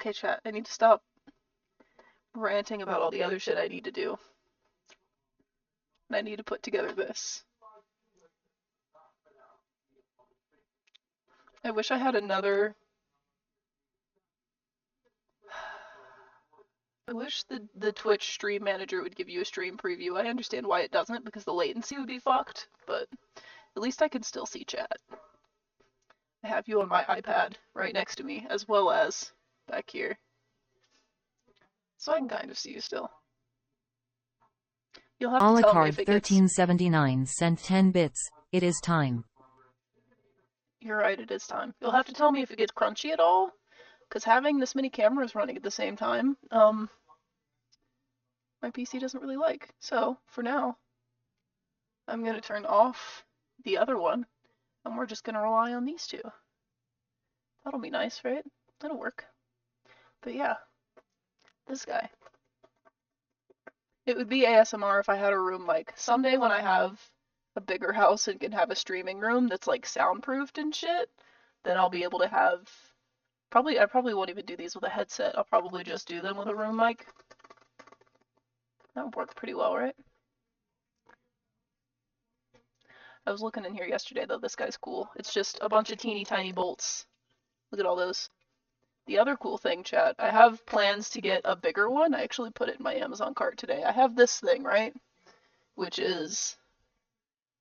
Okay, chat, I need to stop ranting about all the other shit I need to do. And I need to put together this. I wish I had another... I wish the Twitch stream manager would give you a stream preview. I understand why it doesn't, because the latency would be fucked, but at least I can still see chat. I have you on my iPad right next to me, as well as back here. So I can kind of see you still. You'll have to tell me if it gets... 1379 sent 10 bits. It is time. You're right, it is time. You'll have to tell me if it gets crunchy at all, because having this many cameras running at the same time, my PC doesn't really like. So, for now, I'm going to turn off the other one, and we're just going to rely on these two. That'll be nice, right? That'll work. But yeah, this guy. It would be ASMR if I had a room like, someday when I have a bigger house and can have a streaming room that's like soundproofed and shit, then I'll be able to have... I probably won't even do these with a headset. I'll probably just do them with a room mic. That would work pretty well, right? I was looking in here yesterday, though. This guy's cool. It's just a bunch of teeny tiny bolts. Look at all those. The other cool thing, chat, I have plans to get a bigger one. I actually put it in my Amazon cart today. I have this thing, right? Which is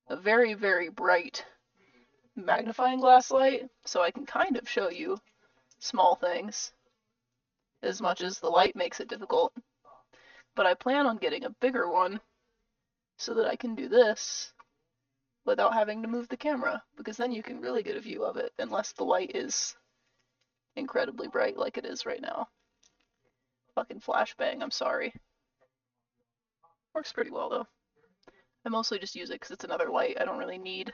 a very, very bright magnifying glass light, so I can kind of show you small things, as much as the light makes it difficult. But I plan on getting a bigger one so that I can do this without having to move the camera, because then you can really get a view of it, unless the light is incredibly bright like it is right now. Fucking flashbang, I'm sorry. Works pretty well, though. I mostly just use it because it's another light I don't really need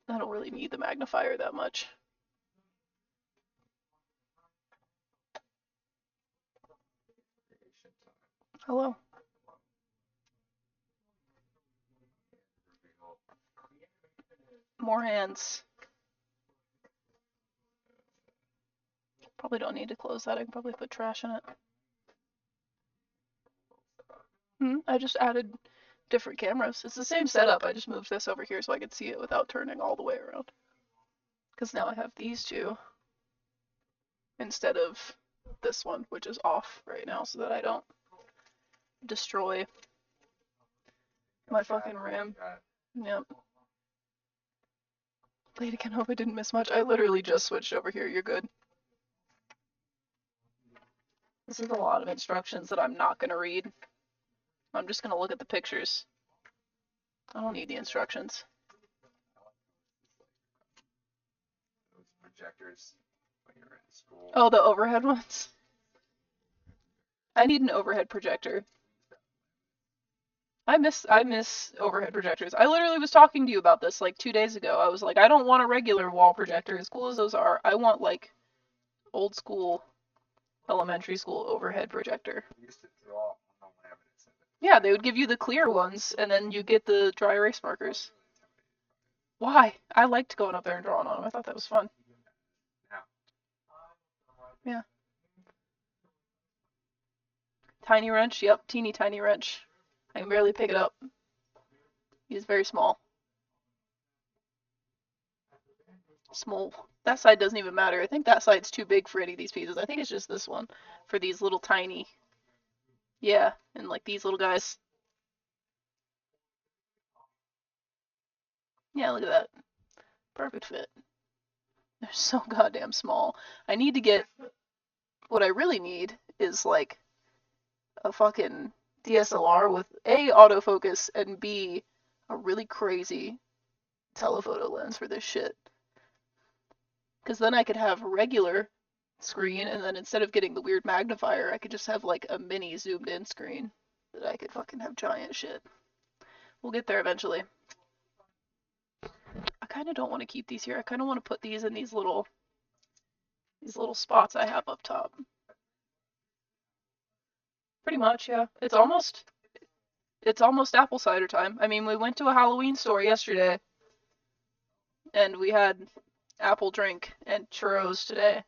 the magnifier that much. Hello. More hands. Probably don't need to close that. I can probably put trash in it. I just added different cameras. It's the same setup. I just moved this over here so I could see it without turning all the way around. Because now I have these two instead of this one, which is off right now, so that I don't destroy my fucking RAM. Yep. Wait, I hope I didn't miss much. I literally just switched over here. You're good. This is a lot of instructions that I'm not going to read. I'm just going to look at the pictures. I don't need the instructions. Those projectors when you're in school. Oh, the overhead ones? I need an overhead projector. I miss overhead projectors. I literally was talking to you about this like 2 days ago. I was like, I don't want a regular wall projector, as cool as those are. I want like old school elementary school overhead projector. We used to draw on the laminates. Yeah, they would give you the clear ones, and then you get the dry erase markers. Why? I liked going up there and drawing on them. I thought that was fun. Yeah. Tiny wrench? Yep, teeny tiny wrench. I can barely pick it up. He's very small. Small. That side doesn't even matter. I think that side's too big for any of these pieces. I think it's just this one for these little tiny. Yeah, and like these little guys. Yeah, look at that. Perfect fit. They're so goddamn small. I need to get... What I really need is like a fucking DSLR with A, autofocus, and B, a really crazy telephoto lens for this shit. Because then I could have a regular screen, and then instead of getting the weird magnifier, I could just have like a mini zoomed in screen that I could fucking have giant shit. We'll get there eventually. I kind of don't want to keep these here. I kind of want to put these in these little spots I have up top. Pretty much, yeah. It's almost apple cider time. I mean, we went to a Halloween store yesterday, and we had apple drink and churros today.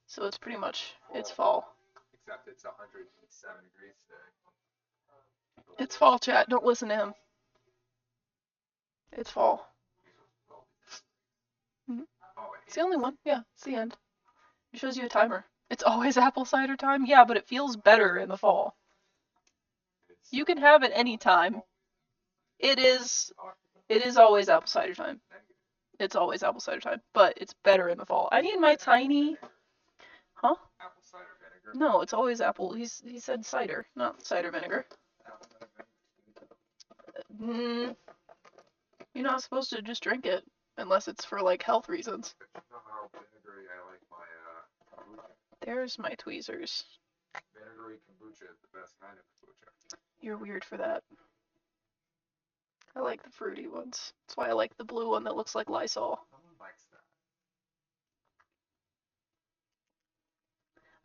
So it's pretty much, it's fall. Except it's 107 degrees today. It's fall, chat. Don't listen to him. It's fall. It's the only one. Yeah, it's the end. It shows you a timer. It's always apple cider time? Yeah, but it feels better in the fall. You can have it any time. It is always apple cider time. It's always apple cider time, but it's better in the fall. I need my tiny... Huh? Apple cider vinegar. No, it's always apple. He said cider, not cider vinegar. You're not supposed to just drink it unless it's for like health reasons. But you know how vinegary I like my kombucha? There's my tweezers. Vinegary kombucha is the best kind of kombucha. You're weird for that. I like the fruity ones. That's why I like the blue one that looks like Lysol. No one likes that.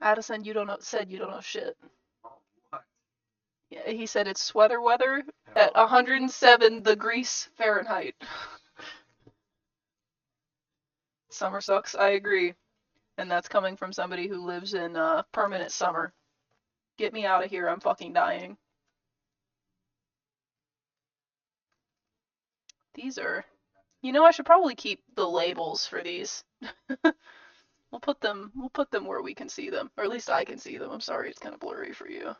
Addison, said you don't know shit. Oh, what? Yeah, he said it's sweater weather at 107 degrees Fahrenheit. Summer sucks, I agree. And that's coming from somebody who lives in permanent summer. Get me out of here, I'm fucking dying. These are... You know, I should probably keep the labels for these. We'll put them where we can see them. Or at least I can see them. I'm sorry, it's kind of blurry for you.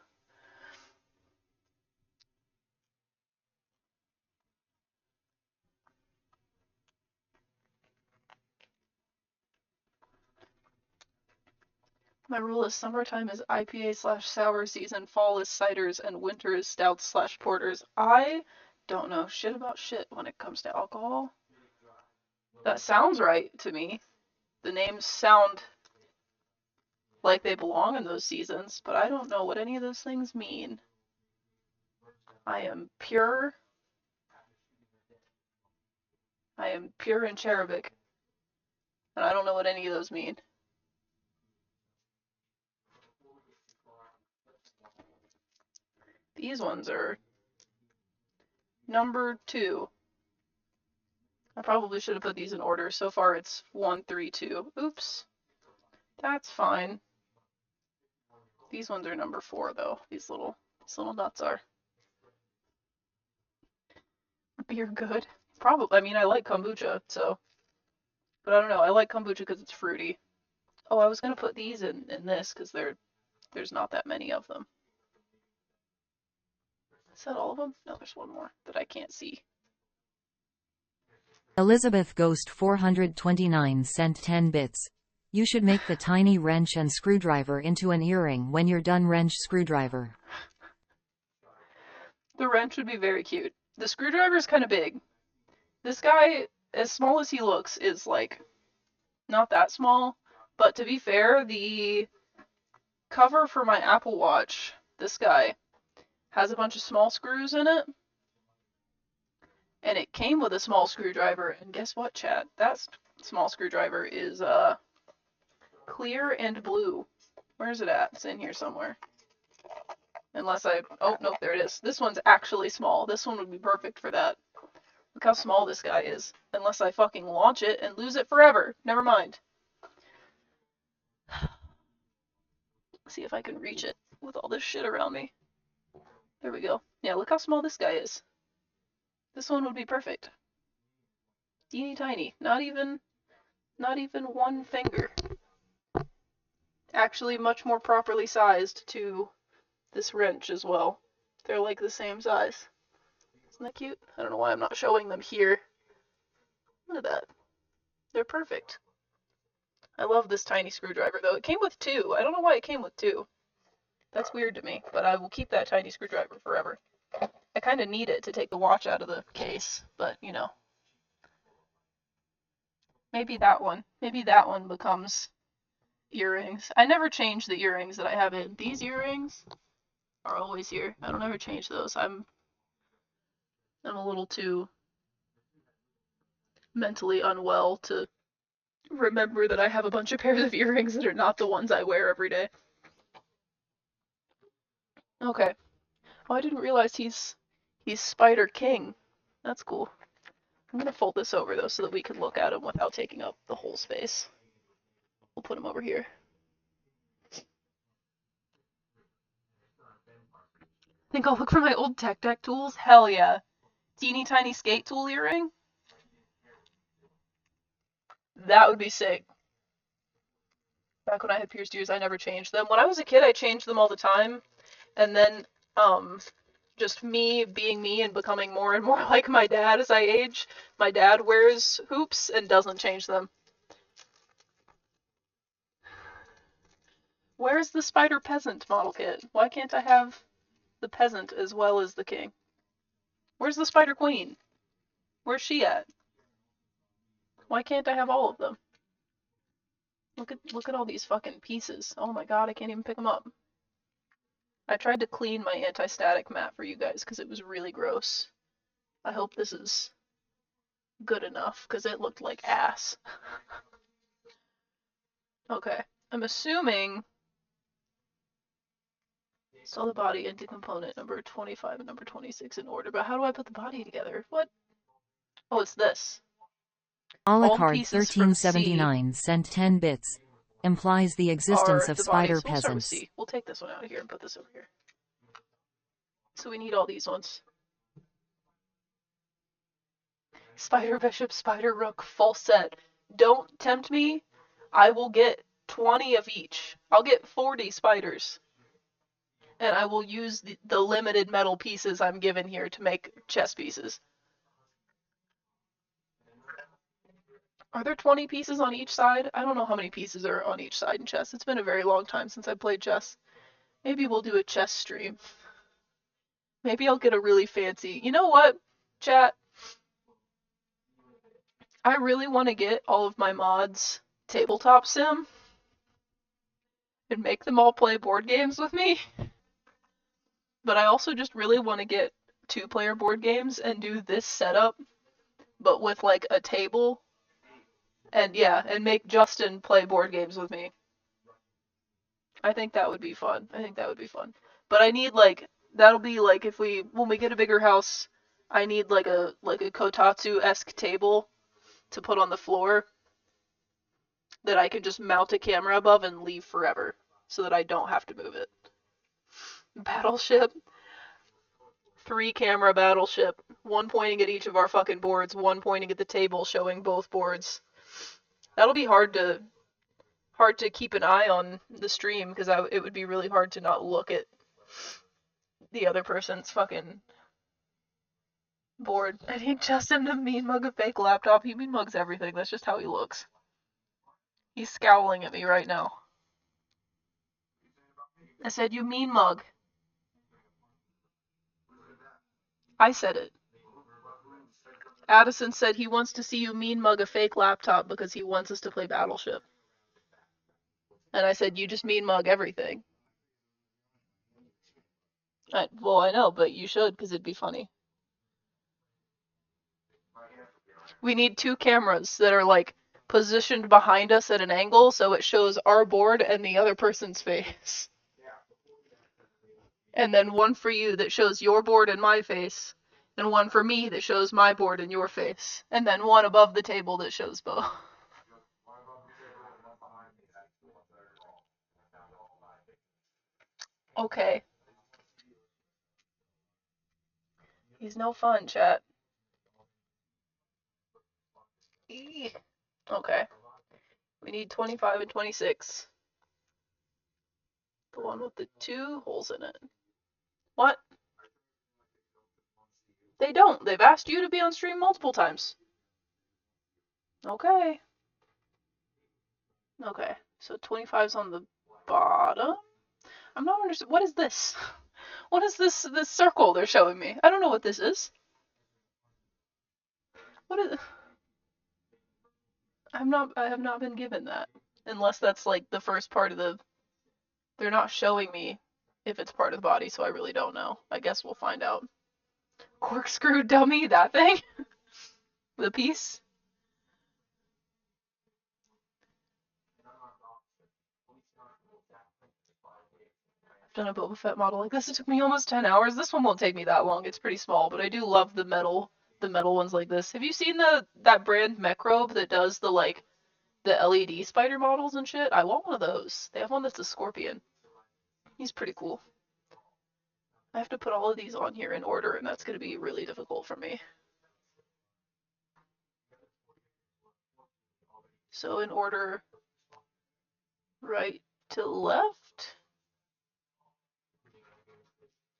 My rule is summertime is IPA/sour season, fall is ciders, and winter is stouts/porters. I don't know shit about shit when it comes to alcohol. That sounds right to me. The names sound like they belong in those seasons, but I don't know what any of those things mean. I am pure in cherubic, and I don't know what any of those mean. These ones are number 2. I probably should have put these in order. So far it's 1, 3, 2. Oops. That's fine. These ones are number 4 though. These little nuts are. Beer good? Probably. I mean, I like kombucha, so. But I don't know. I like kombucha because it's fruity. Oh, I was gonna put these in this because there's not that many of them. Is that all of them? No, there's one more that I can't see. Elizabeth Ghost 429 sent 10 bits. You should make the tiny wrench and screwdriver into an earring when you're done. Wrench screwdriver. The wrench would be very cute. The screwdriver is kind of big. This guy, as small as he looks, is like not that small. But to be fair, the cover for my Apple Watch, this guy, has a bunch of small screws in it. And it came with a small screwdriver. And guess what, chat? That small screwdriver is clear and blue. Where is it at? It's in here somewhere. Unless oh, nope, there it is. This one's actually small. This one would be perfect for that. Look how small this guy is. Unless I fucking launch it and lose it forever. Never mind. Let's see if I can reach it with all this shit around me. There we go. Yeah, look how small this guy is. This one would be perfect. Teeny tiny. Not even 1 finger. Actually much more properly sized to this wrench as well. They're like the same size. Isn't that cute? I don't know why I'm not showing them here. Look at that. They're perfect. I love this tiny screwdriver though. It came with 2. I don't know why it came with 2. That's weird to me, but I will keep that tiny screwdriver forever. I kind of need it to take the watch out of the case, but you know. Maybe that one becomes earrings. I never change the earrings that I have in. These earrings are always here. I don't ever change those. I'm a little too mentally unwell to remember that I have a bunch of pairs of earrings that are not the ones I wear every day. Okay. Oh, I didn't realize he's Spider King. That's cool. I'm gonna fold this over though so that we can look at them without taking up the whole space. We'll put them over here. Think I'll look for my old tech deck tools? Hell yeah. Teeny tiny skate tool earring? That would be sick. Back when I had pierced ears, I never changed them. When I was a kid, I changed them all the time. And then, just me being me and becoming more and more like my dad as I age, my dad wears hoops and doesn't change them. Where's the spider peasant model kit? Why can't I have the peasant as well as the king? Where's the spider queen? Where's she at? Why can't I have all of them? Look at all these fucking pieces. Oh my god, I can't even pick them up. I tried to clean my anti-static mat for you guys because it was really gross. I hope this is good enough because it looked like ass. Okay, I'm assuming saw the body into component number 25 and number 26 in order, but how do I put the body together? What? Oh, it's this. A la All carte pieces from C 1379 sent 10 bits. Implies the existence are of the spider bodies. We'll start with peasants. C. We'll take this one out of here and put this over here. So we need all these ones. Spider Bishop, Spider Rook, full set. Don't tempt me. I will get 20 of each. I'll get 40 spiders. And I will use the limited metal pieces I'm given here to make chess pieces. Are there 20 pieces on each side? I don't know how many pieces are on each side in chess. It's been a very long time since I played chess. Maybe we'll do a chess stream. Maybe I'll get a really fancy... You know what, chat? I really want to get all of my mods tabletop sim and make them all play board games with me. But I also just really want to get 2-player board games and do this setup, but with like a table. And yeah, and make Justin play board games with me. I think that would be fun. But I need like, that'll be like when we get a bigger house, I need like a Kotatsu-esque table to put on the floor that I can just mount a camera above and leave forever so that I don't have to move it. Battleship. 3-camera battleship. 1 pointing at each of our fucking boards, 1 pointing at the table showing both boards. That'll be hard to keep an eye on the stream because it would be really hard to not look at the other person's fucking board. I need Justin to mean mug a fake laptop. He mean mugs everything. That's just how he looks. He's scowling at me right now. I said, you mean mug. I said it. Addison said he wants to see you mean mug a fake laptop because he wants us to play Battleship. And I said, you just mean mug everything. Well, I know, but you should because it'd be funny. We need 2 cameras that are like positioned behind us at an angle so it shows our board and the other person's face. And then 1 for you that shows your board and my face, and 1 for me that shows my board and your face, and then 1 above the table that shows both. Okay. He's no fun, chat. Okay. We need 25 and 26. The one with the 2 holes in it. What? They don't. They've asked you to be on stream multiple times. Okay. Okay. So 25's on the bottom? I'm not understanding. What is this? What is this circle they're showing me? I don't know what this is. What is... I have not been given that. Unless that's like the first part of the... They're not showing me if it's part of the body, so I really don't know. I guess we'll find out. Corkscrew dummy, that thing? The piece? I've done a Boba Fett model like this. It took me almost 10 hours. This one won't take me that long. It's pretty small, but I do love the metal the metal ones like this. Have you seen that brand Mecrobe that does the like the LED spider models and shit? I want one of those. They have one that's a scorpion. He's pretty cool. I have to put all of these on here in order, and that's going to be really difficult for me. So in order, right to left.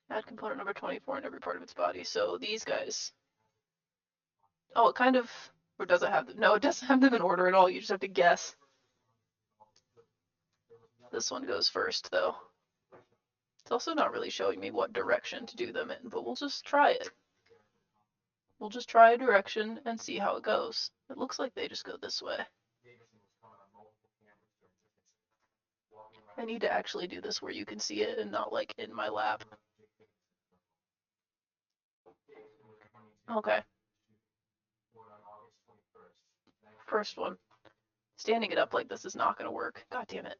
Add component number 24 in every part of its body. So these guys. Oh, it kind of, or does it have them? No, it doesn't have them in order at all. You just have to guess. This one goes first, though. It's also not really showing me what direction to do them in, but we'll just try it. We'll just try a direction and see how it goes. It looks like they just go this way. I need to actually do this where you can see it and not like in my lap. Okay. First one. Standing it up like this is not going to work. God damn it.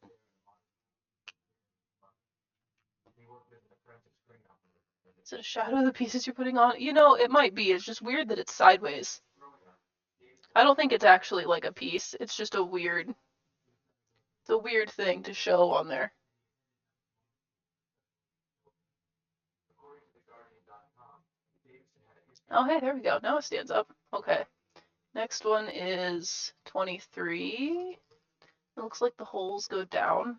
Is it a shadow of the pieces you're putting on? You know, it might be. It's just weird that it's sideways. I don't think it's actually like a piece. It's just a weird thing to show on there. Oh, hey, there we go. Now it stands up. Okay. Next one is 23. It looks like the holes go down.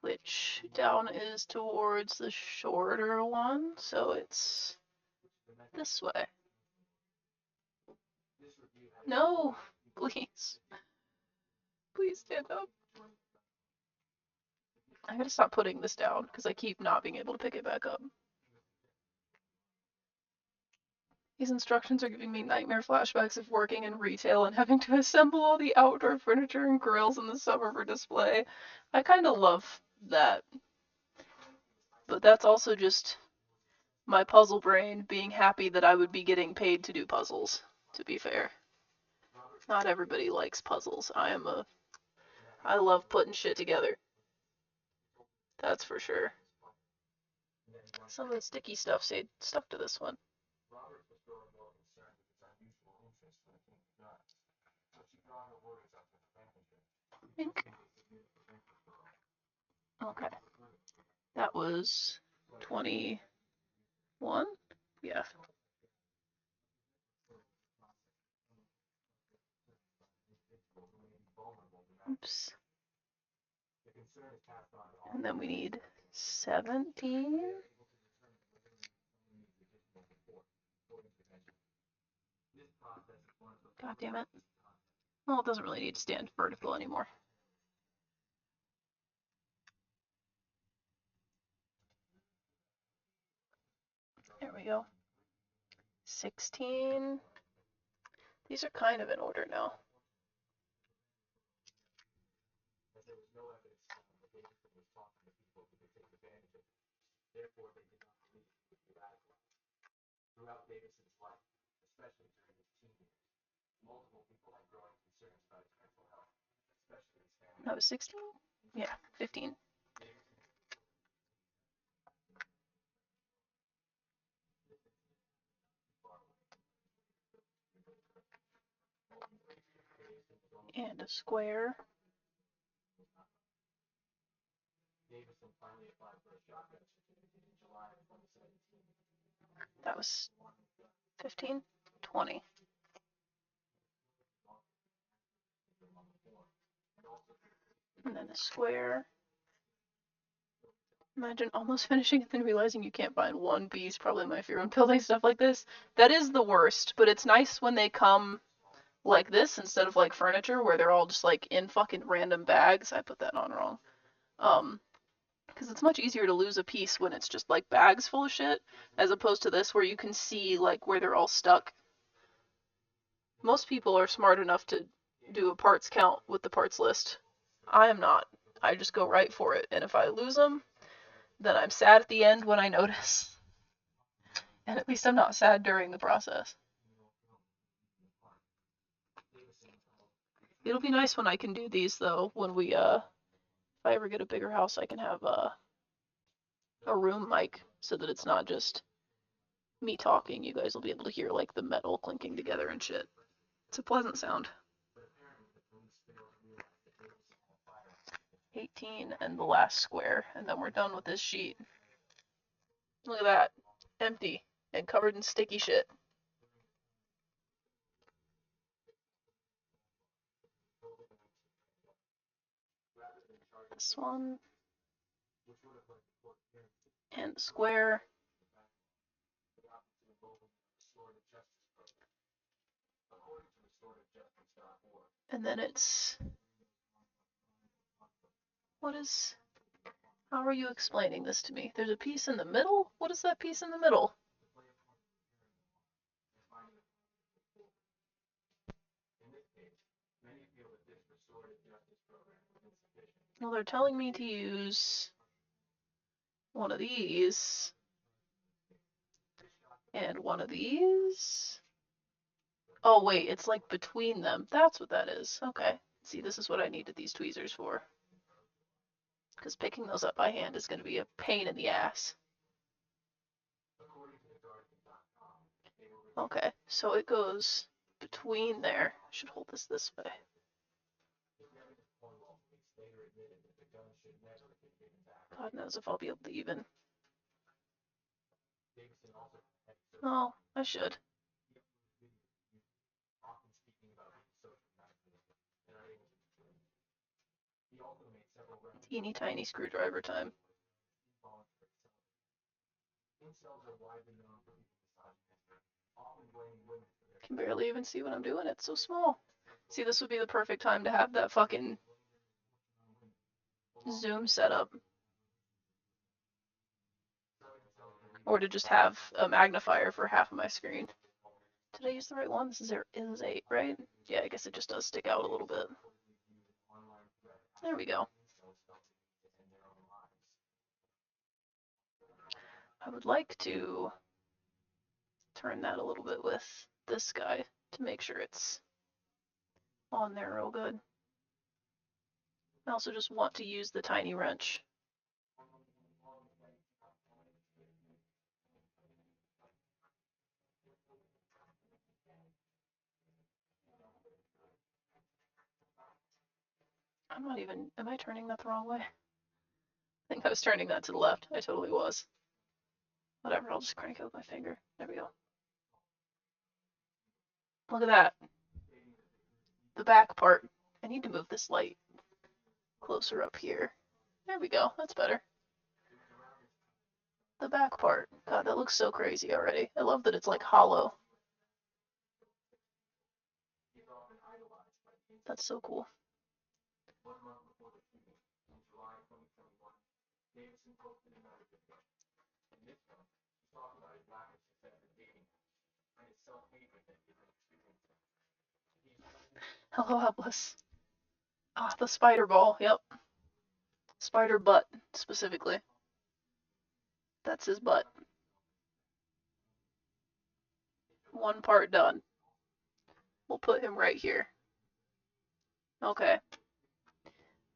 Which down is towards the shorter one, so it's this way. No, please. Please stand up. I gotta stop putting this down because I keep not being able to pick it back up. These instructions are giving me nightmare flashbacks of working in retail and having to assemble all the outdoor furniture and grills in the summer for display. I kind of love that. But that's also just my puzzle brain being happy that I would be getting paid to do puzzles, to be fair. Not everybody likes puzzles. I love putting shit together. That's for sure. Some of the sticky stuff stayed stuck to this one. Okay. That was 21? Yeah. Oops. And then we need 17. God damn it. Well, it doesn't really need to stand vertical anymore. There we go. 16. These are kind of in order now. That was 16? Yeah, 15. And a square. That was 15, 20. And then a square. Imagine almost finishing and then realizing you can't find one piece. Probably my fear when building stuff like this. That is the worst, but it's nice when they come like this instead of like furniture where they're all just like in fucking random bags. I put that on wrong. Because it's much easier to lose a piece when it's just like bags full of shit as opposed to this where you can see like where they're all stuck. Most people are smart enough to do a parts count with the parts list. I am not. I just go right for it, and if I lose them, then I'm sad at the end when I notice. And at least I'm not sad during the process. It'll be nice when I can do these though, when we if I ever get a bigger house I can have a a room mic so that it's not just me talking. You guys will be able to hear like the metal clinking together and shit. It's a pleasant sound. 18 and the last square, and then we're done with this sheet. Look at that. Empty and covered in sticky shit. This one. And the square. And then it's... What is... How are you explaining this to me? There's a piece in the middle? What is that piece in the middle? Well, they're telling me to use one of these and one of these. Oh wait, it's like between them. That's what that is. Okay. See, this is what I needed these tweezers for. Because picking those up by hand is going to be a pain in the ass. Okay, so it goes between there. I should hold this way. God knows if I'll be able to even. No, I should. Teeny tiny screwdriver time. Can barely even see what I'm doing. It's so small. See, this would be the perfect time to have that fucking zoom setup. Or to just have a magnifier for half of my screen. Did I use the right one? This is 8, right? Yeah, I guess it just does stick out a little bit. There we go. I would like to turn that a little bit with this guy to make sure it's on there real good. I also just want to use the tiny wrench. I'm not even, am I turning that the wrong way? I think I was turning that to the left. I totally was. Whatever, I'll just crank it with my finger. There we go. Look at that. The back part. I need to move this light closer up here. There we go, that's better. The back part. God, that looks so crazy already. I love that it's like hollow. That's so cool. Hello, helpless. Ah, the spider ball, yep. Spider butt, specifically. That's his butt. One part done. We'll put him right here. Okay.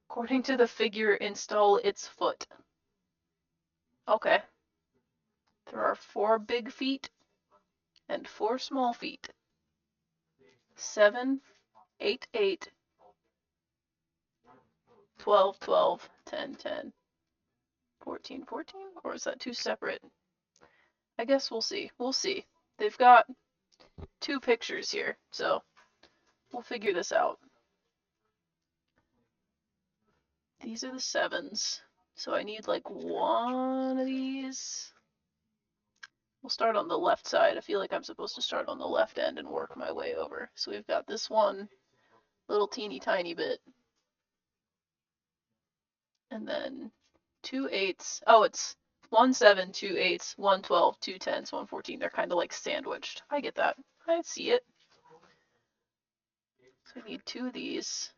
According to the figure, install its foot. Okay. There are 4 big feet and 4 small feet. 7, 8, 8, 12, 12, 10, 10, 14, 14? Or is that 2 separate? I guess we'll see. We'll see. They've got 2 pictures here, so we'll figure this out. These are the 7s. So I need like 1 of these. We'll start on the left side. I feel like I'm supposed to start on the left end and work my way over. So we've got this one little teeny tiny bit. And then 2 8s. Oh, it's 1 7, 2 8s, 1 12, 2 10s, 1 14. They're kind of like sandwiched. I get that. I see it. So I need 2 of these.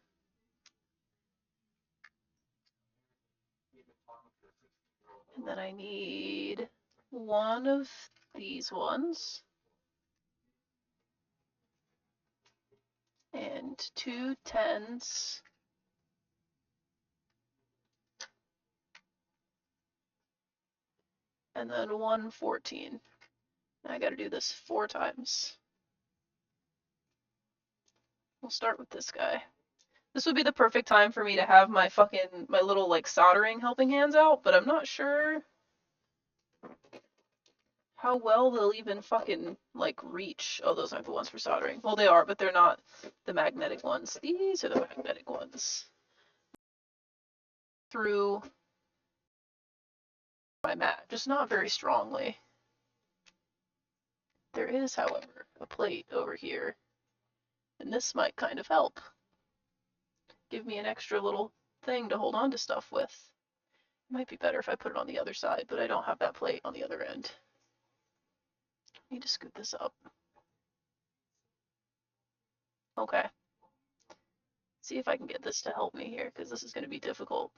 And then I need 1 of these ones. And 2 10s. and then 114. I gotta do this 4 times. We'll start with this guy. This would be the perfect time for me to have my little like soldering helping hands out, but I'm not sure how well they'll even fucking like reach. Oh, those aren't the ones for soldering. Well, they are, but they're not the magnetic ones. These are the magnetic ones. Through my mat, just not very strongly. There is, however, a plate over here, and this might kind of help. Give me an extra little thing to hold on to stuff with. It might be better if I put it on the other side, but I don't have that plate on the other end. I need to scoot this up. Okay. See if I can get this to help me here, because this is going to be difficult.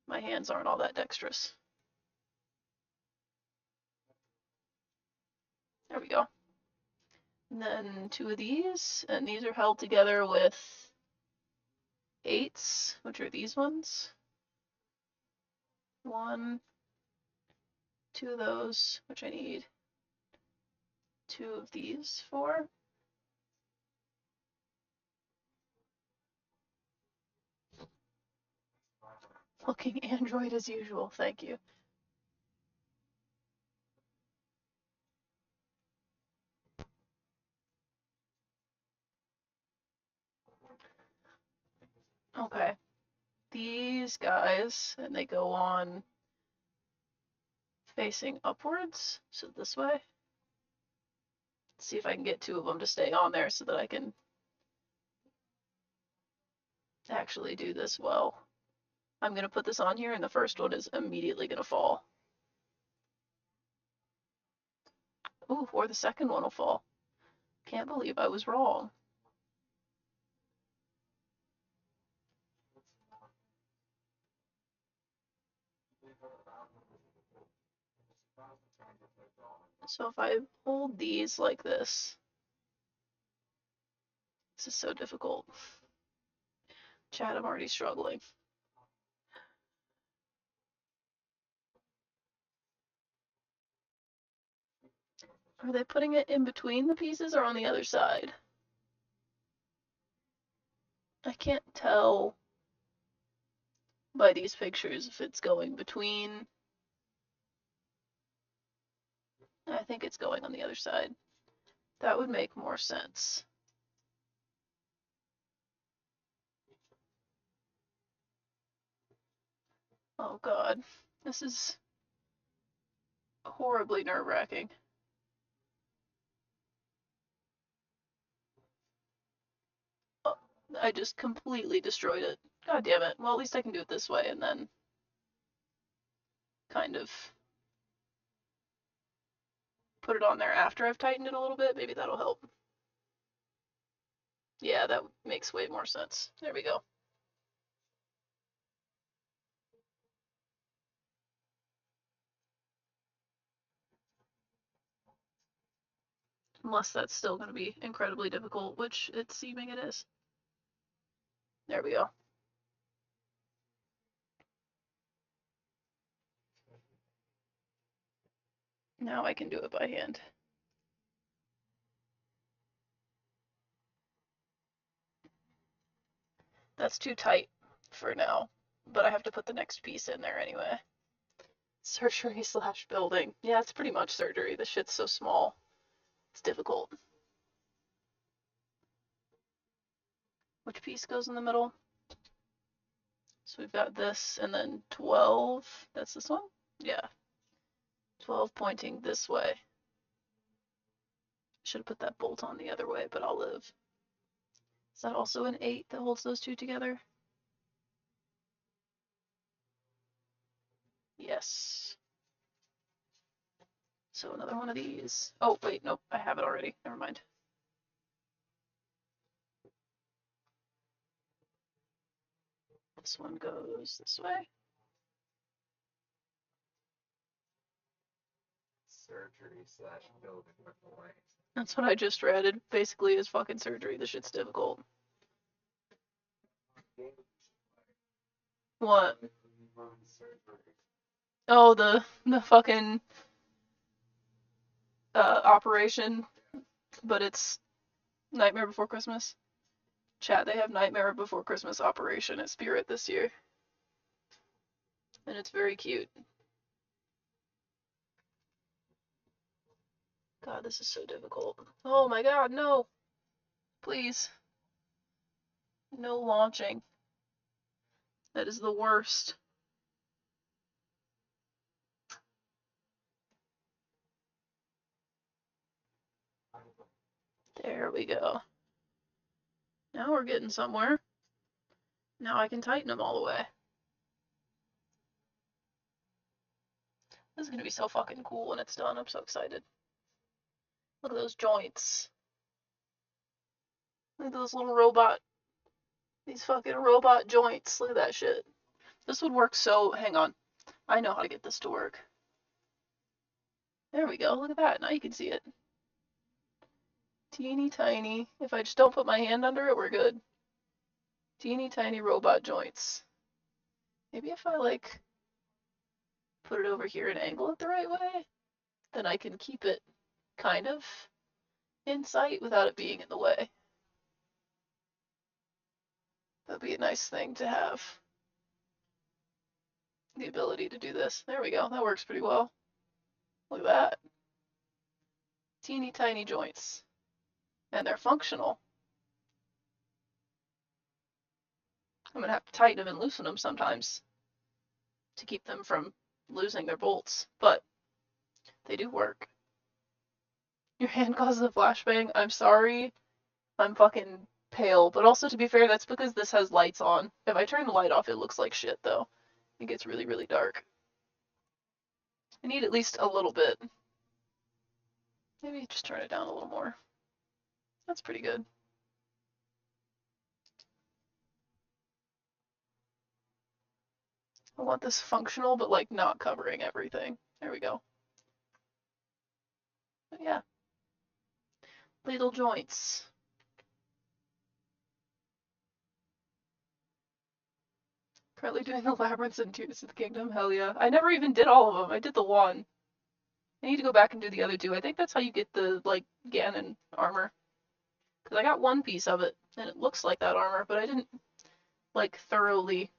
My hands aren't all that dexterous. There we go. And then 2 of these, and these are held together with 8s, which are these ones. 1, 2 of those, which I need 2 of these for. Looking Android as usual, thank you. Okay, these guys, and they go on facing upwards, so this way. Let's see if I can get 2 of them to stay on there so that I can actually do this well. I'm going to put this on here, and the first one is immediately going to fall. Ooh, or the second one will fall. Can't believe I was wrong. So if I hold these like this is so difficult. Chat, I'm already struggling. Are they putting it in between the pieces or on the other side? I can't tell by these pictures if it's going between. I think it's going on the other side. That would make more sense. Oh god, this is horribly nerve-wracking. Oh, I just completely destroyed it. God damn it. Well, at least I can do it this way and then kind of put it on there after I've tightened it a little bit. Maybe that'll help. Yeah, that makes way more sense. There we go. Unless that's still going to be incredibly difficult, which it's seeming it is. There we go. Now I can do it by hand. That's too tight for now, but I have to put the next piece in there anyway. Surgery / building. Yeah, it's pretty much surgery. This shit's so small. It's difficult. Which piece goes in the middle? So we've got this, and then 12. That's this one? Yeah. 12 pointing this way. Should have put that bolt on the other way, but I'll live. Is that also an 8 that holds those 2 together? Yes. So another one of these. Oh, wait, nope, I have it already. Never mind. This one goes this way. Surgery / building with the light. That's what I just read. It basically is fucking surgery. This shit's difficult. What? Oh, the fucking operation, but it's Nightmare Before Christmas. Chat, they have Nightmare Before Christmas Operation at Spirit this year. And it's very cute. God, this is so difficult. Oh my god, no! Please. No launching. That is the worst. There we go. Now we're getting somewhere. Now I can tighten them all the way. This is gonna be so fucking cool when it's done. I'm so excited. Look at those joints. Look at those little robot, these fucking robot joints. Look at that shit. This would work so, hang on. I know how to get this to work. There we go, look at that. Now you can see it. Teeny tiny. If I just don't put my hand under it, we're good. Teeny tiny robot joints. Maybe if I like put it over here and angle it the right way, then I can keep it kind of in sight without it being in the way. That'd be a nice thing to have. The ability to do this. There we go. That works pretty well. Look at that. Teeny tiny joints. And they're functional. I'm gonna have to tighten them and loosen them sometimes to keep them from losing their bolts, but they do work. Your hand causes a flashbang. I'm sorry. I'm fucking pale, but also to be fair, that's because this has lights on. If I turn the light off, it looks like shit though. It gets really, really dark. I need at least a little bit. Maybe just turn it down a little more. That's pretty good. I want this functional, but like not covering everything. There we go. But yeah. Little joints. Currently doing the labyrinths and Tears of the Kingdom. Hell yeah. I never even did all of them. I did the one. I need to go back and do the other two. I think that's how you get the, like, Ganon armor. Because I got one piece of it, and it looks like that armor, but I didn't, like, thoroughly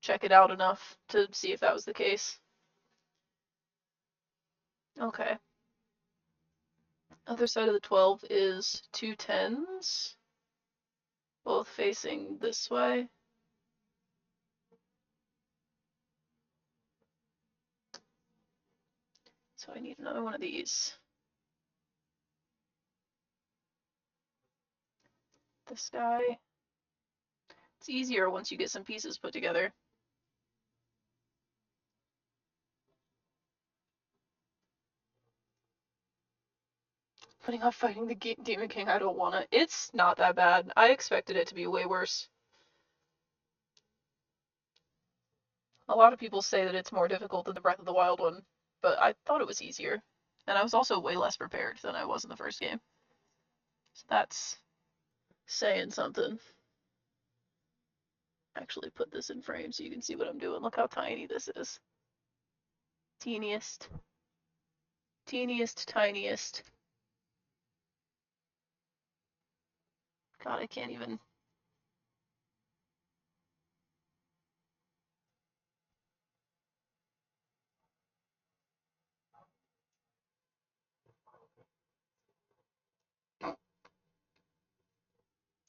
check it out enough to see if that was the case. Okay. Other side of the 12 is 2 10s, both facing this way. So I need another one of these. This guy. It's easier once you get some pieces put together. Putting off fighting the Demon King, I don't wanna. It's not that bad. I expected it to be way worse. A lot of people say that it's more difficult than the Breath of the Wild one, but I thought it was easier. And I was also way less prepared than I was in the first game. So that's saying something. Actually put this in frame so you can see what I'm doing. Look how tiny this is. Teeniest. Teeniest, tiniest. God, I can't even.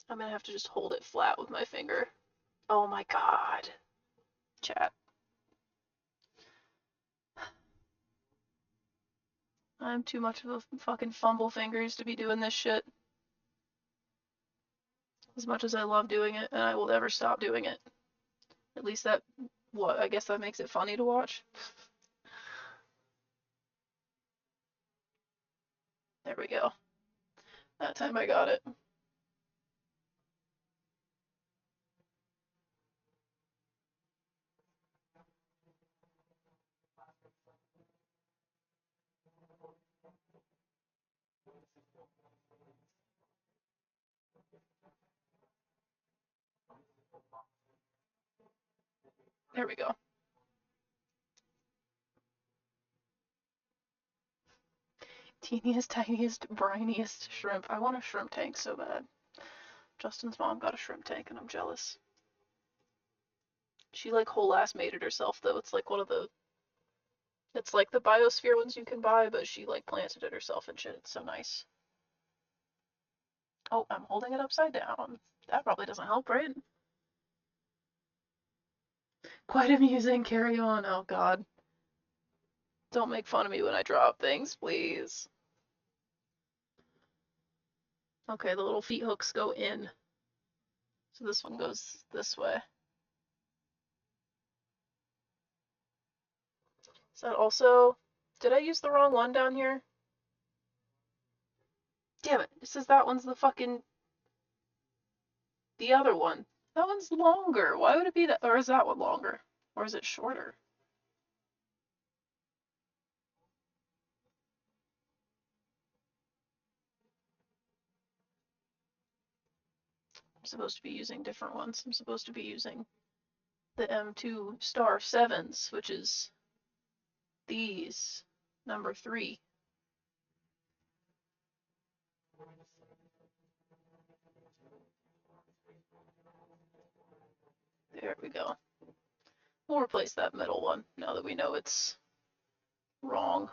I'm gonna have to just hold it flat with my finger. Oh my god. Chat. I'm too much of a fucking fumble fingers to be doing this shit. As much as I love doing it, and I will never stop doing it. At least that, what, I guess that makes it funny to watch. There we go. That time I got it. There we go. Teeniest, tiniest, briniest shrimp. I want a shrimp tank so bad. Justin's mom got a shrimp tank and I'm jealous. She like whole ass made it herself though. It's like one of the, it's like the biosphere ones you can buy, but she like planted it herself and shit. It's so nice. Oh, I'm holding it upside down. That probably doesn't help, right? Quite amusing. Carry on. Oh god. Don't make fun of me when I drop things, please. Okay, the little feet hooks go in. So this one goes this way. Is that also... Did I use the wrong one down here? Damn it. It says that one's the fucking... The other one. That one's longer. Why would it be that? Or is that one longer? Or is it shorter? I'm supposed to be using different ones. I'm supposed to be using the M2 star 7s, which is these. Number 3. There we go. We'll replace that middle one now that we know it's wrong.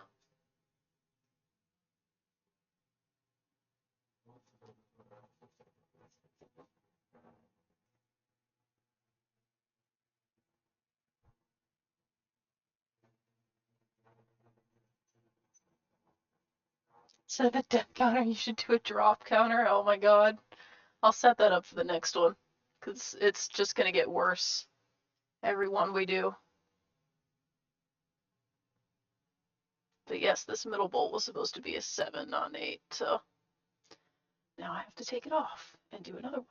Instead of a death counter, you should do a drop counter. Oh my god. I'll set that up for the next one, because it's just going to get worse every one we do. But yes, this middle bolt was supposed to be a 7, not an 8, so now I have to take it off and do another one.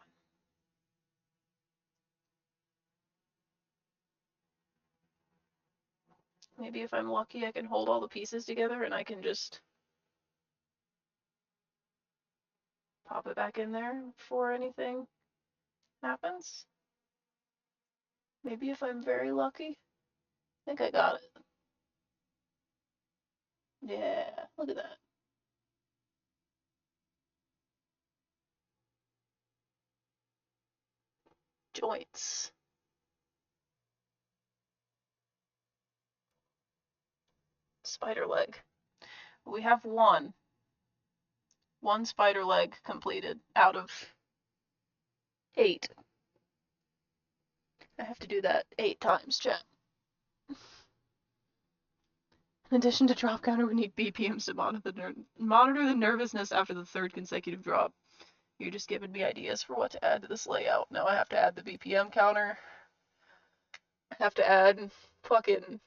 Maybe if I'm lucky, I can hold all the pieces together and I can just pop it back in there before anything happens. Maybe if I'm very lucky. I think I got it. Yeah, look at that. Joints. Spider leg. We have one spider leg completed out of 8. I have to do that 8 times, chat. In addition to drop counter, we need BPMs to monitor the nervousness after the 3rd consecutive drop. You're just giving me ideas for what to add to this layout. Now I have to add the BPM counter. I have to add fucking...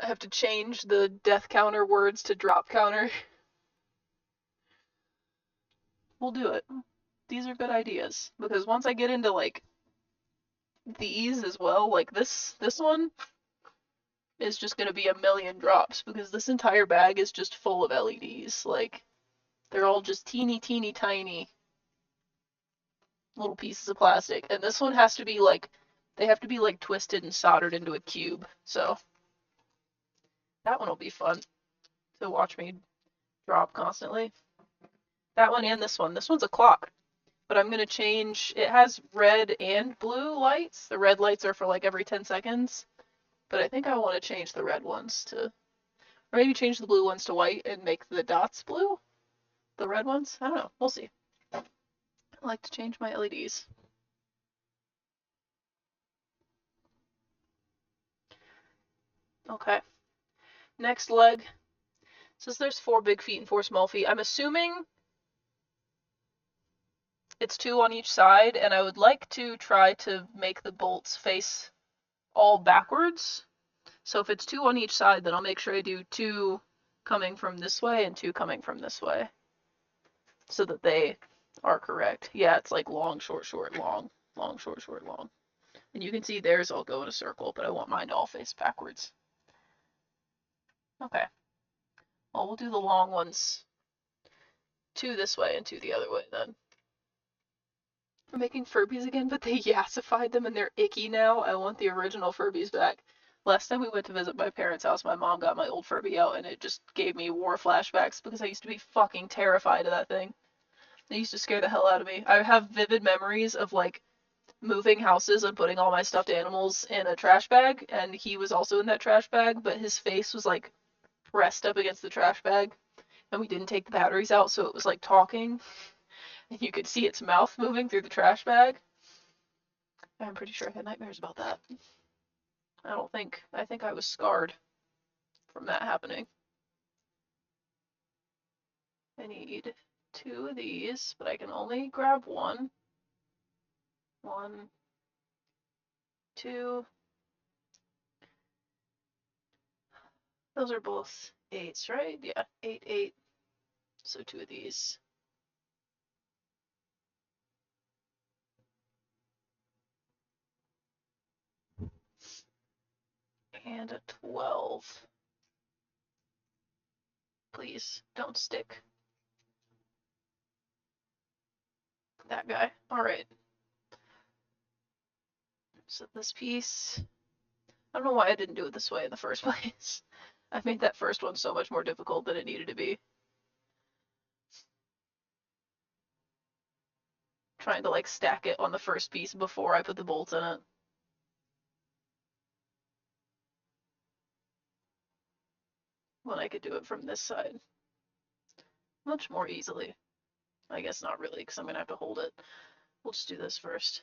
I have to change the death counter words to drop counter. We'll do it. These are good ideas. Because once I get into, like, these as well, like this one is just gonna be a million drops, because this entire bag is just full of LEDs. Like, they're all just teeny tiny little pieces of plastic. And this one has to be, like, they have to be, like, twisted and soldered into a cube. So, that one will be fun to watch me drop constantly. That one and this one. This one's a clock. But I'm going to change, it has red and blue lights. The red lights are for like every 10 seconds. But I think I want to change the red ones to, or maybe change the blue ones to white and make the dots blue. The red ones? I don't know. We'll see. I like to change my LEDs. Okay. Next leg. Says there's 4 big feet and 4 small feet. I'm assuming it's 2 on each side, and I would like to try to make the bolts face all backwards. So if it's 2 on each side, then I'll make sure I do 2 coming from this way and 2 coming from this way, so that they are correct. Yeah, it's like long, short, short, long, long, short, short, long. And you can see theirs all go in a circle, but I want mine to all face backwards. Okay. Well, we'll do the long ones 2 this way and 2 the other way then. I'm making Furbies again, but they yassified them and they're icky now. I want the original Furbies back. Last time we went to visit my parents' house, my mom got my old Furby out, and it just gave me war flashbacks because I used to be fucking terrified of that thing. It used to scare the hell out of me. I have vivid memories of like moving houses and putting all my stuffed animals in a trash bag, and he was also in that trash bag, but his face was like pressed up against the trash bag, and we didn't take the batteries out, so it was like talking, and you could see its mouth moving through the trash bag. I'm pretty sure I had nightmares about that. I think I was scarred from that happening. I need 2 of these, but I can only grab one. 1, 2. Those are both 8s, right? Yeah, 8, 8. So 2 of these. And a 12. Please, don't stick. That guy. Alright. So this piece. I don't know why I didn't do it this way in the first place. I made that first one so much more difficult than it needed to be. Trying to like stack it on the first piece before I put the bolts in it. When I could do it from this side much more easily. I guess not really, because I'm gonna have to hold it. We'll just do this first.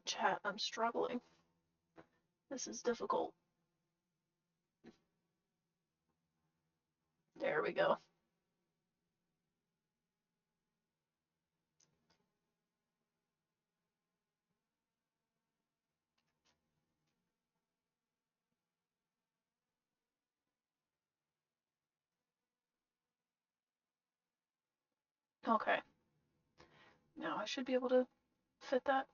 Chat, I'm struggling. This is difficult. There we go. Okay. Now I should be able to fit that.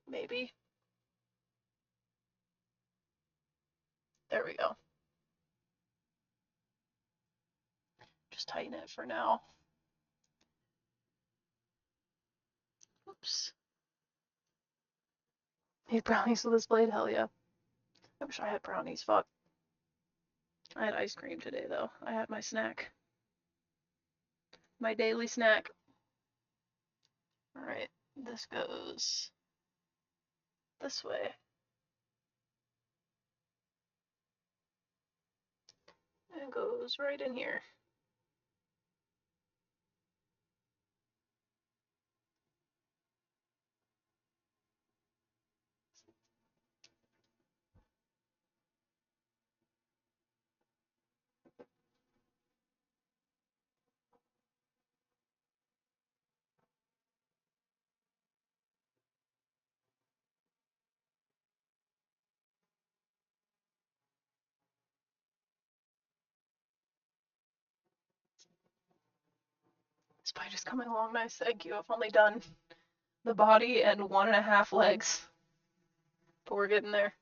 Maybe. There we go. Just tighten it for now. Oops. Need brownies with this blade? Hell yeah. I wish I had brownies. Fuck. I had ice cream today, though. I had my snack. My daily snack. Alright. This goes this way. And goes right in here. Spider's coming along nice, thank you. I've only done the body and 1.5 legs. But we're getting there.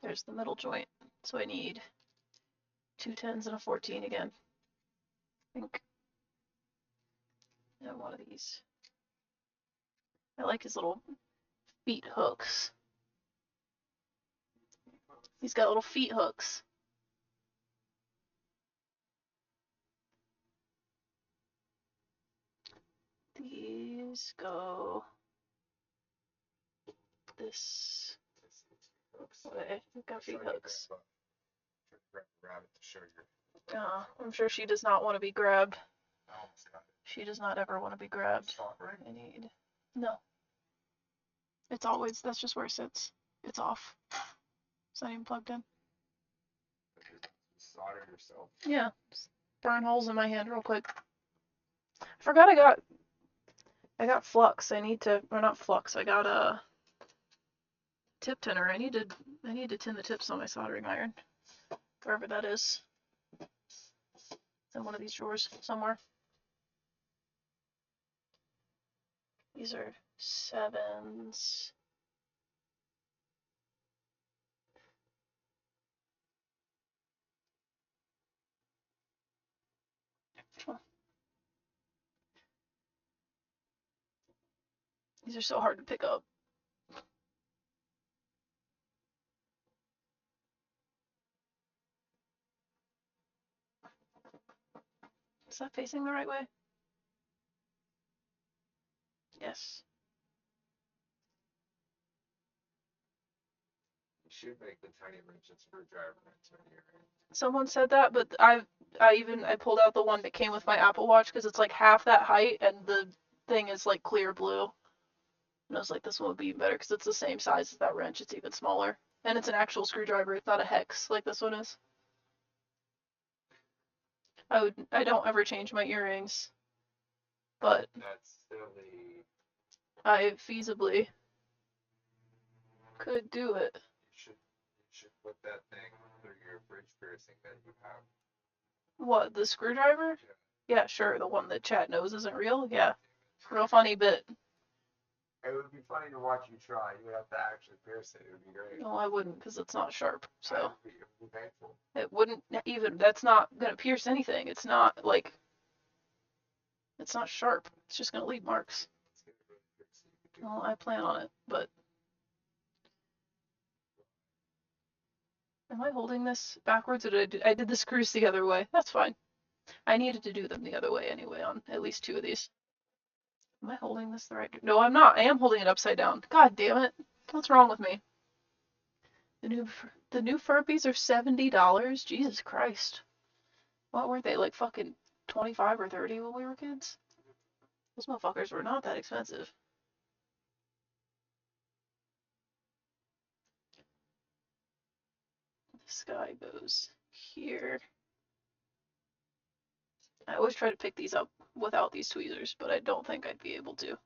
There's the middle joint. So I need 2 10s and a 14 again. I think. And one of these. I like his little feet hooks. He's got little feet hooks. These go this way. We've got feet hooks. I'm sure she does not want to be grabbed. She does not ever want to be grabbed. I need. No. It's always, that's just where it sits. It's off. It's not even plugged in. Solder yourself. Yeah. Just burn holes in my hand real quick. I forgot I got flux. I need to, or not flux, I got a tip tinner. I need to tin the tips on my soldering iron. Wherever that is. It's in one of these drawers somewhere. These are 7s. These are so hard to pick up. Is that facing the right way? Yes. You should make the tiny wrench and screwdriver into an earring. Someone said that, but I pulled out the one that came with my Apple Watch because it's like half that height and the thing is like clear blue. And I was like, this one would be better because it's the same size as that wrench. It's even smaller. And it's an actual screwdriver. It's not a hex like this one is. I don't ever change my earrings, but That's silly. I feasibly could do it. You should put that thing through your bridge piercing that you have. What, the screwdriver? Yeah, sure. The one that Chat knows isn't real? Yeah. Real funny bit. It would be funny to watch you try. You would have to actually pierce it. It would be great. No, I wouldn't because it's not sharp. So It would be painful. it wouldn't even, that's not gonna pierce anything. It's not like, it's not sharp. It's just gonna leave marks. Well, I plan on it, but am I holding this backwards or I did the screws the other way? That's fine. I needed to do them the other way anyway on at least 2 of these. Am I holding this the right? No, I'm not. I am holding it upside down. God damn it. What's wrong with me? The new Furbies are $70? Jesus Christ. What were they, like fucking 25 or 30 when we were kids? Those motherfuckers were not that expensive. This guy goes here. I always try to pick these up without these tweezers, but I don't think I'd be able to.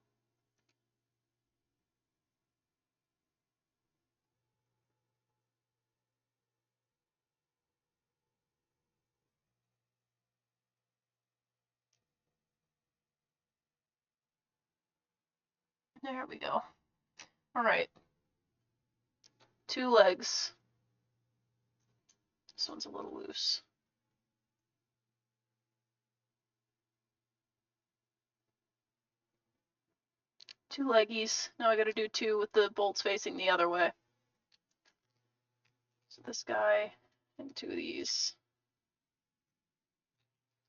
There we go. Alright. 2 legs. This one's a little loose. Two leggies. Now I gotta do 2 with the bolts facing the other way. So this guy and 2 of these.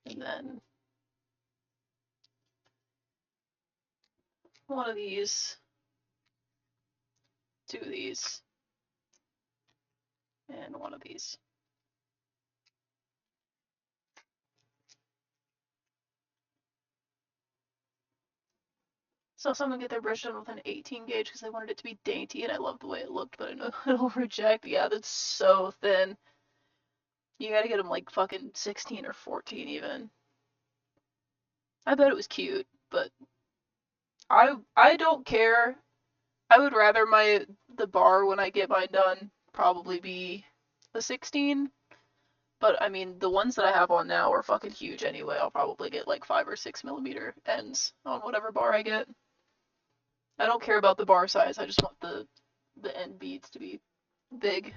And then 1 of these. 2 of these. And 1 of these. So someone get their brush done with an 18 gauge because they wanted it to be dainty and I love the way it looked, but I know it'll reject. Yeah, that's so thin. You gotta get them like fucking 16 or 14 even. I bet it was cute, but I don't care. I would rather the bar when I get mine done probably be a 16. But I mean, the ones that I have on now are fucking huge anyway. I'll probably get like 5 or 6 millimeter ends on whatever bar I get. I don't care about the bar size. I just want the end beads to be big.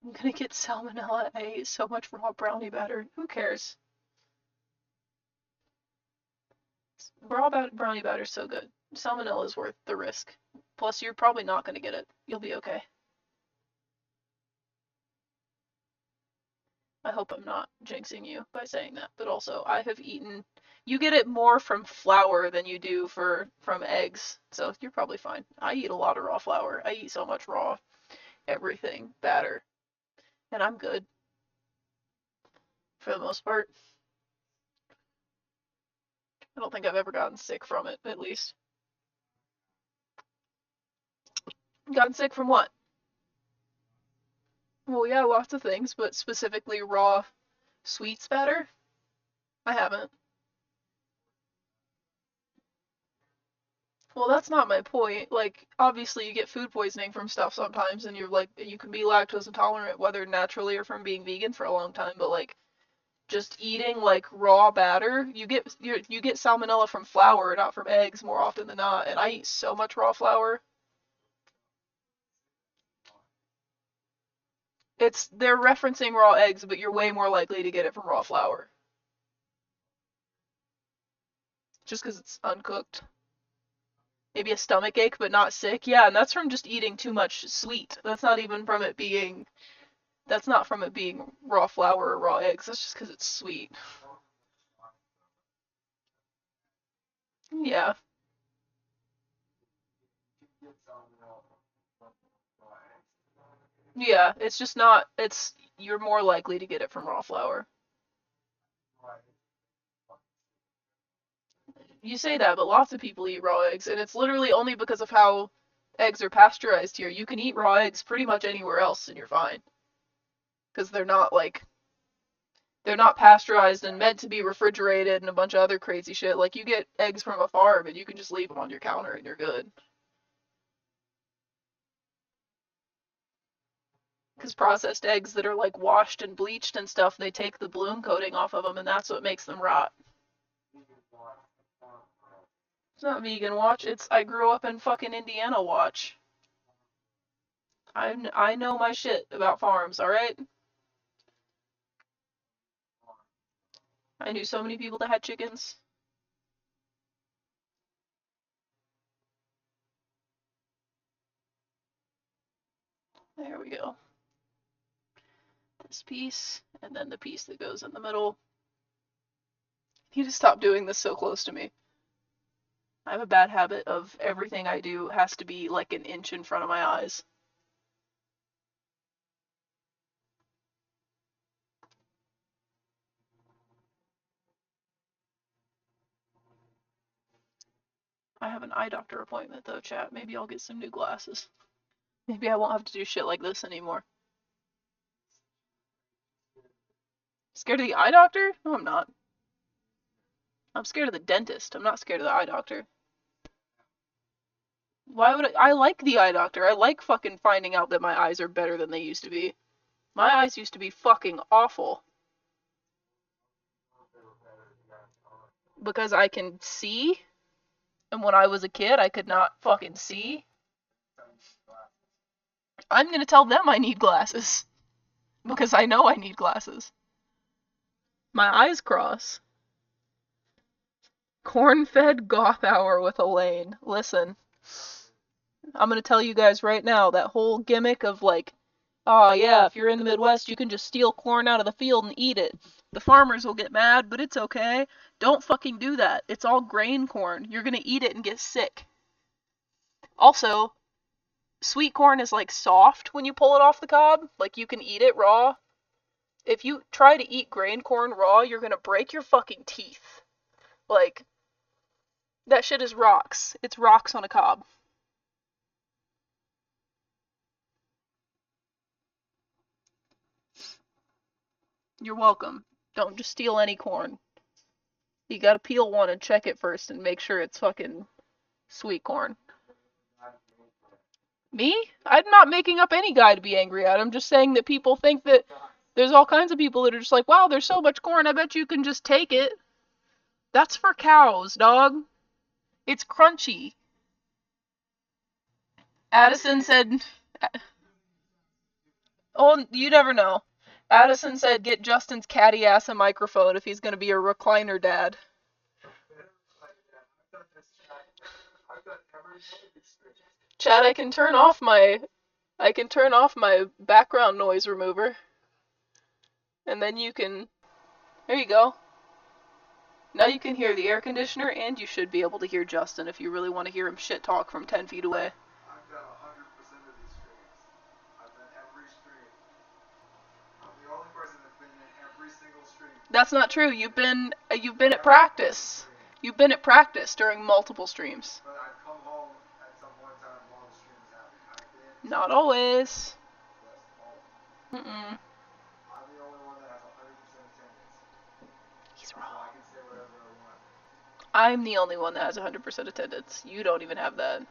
I'm gonna get salmonella. I ate so much raw brownie batter. Who cares? Raw brownie batter is so good. Salmonella is worth the risk. Plus, you're probably not gonna get it. You'll be okay. I hope I'm not jinxing you by saying that, but also I have eaten. You get it more from flour than you do from eggs, so you're probably fine. I eat a lot of raw flour. I eat so much raw everything batter, and I'm good for the most part. I don't think I've ever gotten sick from it, at least. Gotten sick from what? Well, yeah, lots of things, but specifically raw sweets batter? I haven't. Well, that's not my point. Like, obviously, you get food poisoning from stuff sometimes, and you're like, you can be lactose intolerant, whether naturally or from being vegan for a long time. But like, just eating like raw batter, you get salmonella from flour, not from eggs, more often than not. And I eat so much raw flour. They're referencing raw eggs, but you're way more likely to get it from raw flour, just because it's uncooked. Maybe a stomach ache, but not sick. Yeah, and that's from just eating too much sweet. That's not even from it being. That's not from it being raw flour or raw eggs. That's just because it's sweet. Yeah. Yeah, it's just not. It's You're more likely to get it from raw flour. You say that, but lots of people eat raw eggs, and it's literally only because of how eggs are pasteurized here. You can eat raw eggs pretty much anywhere else, and you're fine, because they're not pasteurized and meant to be refrigerated and a bunch of other crazy shit. Like you get eggs from a farm, and you can just leave them on your counter, and you're good. Because processed eggs that are like washed and bleached and stuff, they take the bloom coating off of them, and that's what makes them rot. It's not vegan watch. It's I grew up in fucking Indiana watch. I know my shit about farms, all right? I knew so many people that had chickens. There we go. This piece, and then the piece that goes in the middle. You just stop doing this so close to me. I have a bad habit of everything I do has to be like an inch in front of my eyes. I have an eye doctor appointment though, chat. Maybe I'll get some new glasses. Maybe I won't have to do shit like this anymore. Scared of the eye doctor? No, I'm not. I'm scared of the dentist. I'm not scared of the eye doctor. Why would I like the eye doctor? I like fucking finding out that my eyes are better than they used to be. My eyes used to be fucking awful. Because I can see, and when I was a kid, I could not fucking see. I'm gonna tell them I need glasses. Because I know I need glasses. My eyes cross. Corn-fed goth hour with Elaine. Listen, I'm gonna tell you guys right now, that whole gimmick of like, oh yeah, if you're in the Midwest, you can just steal corn out of the field and eat it. The farmers will get mad, but it's okay. Don't fucking do that. It's all grain corn. You're gonna eat it and get sick. Also, sweet corn is like soft when you pull it off the cob. Like you can eat it raw. If you try to eat grain corn raw, you're gonna break your fucking teeth. Like, that shit is rocks. It's rocks on a cob. You're welcome. Don't just steal any corn. You gotta peel one and check it first and make sure it's fucking sweet corn. Me? I'm not making up any guy to be angry at. I'm just saying that people think that there's all kinds of people that are just like, wow, there's so much corn, I bet you can just take it. That's for cows, dog. It's crunchy. Addison said, oh, you never know. Addison said, get Justin's catty ass a microphone if he's gonna be a recliner dad. Chad, I can turn off my background noise remover. And then you can, there you go. Now you can hear the air conditioner, and you should be able to hear Justin if you really want to hear him shit talk from 10 feet away. I've done 100% of these streams. I've done every stream. I'm the only person that's been in every single stream. That's not true. You've been at practice. You've been at practice during multiple streams. But I've come home at some point in time while the stream is happening. I've been. Not always. Yes, always. Mm-mm. I'm the only one that has 100% attendance. He's So wrong. I can say whatever I want. I'm the only one that has 100% attendance. You don't even have that.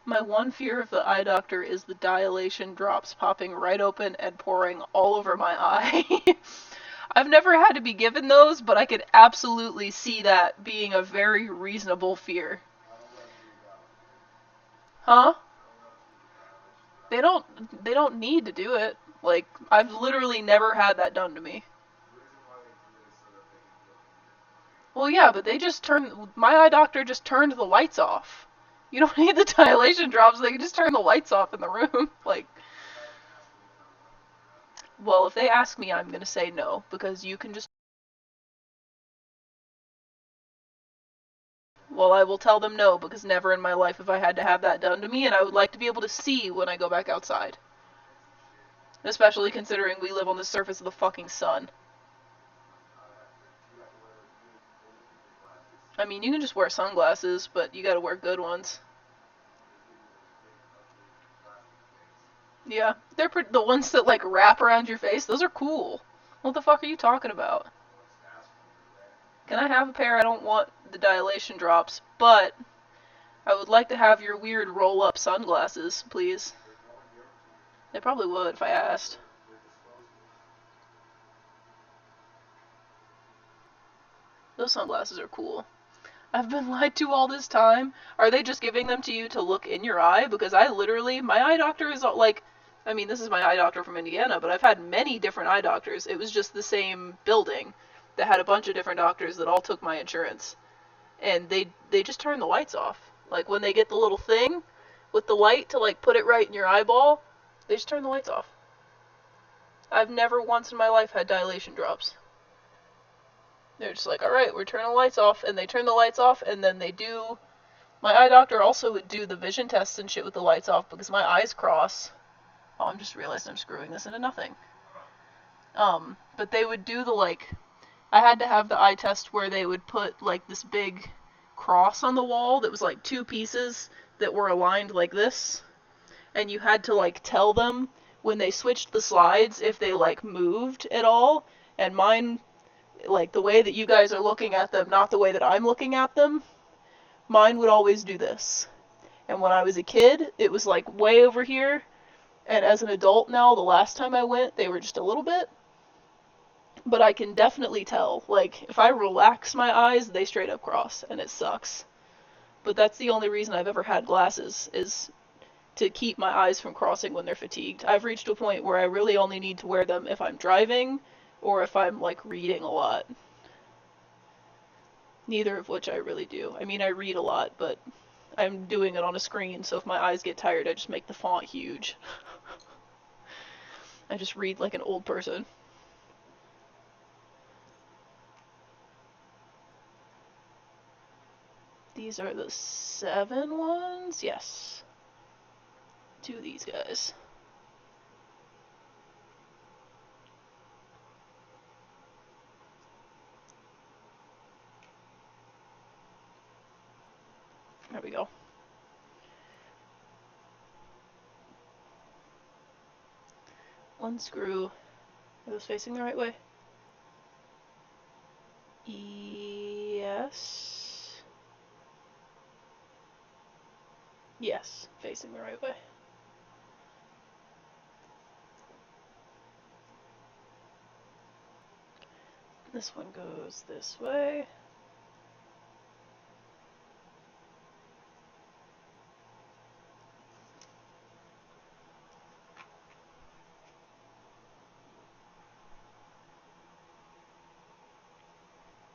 My one fear of the eye doctor is the dilation drops popping right open and pouring all over my eye. I've never had to be given those, but I could absolutely see that being a very reasonable fear. Huh? They don't need to do it. Like, I've literally never had that done to me. Well, yeah, but they just my eye doctor just turned the lights off. You don't need the dilation drops, they can just turn the lights off in the room. Like, well, if they ask me, I'm gonna say no, because you can just. Well, I will tell them no, because never in my life have I had to have that done to me, and I would like to be able to see when I go back outside. Especially considering we live on the surface of the fucking sun. I mean, you can just wear sunglasses, but you gotta wear good ones. Yeah, the ones that like wrap around your face. Those are cool. What the fuck are you talking about? Can I have a pair? I don't want the dilation drops, but I would like to have your weird roll-up sunglasses, please. They probably would if I asked. Those sunglasses are cool. I've been lied to all this time. Are they just giving them to you to look in your eye? Because I literally, my eye doctor is like, I mean, this is my eye doctor from Indiana, but I've had many different eye doctors. It was just the same building that had a bunch of different doctors that all took my insurance. And they just turn the lights off. Like, when they get the little thing with the light to, like, put it right in your eyeball, they just turn the lights off. I've never once in my life had dilation drops. They're just like, alright, we're turning the lights off, and they turn the lights off, and then they do. My eye doctor also would do the vision tests and shit with the lights off because my eyes cross. Oh, I'm just realizing I'm screwing this into nothing. But they would do the, like, I had to have the eye test where they would put, like, this big cross on the wall that was, like, two pieces that were aligned like this. And you had to, like, tell them when they switched the slides if they, like, moved at all. And mine, like, the way that you guys are looking at them, not the way that I'm looking at them, mine would always do this. And when I was a kid, it was, like, way over here. And as an adult now, the last time I went, they were just a little bit. But I can definitely tell. Like, if I relax my eyes, they straight up cross, and it sucks. But that's the only reason I've ever had glasses, is to keep my eyes from crossing when they're fatigued. I've reached a point where I really only need to wear them if I'm driving, or if I'm, like, reading a lot. Neither of which I really do. I mean, I read a lot, but I'm doing it on a screen, so if my eyes get tired, I just make the font huge. I just read like an old person. These are the 7 ones? Yes. 2 of these guys. There we go. One screw. Are those facing the right way? Yes. Yes, facing the right way. This one goes this way.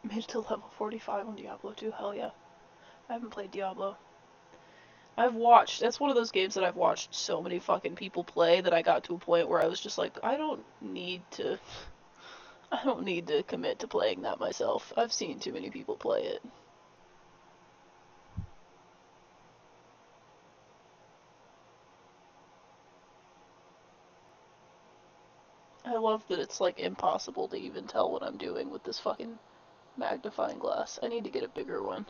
Made it to level 45 on Diablo 2, hell yeah. I haven't played Diablo. That's one of those games that I've watched so many fucking people play that I got to a point where I was just like, I don't need to commit to playing that myself. I've seen too many people play it. I love that it's, like, impossible to even tell what I'm doing with this fucking magnifying glass. I need to get a bigger one.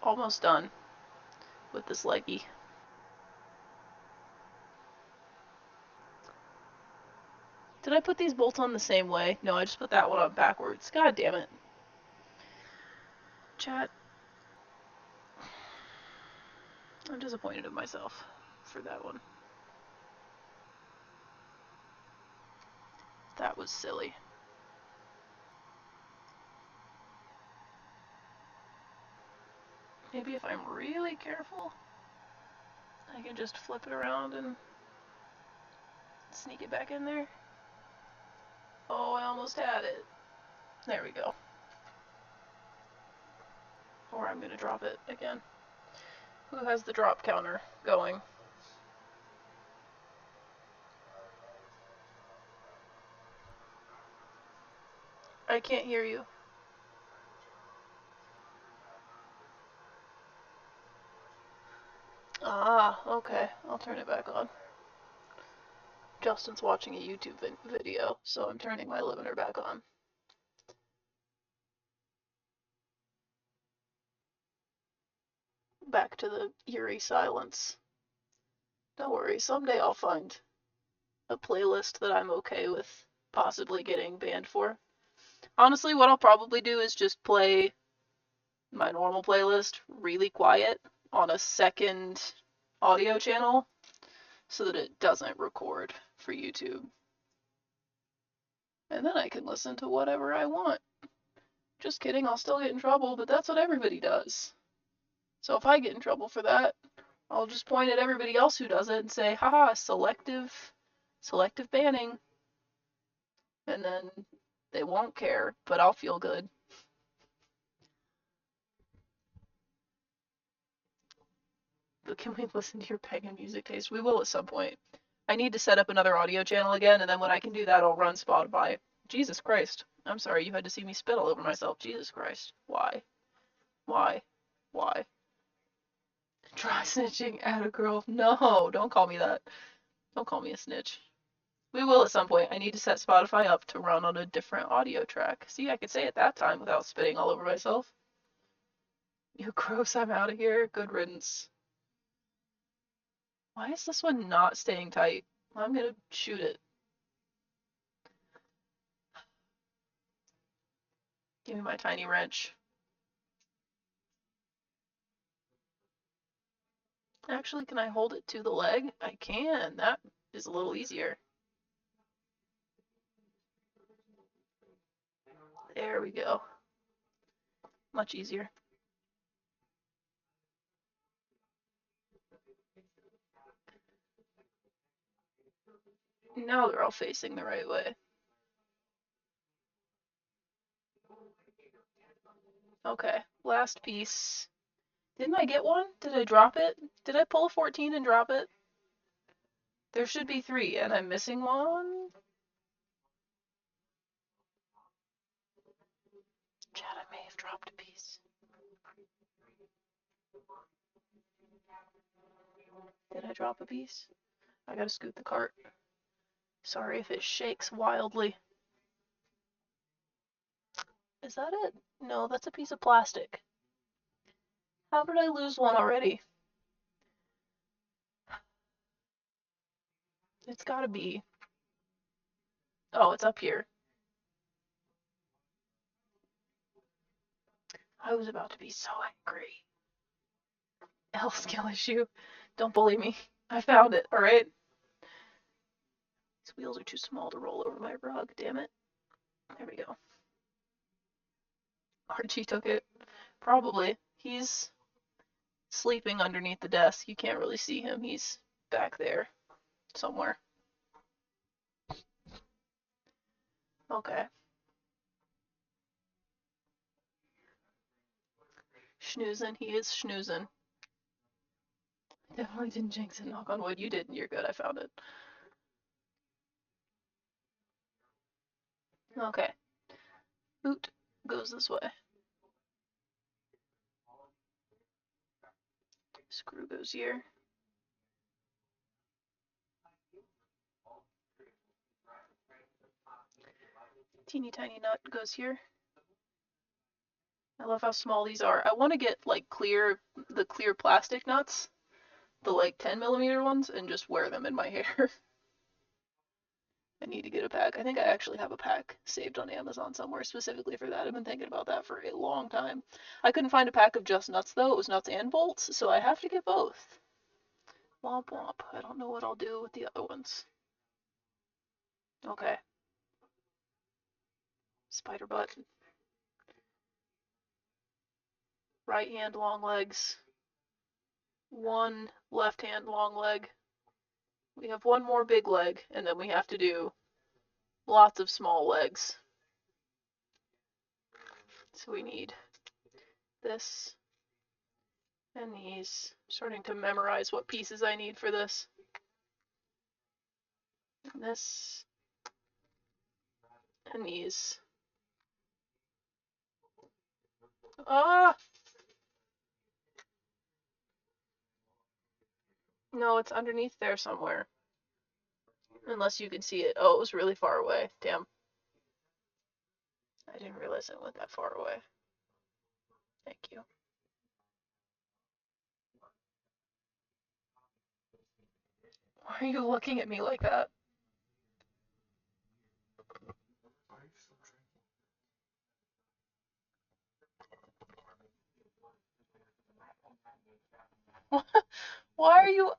almost done with this leggy. Did I put these bolts on the same way? No, I just put that one on backwards. God damn it. Chat. I'm disappointed in myself for that one. That was silly. Maybe if I'm really careful, I can just flip it around and sneak it back in there. Oh, I almost had it. There we go. Or I'm gonna drop it again. Who has the drop counter going? I can't hear you. Ah, okay. I'll turn it back on. Justin's watching a YouTube video, so I'm turning my limiter back on. Back to the eerie silence. Don't worry, someday I'll find a playlist that I'm okay with possibly getting banned for. Honestly, what I'll probably do is just play my normal playlist really quiet on a second audio channel so that it doesn't record for YouTube. And then I can listen to whatever I want. Just kidding, I'll still get in trouble, but that's what everybody does. So if I get in trouble for that, I'll just point at everybody else who does it and say, haha, selective banning. And then they won't care, but I'll feel good. But can we listen to your pagan music taste? We will at some point. I need to set up another audio channel again, and then when I can do that, I'll run Spotify. Jesus Christ. I'm sorry you had to see me spit all over myself. Jesus Christ. Why? Why? Why? Try snitching at a girl. No, don't call me that. Don't call me a snitch. We will at some point. I need to set Spotify up to run on a different audio track. See, I could say it that time without spitting all over myself. You gross, I'm out of here. Good riddance. Why is this one not staying tight? I'm gonna shoot it. Give me my tiny wrench. Actually, can I hold it to the leg? I can. That is a little easier. There we go. Much easier. Now they're all facing the right way. Okay, last piece. Didn't I get one? Did I drop it? Did I pull a 14 and drop it? There should be 3, and I'm missing one? Chad, I may have dropped a piece. Did I drop a piece? I gotta scoot the cart. Sorry if it shakes wildly. Is that it? No, that's a piece of plastic. How did I lose one already? It's gotta be. Oh, it's up here. I was about to be so angry. L skill issue. Don't bully me. I found it, alright? These wheels are too small to roll over my rug, damn it. There we go. Archie took it. Probably. He's sleeping underneath the desk. You can't really see him. He's back there somewhere. Okay. Schnoozin'. He is schnoozin'. Definitely didn't jinx it. Knock on wood. You didn't. You're good. I found it. Okay. Boot goes this way. Screw goes here. Teeny tiny nut goes here. I love how small these are. I want to get like the clear plastic nuts, the like 10mm ones, and just wear them in my hair. I need to get a pack. I think I actually have a pack saved on Amazon somewhere specifically for that. I've been thinking about that for a long time. I couldn't find a pack of just nuts though. It was nuts and bolts, so I have to get both. Womp womp. I don't know what I'll do with the other ones. Okay. Spider butt. Right hand long legs. One left hand long leg. We have one more big leg, and then we have to do lots of small legs. So we need this and these. I'm starting to memorize what pieces I need for this. And this and these. Ah! No, it's underneath there somewhere. Unless you can see it. Oh, it was really far away. Damn. I didn't realize it went that far away. Thank you. Why are you looking at me like that? Why are you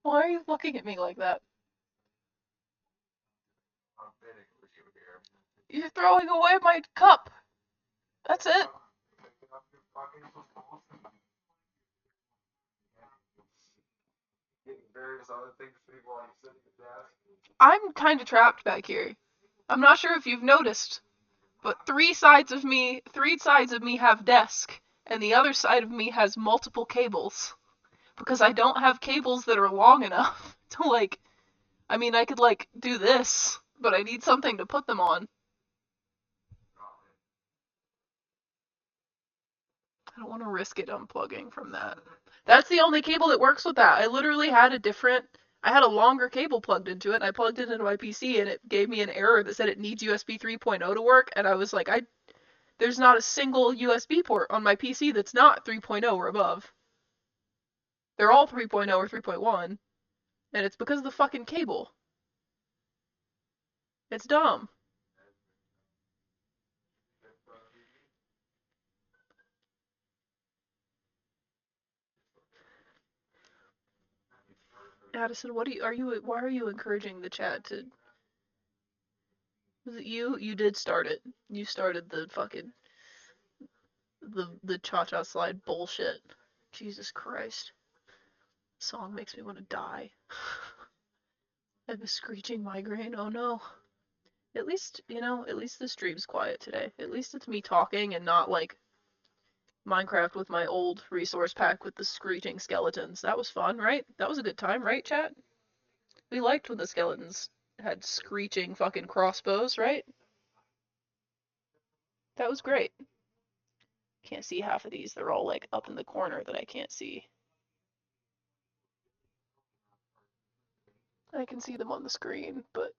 why are you looking at me like that? You're throwing away my cup. That's it. I'm kind of trapped back here. I'm not sure if you've noticed, but three sides of me have desk, and the other side of me has multiple cables. Because I don't have cables that are long enough to like, I mean, I could like do this, but I need something to put them on. I don't want to risk it unplugging from that. That's the only cable that works with that. I literally had I had a longer cable plugged into it, and I plugged it into my PC, and it gave me an error that said it needs USB 3.0 to work, and I was like, there's not a single USB port on my PC that's not 3.0 or above. They're all 3.0 or 3.1, and it's because of the fucking cable. It's dumb. Addison, why are you encouraging the chat to, was it you? You did start it. You started the fucking, the cha-cha slide bullshit. Jesus Christ. Song makes me want to die. I have a screeching migraine, oh no. At least the stream's quiet today. At least it's me talking and not like Minecraft with my old resource pack with the screeching skeletons. That was fun, right? That was a good time, right, chat? We liked when the skeletons had screeching fucking crossbows, right? That was great. Can't see half of these. They're all like up in the corner that I can't see. I can see them on the screen, but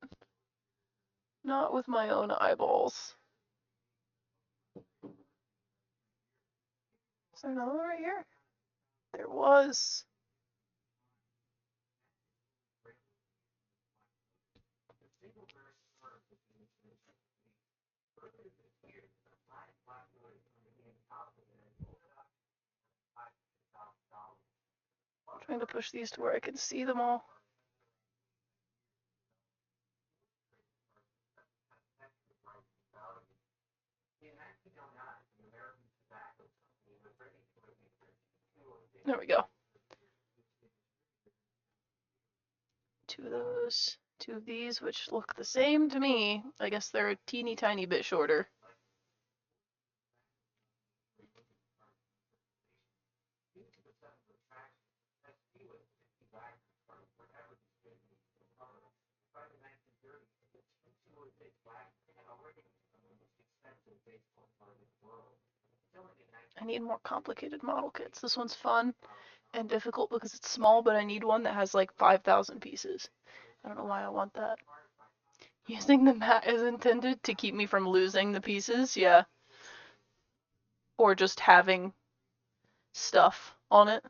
not with my own eyeballs. Is there another one right here? There was. I'm trying to push these to where I can see them all. There we go. Two of those, two of these, which look the same to me. I guess they're a teeny tiny bit shorter. I need more complicated model kits. This one's fun and difficult because it's small, but I need one that has like 5,000 pieces. I don't know why I want that. Using the mat is intended to keep me from losing the pieces, yeah. or just having stuff on it.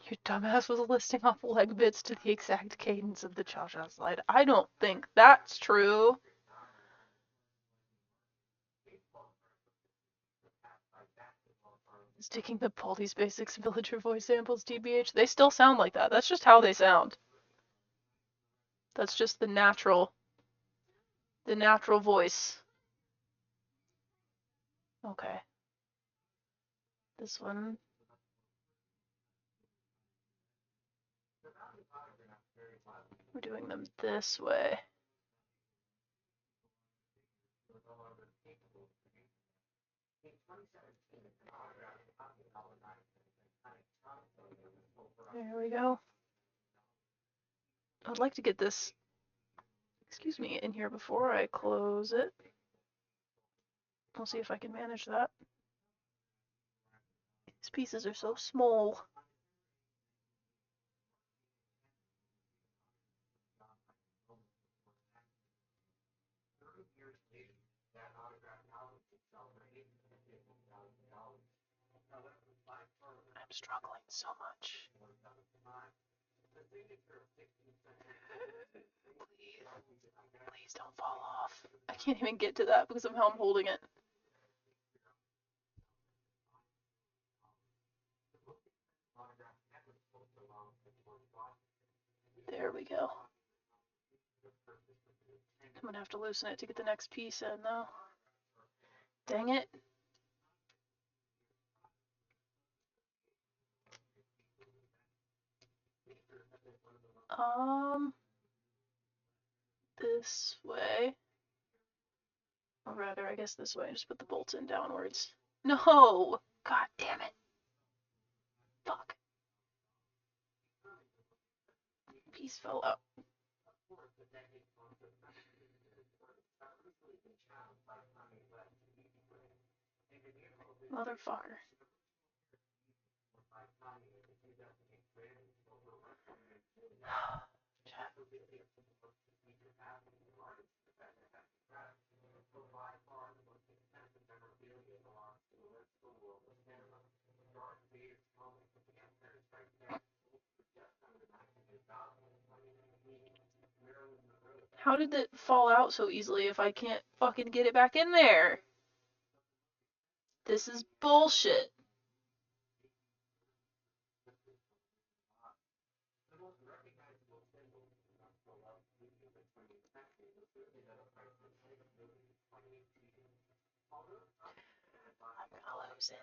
Your dumbass was listing off leg bits to the exact cadence of the cha-cha slide. I don't think that's true. Sticking the Baldi's Basics villager voice samples, TBH. They still sound like that. That's just how they sound. That's just the natural voice. Okay. This one. We're doing them this way. There we go. I'd like to get this, excuse me, in here before I close it. We'll see if I can manage that. These pieces are so small. I'm struggling so much. Please don't fall off. I can't even get to that because of how I'm holding it. There we go. I'm gonna have to loosen it to get the next piece in though. Dang it. This way. Or rather, I guess this way. Just put the bolts in downwards. No! God damn it. Fuck. Piece fell out. Motherfucker. How did it fall out so easily if I can't fucking get it back in there? This is bullshit. I'm gonna lose it.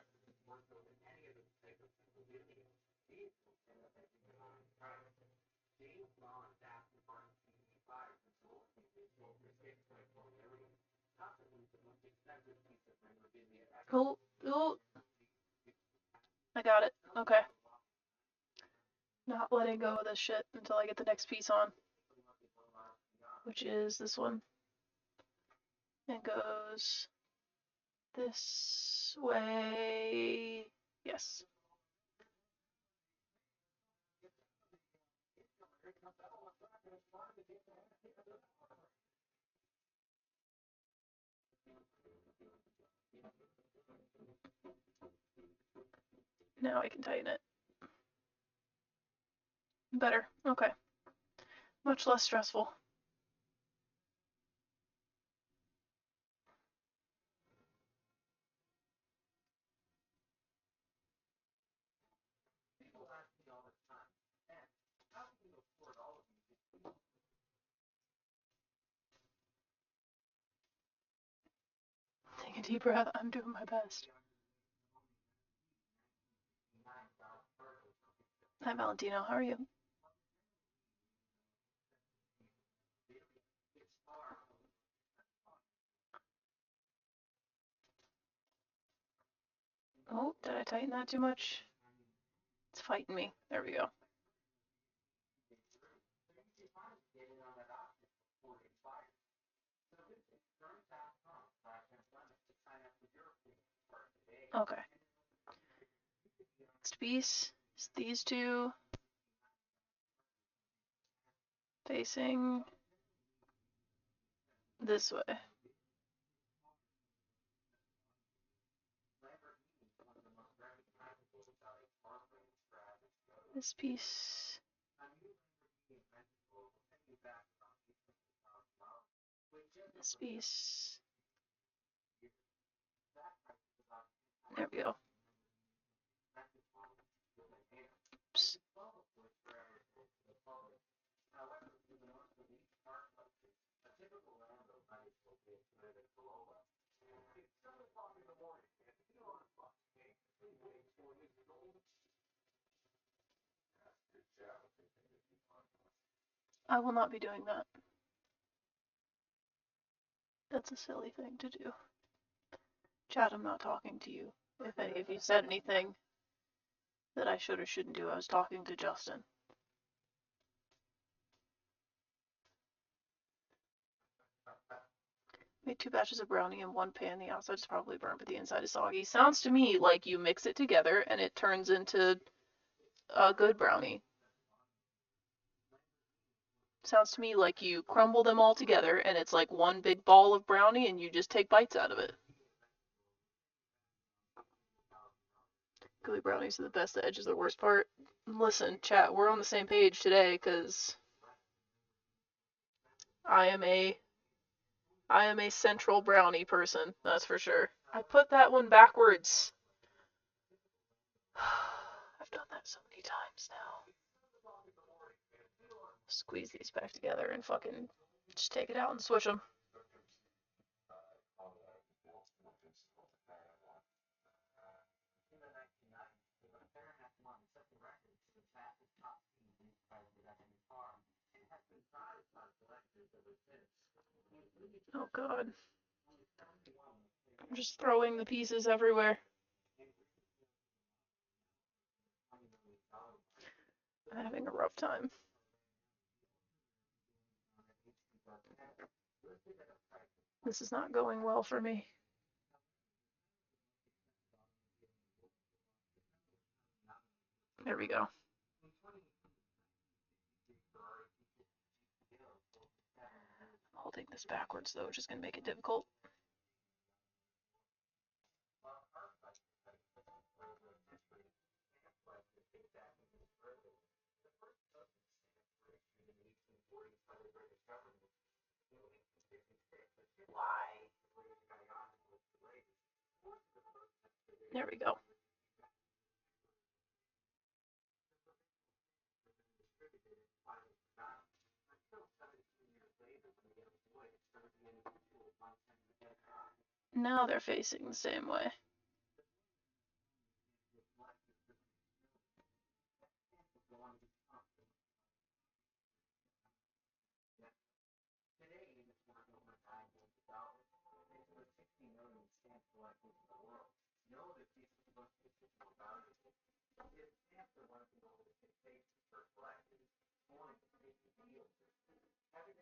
Oh, oh. I got it. Okay. Not letting go of this shit until I get the next piece on. Which is this one. It goes this way. Yes. Now I can tighten it. Better. Okay. Much less stressful. Take a deep breath. I'm doing my best. Hi, Valentino. How are you? Oh, did I tighten that too much? It's fighting me. There we go. Okay. Next piece is these two facing This way. This piece. This piece. There we go. Oops. I will not be doing that. That's a silly thing to do. Chad, I'm not talking to you. If any of you said anything that I should or shouldn't do, I was talking to Justin. Made 2 batches of brownie in one pan. The outside is probably burnt, but the inside is soggy. Sounds to me like you mix it together and it turns into a good brownie. Sounds to me like you crumble them all together and it's like one big ball of brownie and you just take bites out of it. Gooey brownies are the best, the edge is the worst part. Listen, chat, we're on the same page today because I am a central brownie person, that's for sure. I put that one backwards. I've done that so many times now. Squeeze these back together and fucking just take it out and switch them. Oh god. I'm just throwing the pieces everywhere. I'm having a rough time. This is not going well for me. There we go. I'm holding this backwards though, which is going to make it difficult. Why? There we go. Now they're facing the same way.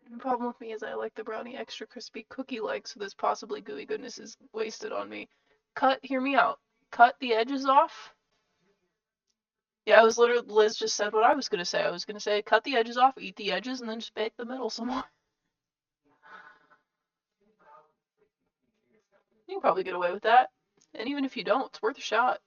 The problem with me is I like the brownie extra crispy cookie-like, so this possibly gooey goodness is wasted on me. Hear me out. Cut the edges off. Yeah, I was literally, Liz just said what I was going to say. I was going to say, cut the edges off, eat the edges, and then just bake the middle some more. You can probably get away with that. And even if you don't, it's worth a shot.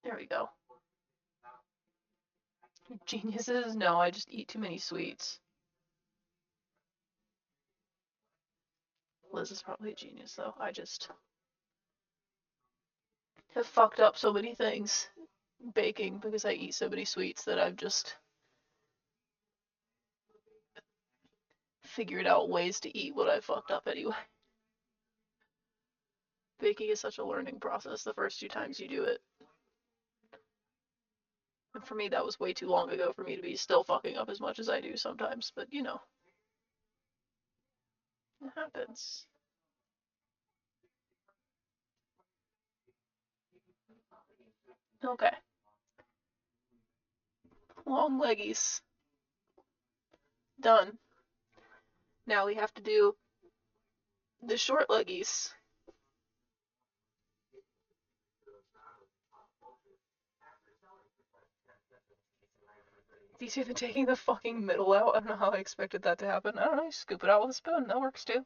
There we go. Geniuses? No, I just eat too many sweets. Liz is probably a genius, though. I just have fucked up so many things baking because I eat so many sweets that I've just figured out ways to eat what I fucked up anyway. Baking is such a learning process the first 2 times you do it. And for me, that was way too long ago for me to be still fucking up as much as I do sometimes, but you know. It happens. Okay. Long leggies. Done. Now we have to do the short leggies. It's easier than taking the fucking middle out. I don't know how I expected that to happen. I don't know, you scoop it out with a spoon. That works too.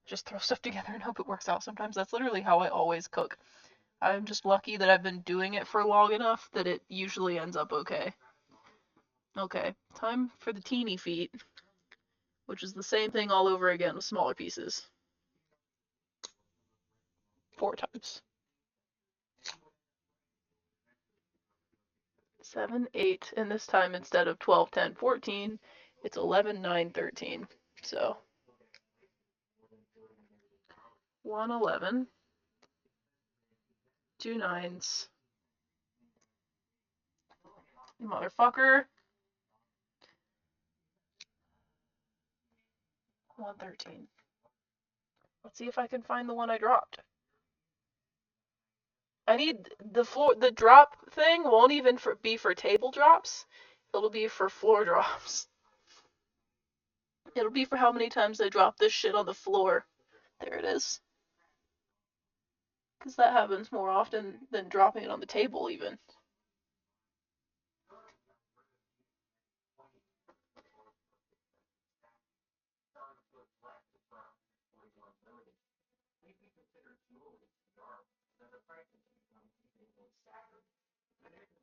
Just throw stuff together and hope it works out sometimes. That's literally how I always cook. I'm just lucky that I've been doing it for long enough that it usually ends up okay. Okay, time for the teeny feet, which is the same thing all over again with smaller pieces. 4 times. 7, 8, and this time instead of 12, 10, 14, it's 11, 9, 13. So 1 11, 2 9s, motherfucker, 1 13. Let's see if I can find the one I dropped. I need the drop thing won't even be for table drops. It'll be for floor drops. It'll be for how many times I drop this shit on the floor. There it is. Because that happens more often than dropping it on the table even.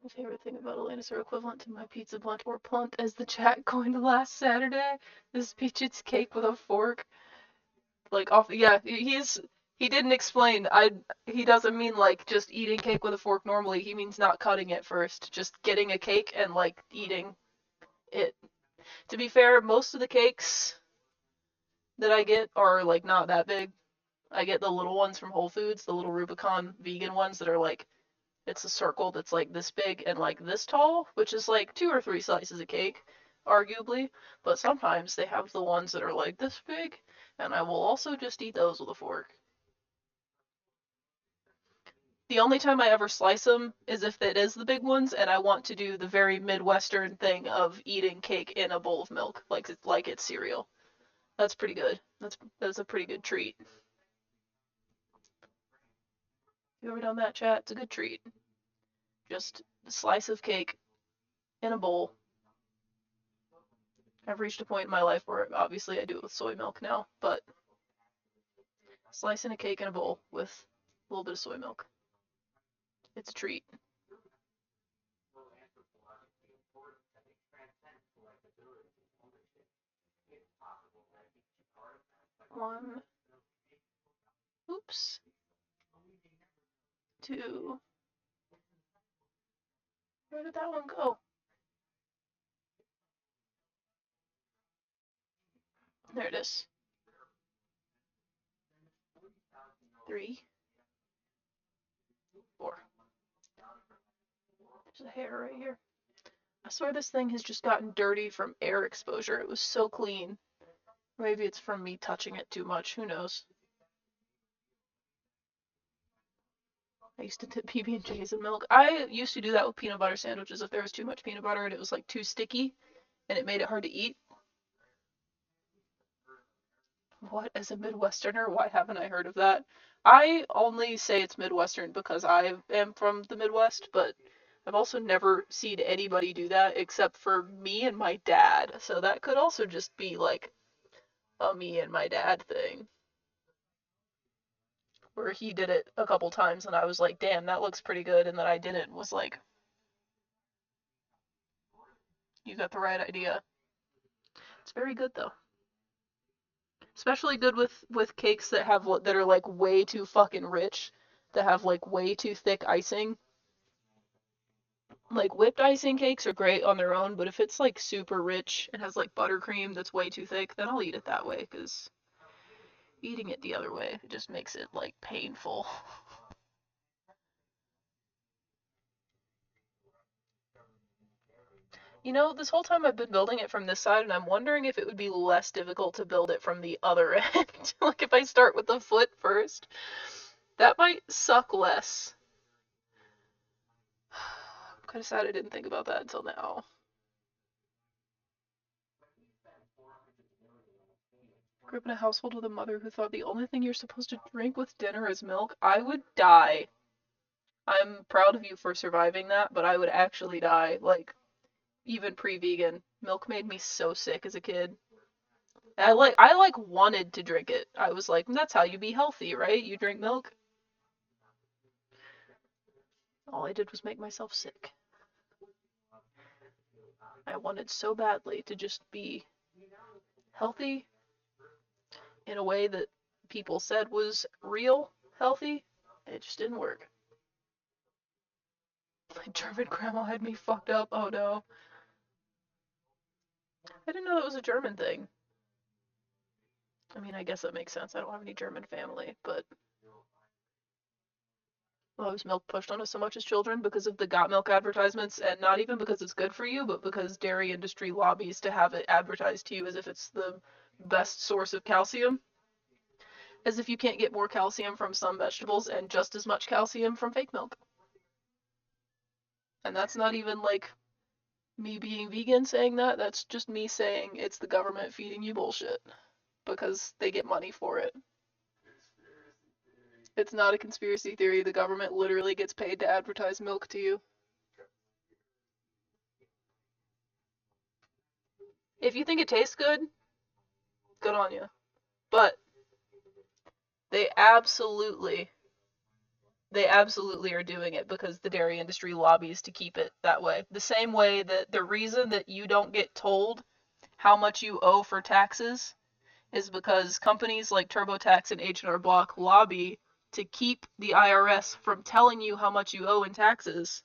My favorite thing about Atlantis are equivalent to my pizza blunt or plunt as the chat coined last Saturday. This peaches cake with a fork. Like off yeah, he didn't explain. He doesn't mean like just eating cake with a fork normally. He means not cutting it first, just getting a cake and like eating it. To be fair, most of the cakes that I get are like not that big. I get the little ones from Whole Foods, the little Rubicon vegan ones that are like it's a circle that's like this big and like this tall, which is like 2 or 3 slices of cake, arguably. But sometimes they have the ones that are like this big, and I will also just eat those with a fork. The only time I ever slice them is if it is the big ones, and I want to do the very Midwestern thing of eating cake in a bowl of milk, like it's cereal. That's pretty good. That's a pretty good treat. You ever done that, chat? It's a good treat. Just a slice of cake in a bowl. I've reached a point in my life where obviously I do it with soy milk now, but slicing a cake in a bowl with a little bit of soy milk. It's a treat. One. Oops. 2. Where did that one go? There it is. 3. 4. There's a hair right here. I swear this thing has just gotten dirty from air exposure. It was so clean. Maybe it's from me touching it too much. Who knows? I used to dip PB&Js in milk. I used to do that with peanut butter sandwiches if there was too much peanut butter and it was like too sticky and it made it hard to eat. What? As a Midwesterner, why haven't I heard of that? I only say it's Midwestern because I am from the Midwest, but I've also never seen anybody do that except for me and my dad. So that could also just be like a me and my dad thing. Where he did it a couple times and I was like, damn, that looks pretty good. And then I did it and was like, you got the right idea. It's very good though. Especially good with cakes that are like way too fucking rich, that have like way too thick icing. Like whipped icing cakes are great on their own, but if it's like super rich and has like buttercream that's way too thick, then I'll eat it that way because eating it the other way it just makes it like painful. You know, this whole time I've been building it from this side, and I'm wondering if it would be less difficult to build it from the other end. Like if I start with the foot first, that might suck less. I'm kind of sad I didn't think about that until now. grew up in a household with a mother who thought the only thing you're supposed to drink with dinner is milk, I would die. I'm proud of you for surviving that, but I would actually die. Like, even pre-vegan. Milk made me so sick as a kid. I wanted to drink it. I was like, that's how you be healthy, right? You drink milk. All I did was make myself sick. I wanted so badly to just be healthy in a way that people said was real healthy. It just didn't work. My German grandma had me fucked up. Oh no. I didn't know that was a German thing. I mean, I guess that makes sense. I don't have any German family, but was milk pushed on us so much as children because of the got milk advertisements, and not even because it's good for you, but because dairy industry lobbies to have it advertised to you as if it's the best source of calcium, as if you can't get more calcium from some vegetables and just as much calcium from fake milk. And that's not even like me being vegan saying that, that's just me saying it's the government feeding you bullshit because they get money for it. It's not a conspiracy theory. The government literally gets paid to advertise milk to you. If you think it tastes good, good on you. But they absolutely are doing it because the dairy industry lobbies to keep it that way. The same way that the reason that you don't get told how much you owe for taxes is because companies like TurboTax and H&R Block lobby to keep the IRS from telling you how much you owe in taxes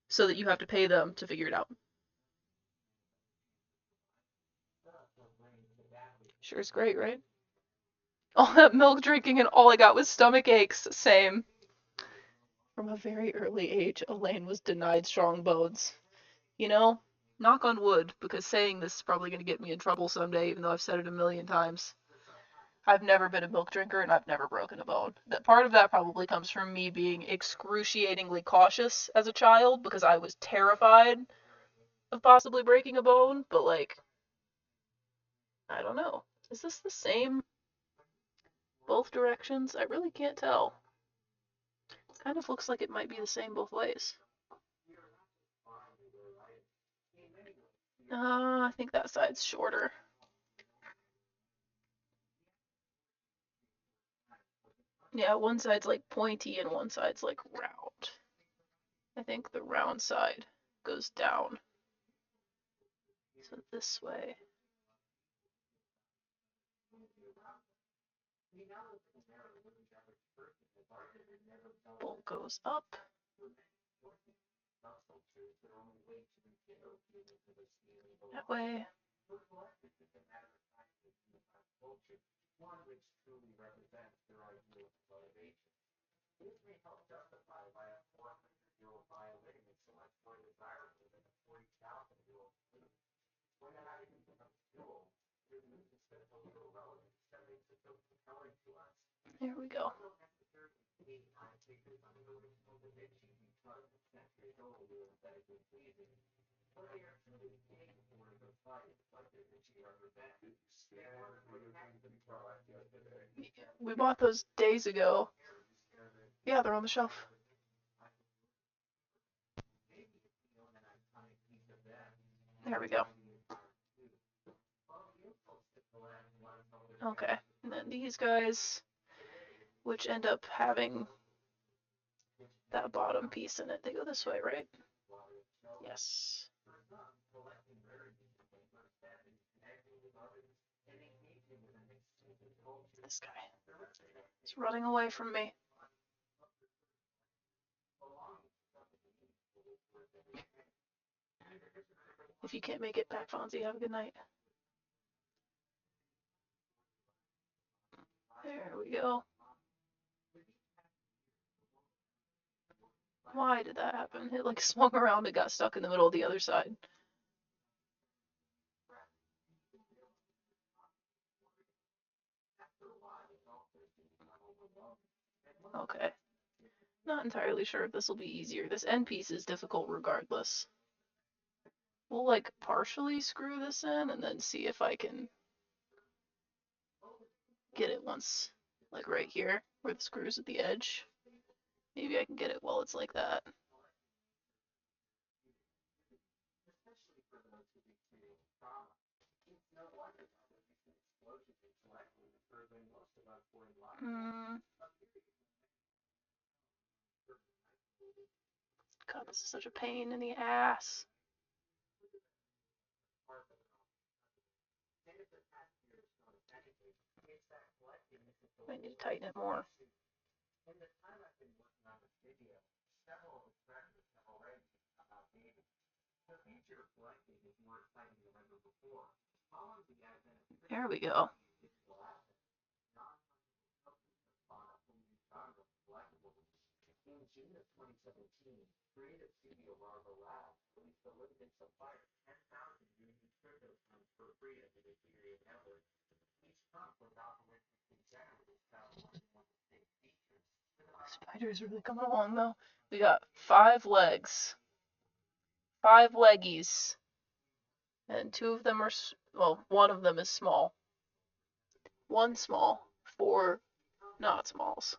so that you have to pay them to figure it out. Sure is great, right? All that milk drinking and all I got was stomach aches. Same. From a very early age, Elaine was denied strong bones. You know, knock on wood, because saying this is probably going to get me in trouble someday, even though I've said it a million times. I've never been a milk drinker and I've never broken a bone. That part of that probably comes from me being excruciatingly cautious as a child because I was terrified of possibly breaking a bone, but like, I don't know. Is this the same both directions? I really can't tell. Kind of looks like it might be the same both ways. I think that side's shorter. Yeah, one side's like pointy and one side's like round. I think the round side goes down. So this way. Bowl goes up. That way. There we go. We bought those days ago. Yeah, they're on the shelf. There we go. Okay, and then these guys, which end up having that bottom piece in it, they go this way, right? Yes. This guy is running away from me. If you can't make it back, Fonzie, have a good night. There we go. Why did that happen? It like swung around and got stuck in the middle of the other side. Okay. Not entirely sure if this will be easier. This end piece is difficult regardless. We'll like partially screw this in and then see if I can get it once, like right here, where the screw's at the edge. Maybe I can get it while it's like that. God, this is such a pain in the ass. I need to tighten it more. There we go. Spider's really coming along though. We got 5 legs. 5 leggies. And 2 of them are, well, 1 of them is small. 1 small, 4 not smalls.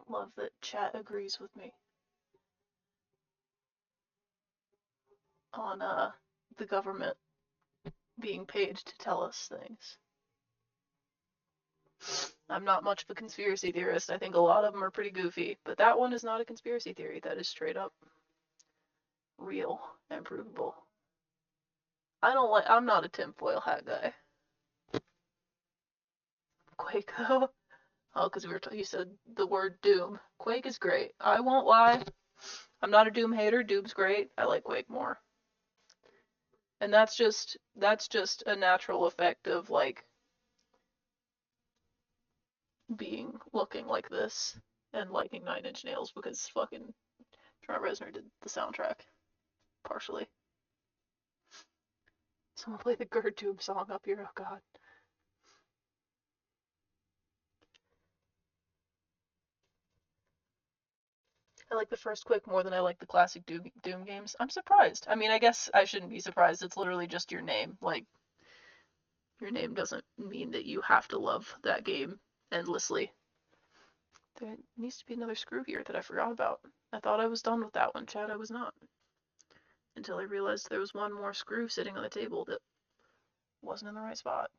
Love that chat agrees with me on the government being paid to tell us things. I'm not much of a conspiracy theorist. I think a lot of them are pretty goofy, but that one is not a conspiracy theory. That is straight up real and provable. I'm not a tinfoil hat guy. Quake though. Oh, because you said the word Doom. Quake is great. I won't lie. I'm not a Doom hater. Doom's great. I like Quake more. And that's just a natural effect of like looking like this and liking Nine Inch Nails because fucking Trent Reznor did the soundtrack partially. Someone play the Gerd Doom song up here. Oh god. I like the first Quake more than I like the classic Doom games. I'm surprised. I mean, I guess I shouldn't be surprised. It's literally just your name. Like, your name doesn't mean that you have to love that game endlessly. There needs to be another screw here that I forgot about. I thought I was done with that one, Chad. I was not. Until I realized there was one more screw sitting on the table that wasn't in the right spot.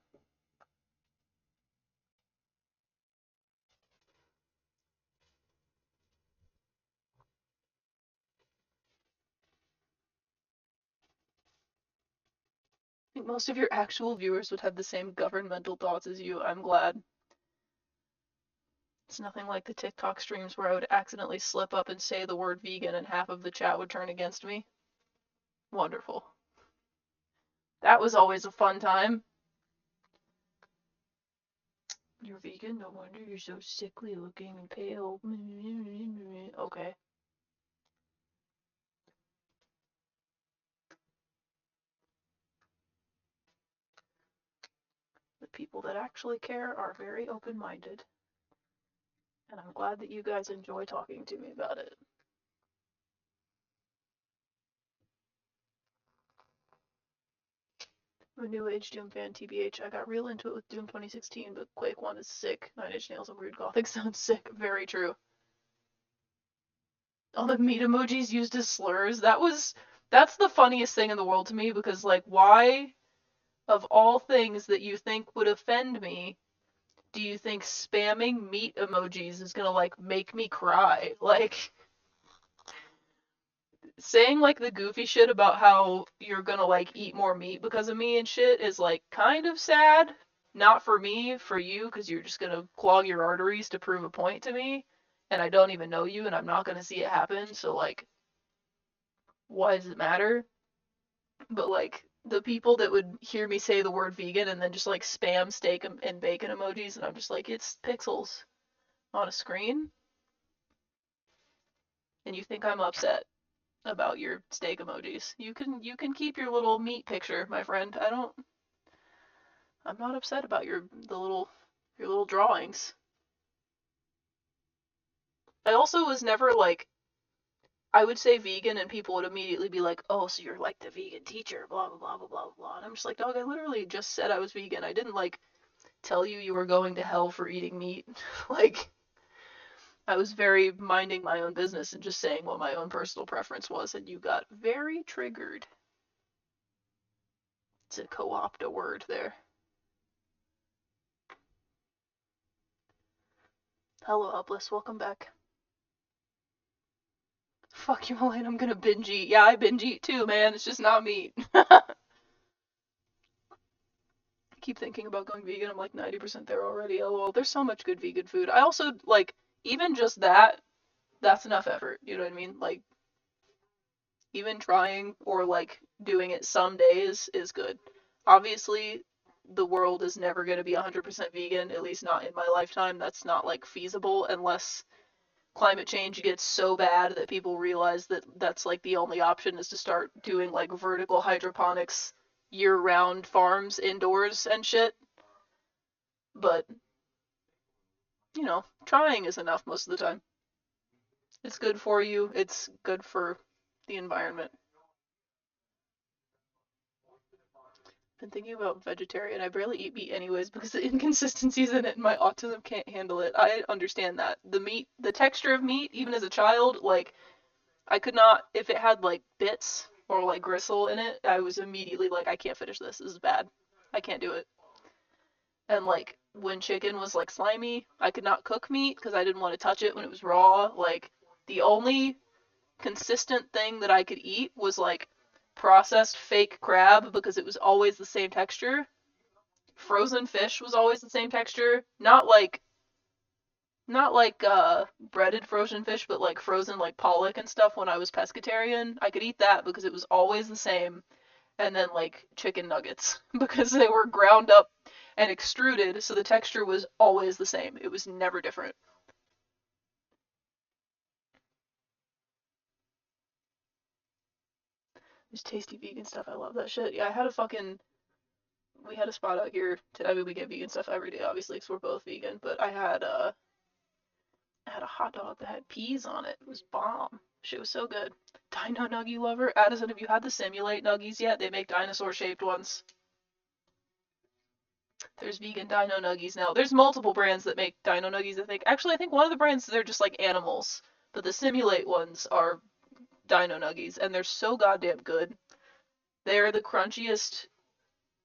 I think most of your actual viewers would have the same governmental thoughts as you. I'm glad. It's nothing like the TikTok streams where I would accidentally slip up and say the word vegan and half of the chat would turn against me. Wonderful. That was always a fun time. You're vegan? No wonder you're so sickly looking and pale. Okay. The people that actually care are very open-minded. And I'm glad that you guys enjoy talking to me about it. I'm a new age Doom fan, TBH. I got real into it with Doom 2016, but Quake 1 is sick. Nine Inch Nails and Weird Gothic sounds sick. Very true. All the meat emojis used as slurs. That's the funniest thing in the world to me because, like, why, of all things that you think would offend me, do you think spamming meat emojis is gonna, like, make me cry? Like, saying, like, the goofy shit about how you're gonna, like, eat more meat because of me and shit is, like, kind of sad. Not for me, for you, because you're just gonna clog your arteries to prove a point to me, and I don't even know you, and I'm not gonna see it happen, so, like, why does it matter? But, like, the people that would hear me say the word vegan and then just, like, spam steak and bacon emojis, and I'm just like, it's pixels on a screen? And you think I'm upset. about your steak emojis. You can keep your little meat picture, my friend. I'm not upset about your little drawings. I also was never like, I would say vegan and people would immediately be like, "Oh, so you're like the vegan teacher, blah blah blah blah blah blah." And I'm just like, "Dog, I literally just said I was vegan. I didn't like tell you were going to hell for eating meat." Like, I was very minding my own business and just saying what my own personal preference was, and you got very triggered to co-opt a word there. Hello, Helpless. Welcome back. Fuck you, Elaine. I'm gonna binge eat. Yeah, I binge eat too, man. It's just not meat. I keep thinking about going vegan. I'm like 90% there already. LOL. There's so much good vegan food. I also, like, even just that's enough effort. You know what I mean? Like, even trying or, like, doing it some days is good. Obviously, the world is never going to be 100% vegan, at least not in my lifetime. That's not, like, feasible unless climate change gets so bad that people realize that that's like the only option is to start doing like vertical hydroponics year-round farms indoors and shit. But, trying is enough most of the time. It's good for you, it's good for the environment. Been thinking about vegetarian. I barely eat meat anyways because the inconsistencies in it and my autism can't handle it. I understand that. The texture of meat, even as a child, like, I could not, if it had like bits or like gristle in it, I was immediately like, I can't finish this. This is bad. I can't do it. And like when chicken was like slimy, I could not cook meat because I didn't want to touch it when it was raw. Like, the only consistent thing that I could eat was like processed fake crab because it was always the same texture. Frozen fish was always the same texture. Not like breaded frozen fish, but like frozen like pollock and stuff when I was pescatarian. I could eat that because it was always the same. And then like chicken nuggets because they were ground up and extruded, so the texture was always the same. It was never different. There's tasty vegan stuff. I love that shit. Yeah, we had a spot out here today. I mean, we get vegan stuff every day, obviously, because we're both vegan. But I had a hot dog that had peas on it. It was bomb. Shit was so good. Dino Nuggie lover. Addison, have you had the Simulate Nuggies yet? They make dinosaur shaped ones. There's vegan Dino Nuggies now. There's multiple brands that make Dino Nuggies, I think. Actually, I think one of the brands, they're just like animals. But the Simulate ones are Dino Nuggies, and they're so goddamn good. They're the crunchiest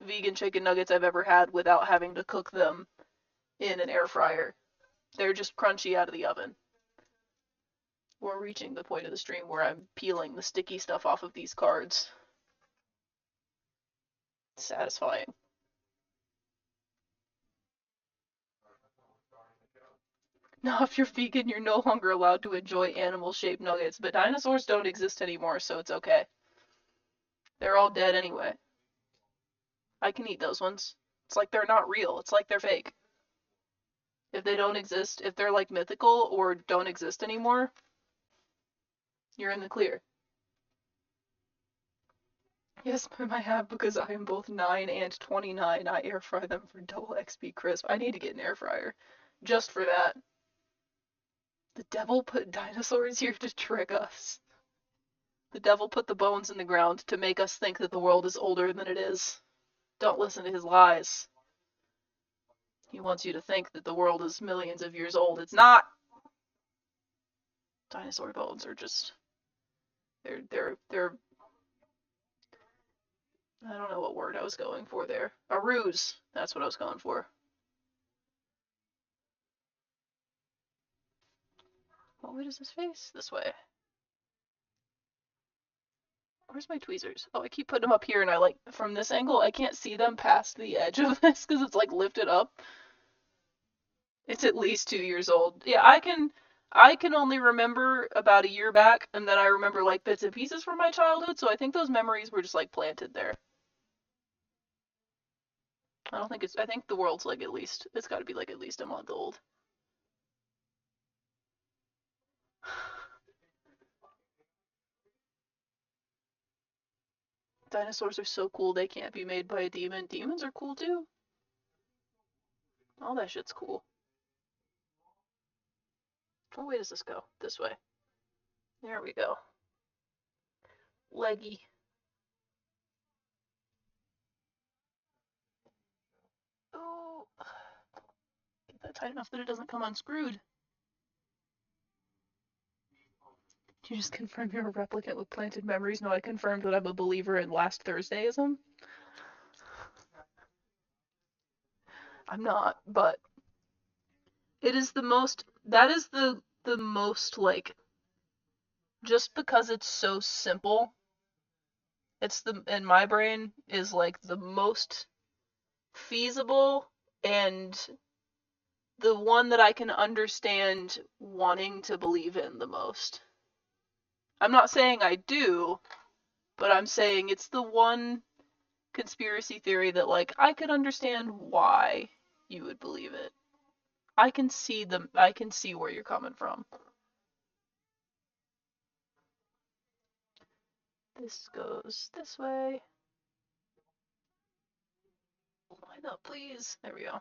vegan chicken nuggets I've ever had without having to cook them in an air fryer. They're just crunchy out of the oven. We're reaching the point of the stream where I'm peeling the sticky stuff off of these cards. It's satisfying. Now, if you're vegan, you're no longer allowed to enjoy animal-shaped nuggets, but dinosaurs don't exist anymore, so it's okay. They're all dead anyway. I can eat those ones. It's like they're not real. It's like they're fake. If they don't exist, if they're like mythical or don't exist anymore, you're in the clear. Yes, I have, because I am both 9 and 29. I air fry them for double XP crisp. I need to get an air fryer. Just for that. The devil put dinosaurs here to trick us. The devil put the bones in the ground to make us think that the world is older than it is. Don't listen to his lies. He wants you to think that the world is millions of years old. It's not! Dinosaur bones are just... They're... I don't know what word I was going for there. A ruse. That's what I was going for. What way does this face? This way. Where's my tweezers? Oh, I keep putting them up here, and from this angle, I can't see them past the edge of this because it's like lifted up. It's at least 2 years old. Yeah, I can only remember about a year back, and then I remember like bits and pieces from my childhood, so I think those memories were just like planted there. I think the world's like it's gotta be like at least a month old. Dinosaurs are so cool, they can't be made by a demon. Demons are cool too. All that shit's cool. What way does this go? This way. There we go. Leggy. Oh, get that tight enough that it doesn't come unscrewed. Did you just confirm you're a replicant with planted memories? No, I confirmed that I'm a believer in last Thursdayism. I'm not, but it is the most, that is the most, like, just because it's so simple, it's the, in my brain, is like the most feasible and the one that I can understand wanting to believe in the most. I'm not saying I do, but I'm saying it's the one conspiracy theory that, like, I could understand why you would believe it. I can see where you're coming from. This goes this way. Line up, please. There we go.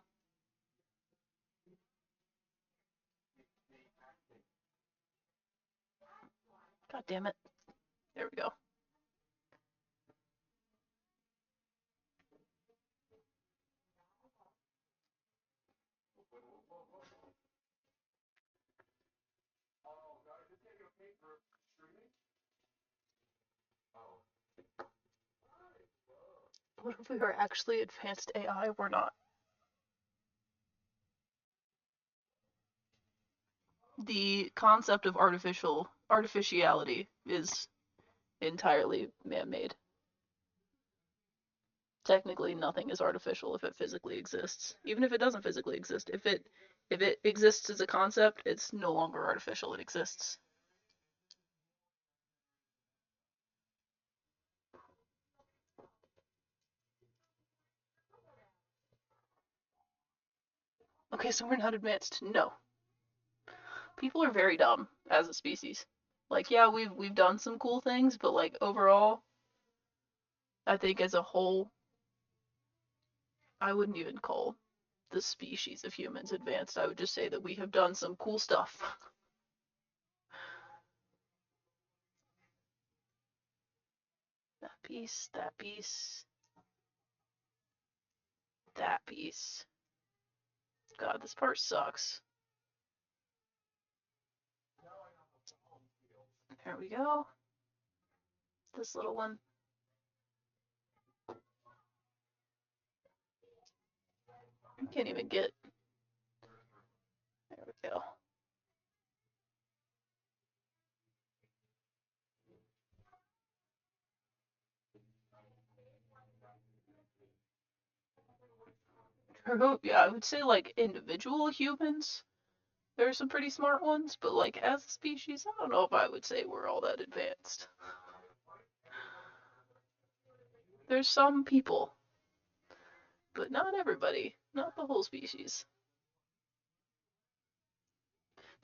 God damn it. There we go. What if we are actually advanced AI? We're not. The concept of artificiality is entirely man-made. Technically, nothing is artificial if it physically exists. Even if it doesn't physically exist, if it exists as a concept, it's no longer artificial. It exists. Okay, so we're not advanced. No. People are very dumb as a species. Like, yeah, we've done some cool things, but like overall, I think as a whole, I wouldn't even call the species of humans advanced. I would just say that we have done some cool stuff. That piece, that piece, that piece. God, this part sucks. There we go. This little one. I can't even get. There we go. Yeah, I would say like individual humans, there are some pretty smart ones, but like as a species, I don't know if I would say we're all that advanced. There's some people, but not everybody, not the whole species.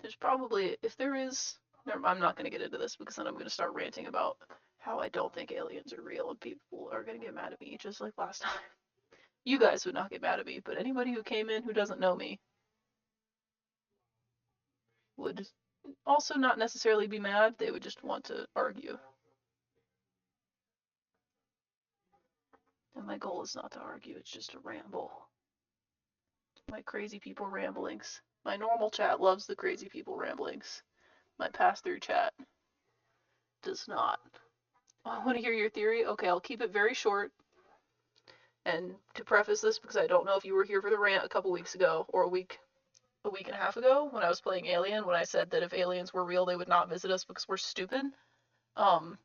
There's probably, if there is, I'm not going to get into this because then I'm going to start ranting about how I don't think aliens are real and people are going to get mad at me just like last time. You guys would not get mad at me, but anybody who came in who doesn't know me would also not necessarily be mad, they would just want to argue. And my goal is not to argue, it's just to ramble. My crazy people ramblings. My normal chat loves the crazy people ramblings. My pass-through chat does not. Oh, I want to hear your theory? Okay, I'll keep it very short. And to preface this, because I don't know if you were here for the rant a couple weeks ago, or a week and a half ago, when I was playing Alien, when I said that if aliens were real, they would not visit us because we're stupid. Hang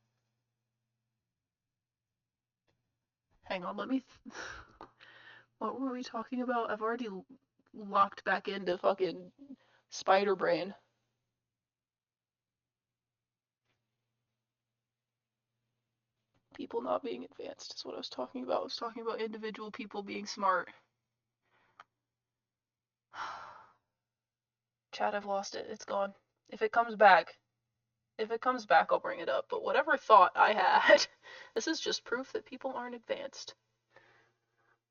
on, let me... What were we talking about? I've already locked back into fucking spider brain. People not being advanced is what I was talking about. I was talking about individual people being smart. Chat, I've lost it. It's gone. If it comes back, I'll bring it up. But whatever thought I had, This is just proof that people aren't advanced.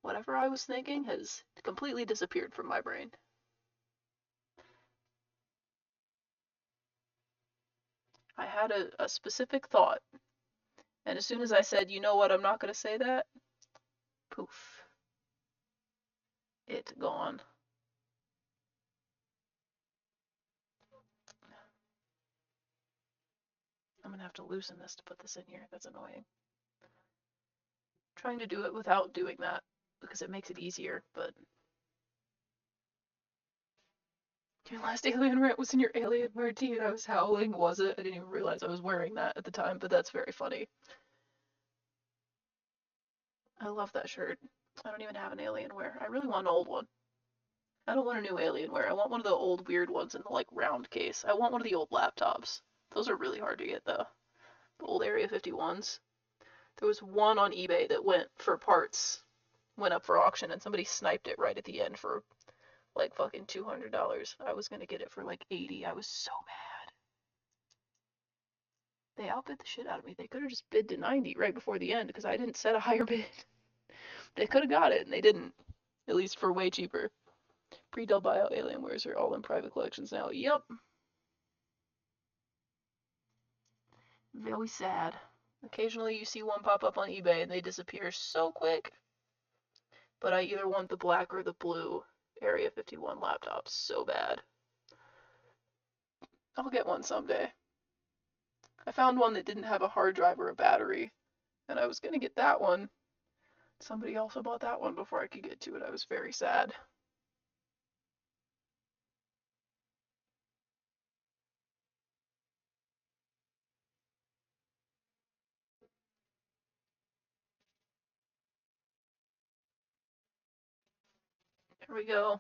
Whatever I was thinking has completely disappeared from my brain. I had a specific thought, and as soon as I said, you know what, I'm not going to say that, poof, it gone. I'm going to have to loosen this to put this in here. That's annoying. Trying to do it without doing that because it makes it easier, but your last alien rant was in your alien wear tee and I was howling, was it? I didn't even realize I was wearing that at the time, but that's very funny. I love that shirt. I don't even have an alien wear. I really want an old one. I don't want a new alien wear. I want one of the old weird ones in the like round case. I want one of the old laptops. Those are really hard to get though. The old Area 51s. There was one on eBay that went for parts, went up for auction, and somebody sniped it right at the end for like fucking $200. I was gonna get it for like 80. I was so mad. They outbid the shit out of me. They could have just bid to 90 right before the end because I didn't set a higher bid. They could have got it and they didn't. At least for way cheaper. Pre-Del Bio Alienwares are all in private collections now. Yep. Very sad. Occasionally you see one pop up on eBay and they disappear so quick. But I either want the black or the blue Area 51 laptops so bad. I'll get one someday. I found one that didn't have a hard drive or a battery, and I was gonna get that one. Somebody also bought that one before I could get to it. I was very sad. Here we go.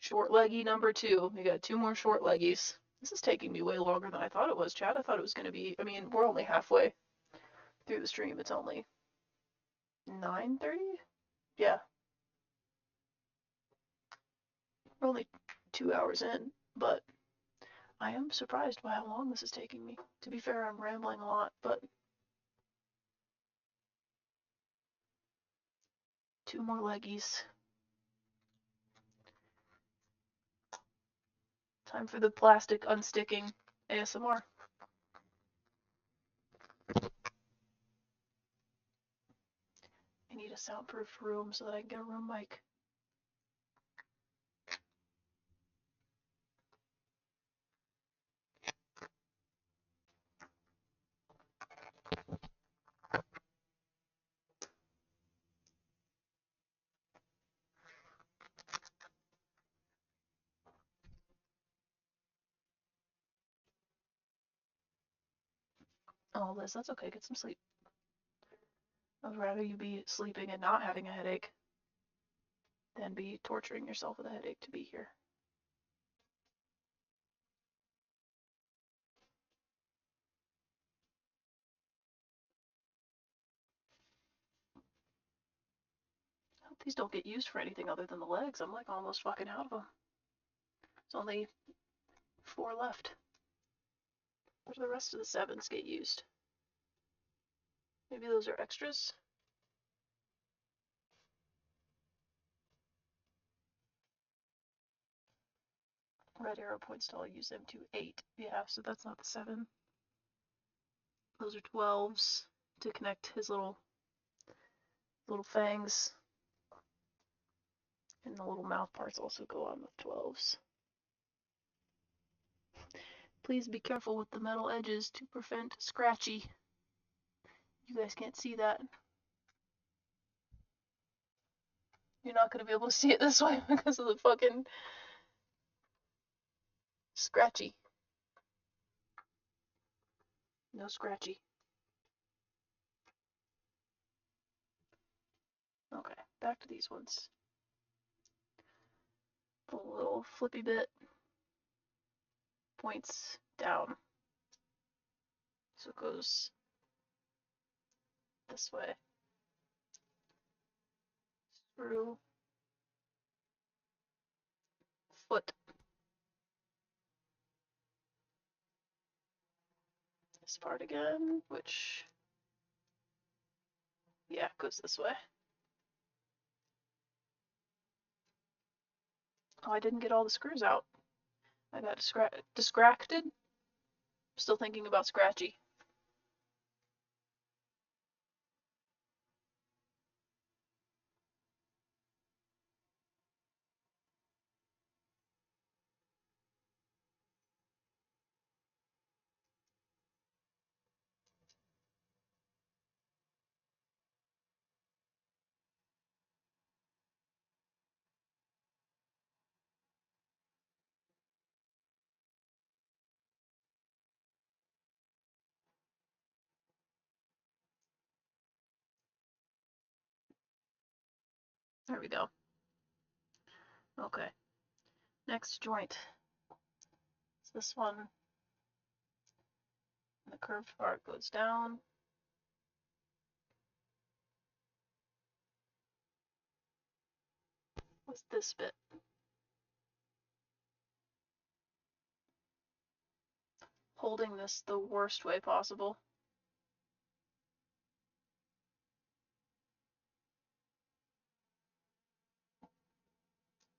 Short leggy number 2. We got 2 more short leggies. This is taking me way longer than I thought it was, Chad. I thought it was going to be, I mean, we're only halfway through the stream. It's only 9:30? Yeah. We're only 2 hours in, but I am surprised by how long this is taking me. To be fair, I'm rambling a lot, but 2 more leggies. Time for the plastic unsticking ASMR. I need a soundproof room so that I can get a room mic. Oh, Liz, that's okay. Get some sleep. I would rather you be sleeping and not having a headache than be torturing yourself with a headache to be here. I hope these don't get used for anything other than the legs. I'm like almost fucking out of them. There's only 4 left. Where do the rest of the 7s get used? Maybe those are extras? Red arrow points to I'll use them to 8. Yeah, so that's not the 7. Those are 12s to connect his little fangs. And the little mouth parts also go on with 12s. Please be careful with the metal edges to prevent scratchy. You guys can't see that. You're not going to be able to see it this way because of the fucking scratchy. No scratchy. Okay, back to these ones. The little flippy bit points down. So it goes this way. Through foot. This part again, which goes this way. Oh, I didn't get all the screws out. I got distracted. Still thinking about Scratchy. There we go. Okay. Next joint. It's this one. And the curved part goes down. What's this bit? Holding this the worst way possible.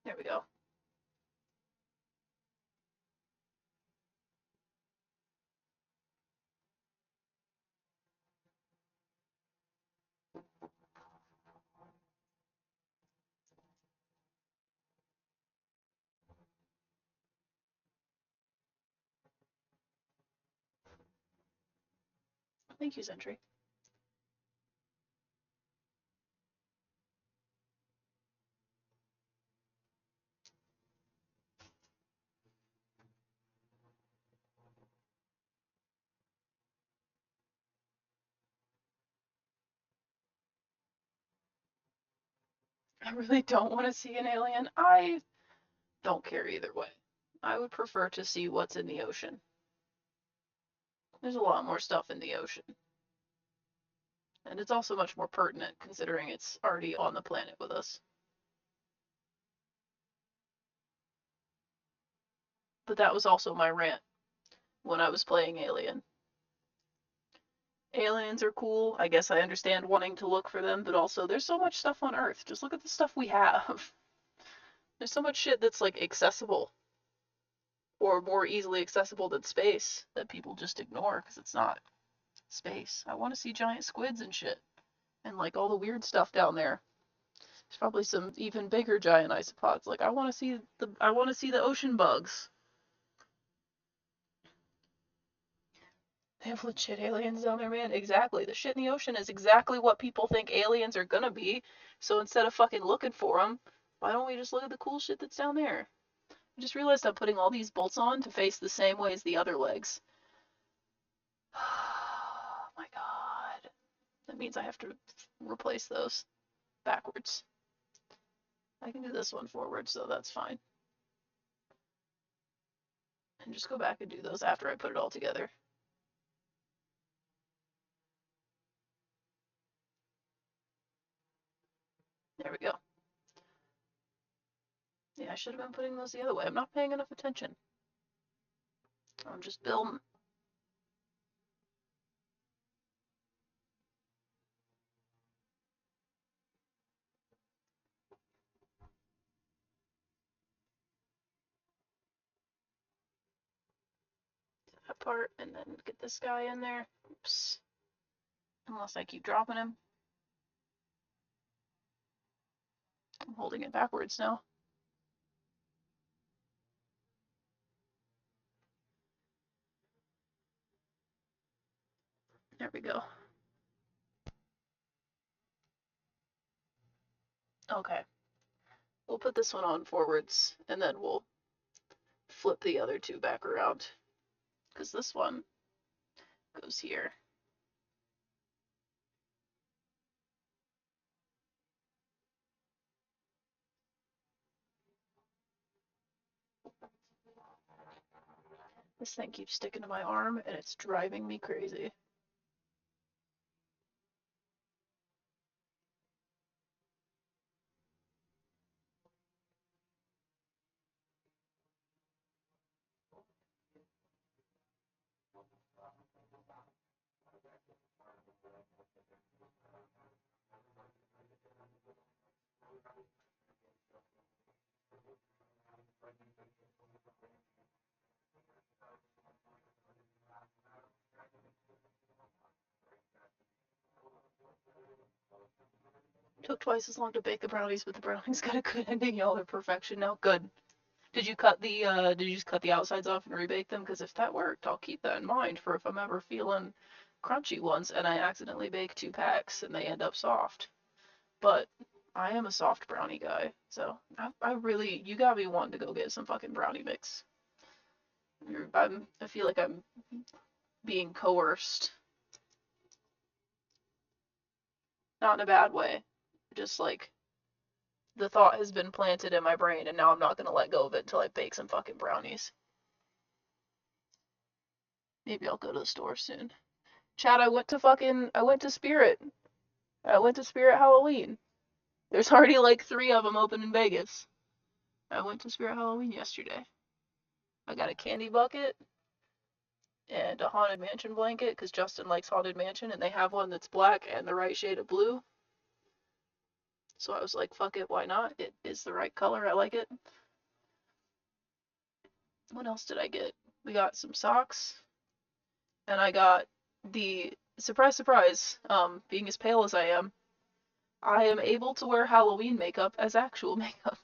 There we go. Thank you, Sentry. I really don't want to see an alien. I don't care either way. I would prefer to see what's in the ocean. There's a lot more stuff in the ocean. And it's also much more pertinent considering it's already on the planet with us. But that was also my rant when I was playing Alien. Aliens are cool. I guess I understand wanting to look for them, but also there's so much stuff on Earth. Just look at the stuff we have. There's so much shit that's like accessible or more easily accessible than space that people just ignore because it's not space. I want to see giant squids and shit and like all the weird stuff down there. There's probably some even bigger giant isopods. Like I want to see the ocean bugs. They have legit aliens down there, man. Exactly. The shit in the ocean is exactly what people think aliens are gonna be. So instead of fucking looking for them, why don't we just look at the cool shit that's down there? I just realized I'm putting all these bolts on to face the same way as the other legs. Oh my god. That means I have to replace those backwards. I can do this one forward, so that's fine. And just go back and do those after I put it all together. There we go. Yeah, I should have been putting those the other way. I'm not paying enough attention. I'm just building. That part, and then get this guy in there. Oops. Unless I keep dropping him. I'm holding it backwards now. There we go. Okay. We'll put this one on forwards, and then we'll flip the other two back around. Because this one goes here. This thing keeps sticking to my arm, and it's driving me crazy. Took twice as long to bake the brownies, but the brownies got a good ending. Y'all are perfection now. Good. Did you just cut the outsides off and rebake them? Because if that worked, I'll keep that in mind for if I'm ever feeling crunchy ones and I accidentally bake 2 packs and they end up soft. But I am a soft brownie guy, so I really, you got me wanting to go get some fucking brownie mix. I feel like I'm being coerced. Not in a bad way. Just like the thought has been planted in my brain and now I'm not gonna let go of it until I bake some fucking brownies. Maybe I'll go to the store soon. Chad, I went to Spirit. I went to Spirit Halloween. There's already like 3 of them open in Vegas. I went to Spirit Halloween yesterday. I got a candy bucket and a Haunted Mansion blanket because Justin likes Haunted Mansion and they have one that's black and the right shade of blue. So I was like, fuck it, why not? It is the right color. I like it. What else did I get? We got some socks and I got the surprise, surprise, being as pale as I am able to wear Halloween makeup as actual makeup.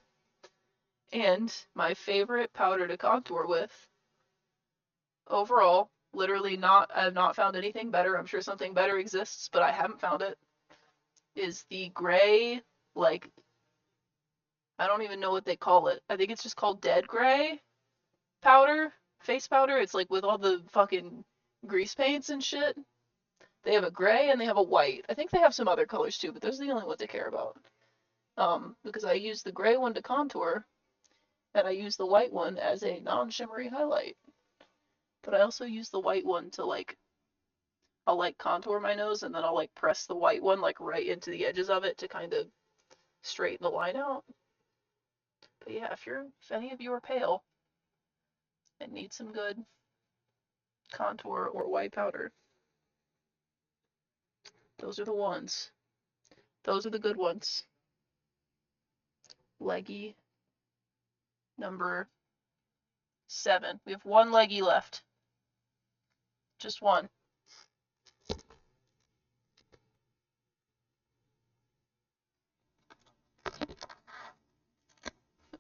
And my favorite powder to contour with, overall, literally I have not found anything better. I'm sure something better exists, but I haven't found it, is the gray, like, I don't even know what they call it. I think it's just called dead gray powder, face powder. It's like with all the fucking grease paints and shit. They have a gray and they have a white. I think they have some other colors too, but those are the only ones I care about. Because I use the gray one to contour, and I use the white one as a non-shimmery highlight. But I also use the white one to like, I'll like contour my nose and then I'll like press the white one like right into the edges of it to kind of straighten the line out. But yeah, if any of you are pale and need some good contour or white powder, those are the ones. Those are the good ones. Leggy number 7. We have 1 leggy left. Just 1.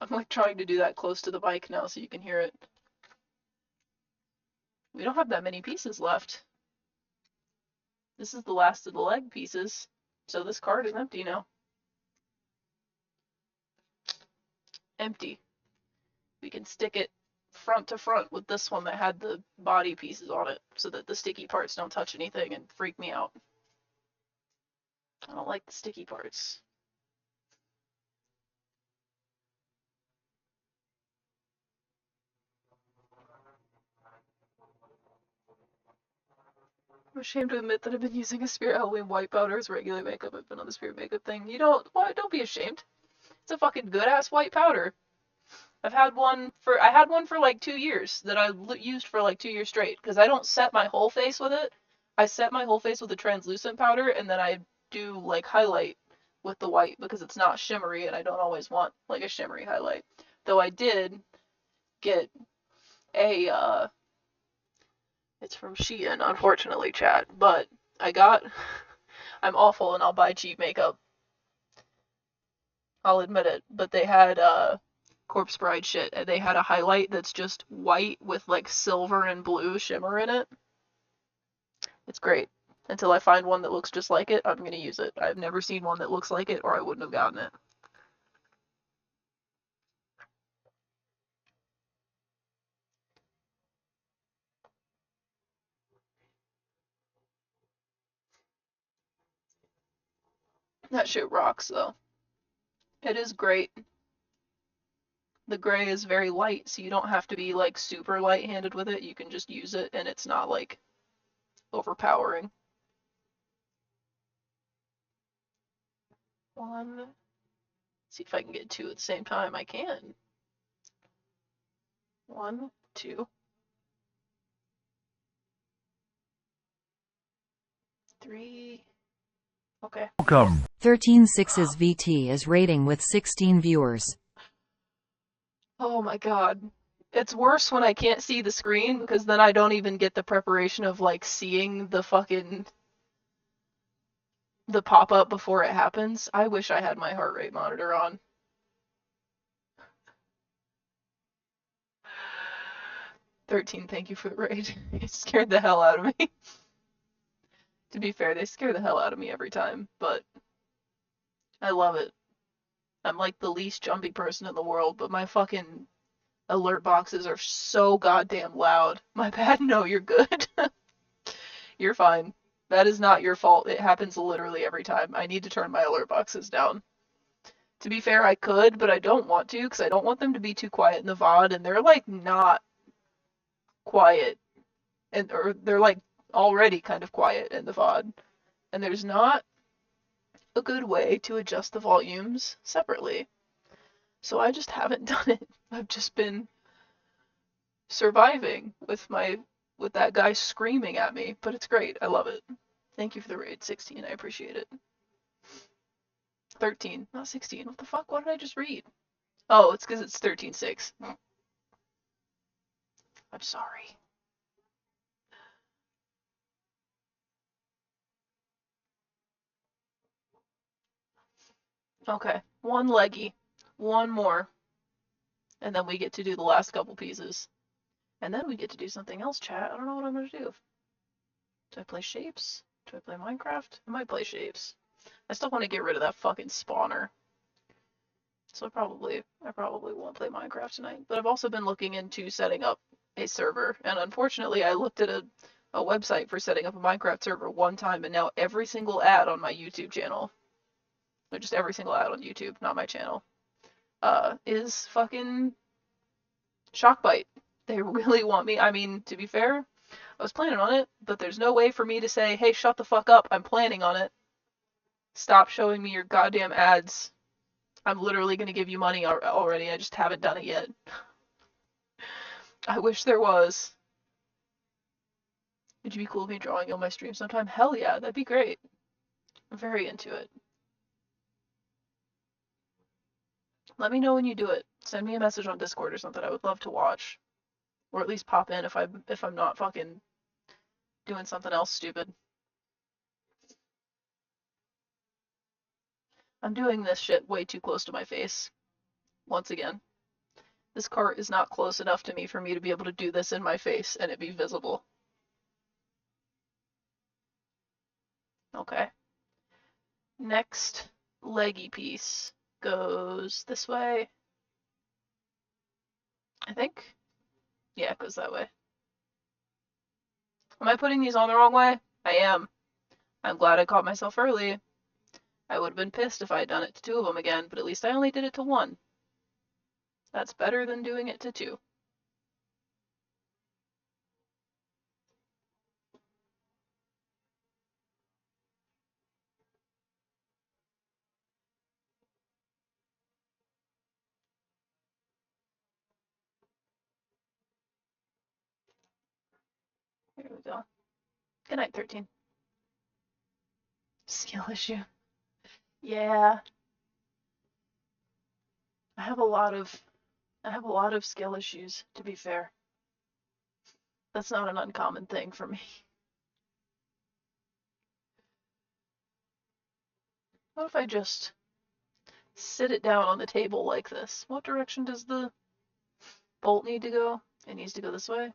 I'm like trying to do that close to the mic now so you can hear it. We don't have that many pieces left. This is the last of the leg pieces, so this card is empty now. Empty. We can stick it front to front with this one that had the body pieces on it so that the sticky parts don't touch anything and freak me out. I don't like the sticky parts. I'm ashamed to admit that I've been using a Spirit Halloween white powder as regular makeup. I've been on the Spirit makeup thing. Don't be ashamed. It's a fucking good ass white powder. I had one for like 2 years that I used for like 2 years straight because I don't set my whole face with it. I set my whole face with a translucent powder and then I do like highlight with the white because it's not shimmery and I don't always want like a shimmery highlight. Though I did get a it's from Shein, unfortunately, chat, but I'm awful and I'll buy cheap makeup. I'll admit it, but they had Corpse Bride shit and they had a highlight that's just white with like silver and blue shimmer in it. It's great. Until I find one that looks just like it, I'm gonna use it. I've never seen one that looks like it or I wouldn't have gotten it. That shit rocks though. It is great. The gray is very light, so you don't have to be like super light-handed with it. You can just use it and it's not like overpowering. One. See if I can get 2 at the same time. I can. 1, 2, 3, Okay. Welcome. 13.6's VT is rating with 16 viewers. Oh my god. It's worse when I can't see the screen because then I don't even get the preparation of like seeing the fucking the pop-up before it happens. I wish I had my heart rate monitor on. 13, thank you for the raid. It scared the hell out of me. To be fair, they scare the hell out of me every time, but I love it. I'm like the least jumpy person in the world, but my fucking alert boxes are so goddamn loud. My bad? No, you're good. You're fine. That is not your fault. It happens literally every time. I need to turn my alert boxes down. To be fair, I could, but I don't want to because I don't want them to be too quiet in the VOD, and they're like not quiet, or they're like already kind of quiet in the VOD, and there's not a good way to adjust the volumes separately. So I just haven't done it. I've just been surviving with that guy screaming at me, but it's great. I love it. Thank you for the raid, 16. I appreciate it. 13, not 16. What the fuck? What did I just read? Oh, it's because it's 13.6. I'm sorry. Okay, one leggy. One more. And then we get to do the last couple pieces. And then we get to do something else, chat. I don't know what I'm going to do. Do I play shapes? Do I play Minecraft? I might play shapes. I still want to get rid of that fucking spawner. So I probably won't play Minecraft tonight. But I've also been looking into setting up a server. And unfortunately, I looked at a website for setting up a Minecraft server one time, and now every single ad on my YouTube channel, or just every single ad on YouTube, not my channel, is fucking Shockbite. They really want me. I mean, to be fair, I was planning on it, but there's no way for me to say, hey, shut the fuck up, I'm planning on it. Stop showing me your goddamn ads. I'm literally going to give you money already, I just haven't done it yet. I wish there was. Would you be cool with me drawing on my stream sometime? Hell yeah, that'd be great. I'm very into it. Let me know when you do it. Send me a message on Discord or something. I would love to watch. Or at least pop in if I'm not fucking doing something else stupid. I'm doing this shit way too close to my face. Once again. This cart is not close enough to me for me to be able to do this in my face and it be visible. Okay. Next leggy piece goes this way. I think. Yeah, it goes that way. Am I putting these on the wrong way? I am. I'm glad I caught myself early. I would have been pissed if I had done it to two of them again, but at least I only did it to one. That's better than doing it to two. Here we go. Good night, 13. Skill issue. Yeah. I have a lot of skill issues, to be fair. That's not an uncommon thing for me. What if I just sit it down on the table like this? What direction does the bolt need to go? It needs to go this way.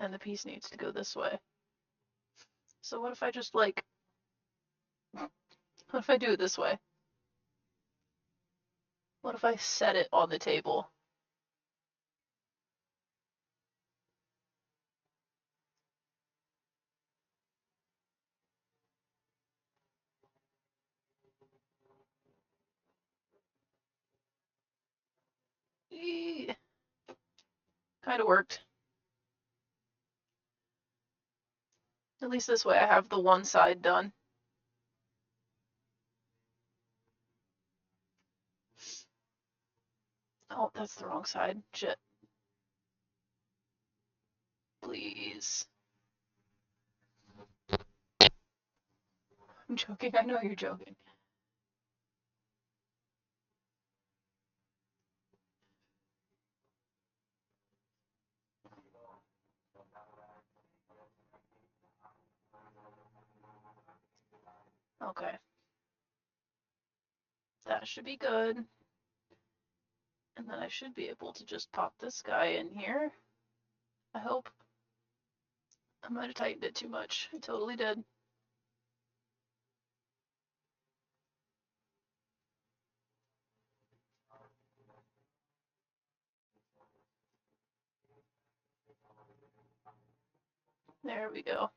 And the piece needs to go this way. So what if I just what if I do it this way? What if I set it on the table? Kind of worked. At least this way I have the one side done. Oh, that's the wrong side. Shit. Please. I'm joking. I know you're joking. Okay. That should be good. And then I should be able to just pop this guy in here. I hope. I might have tightened it too much. I totally did. There we go.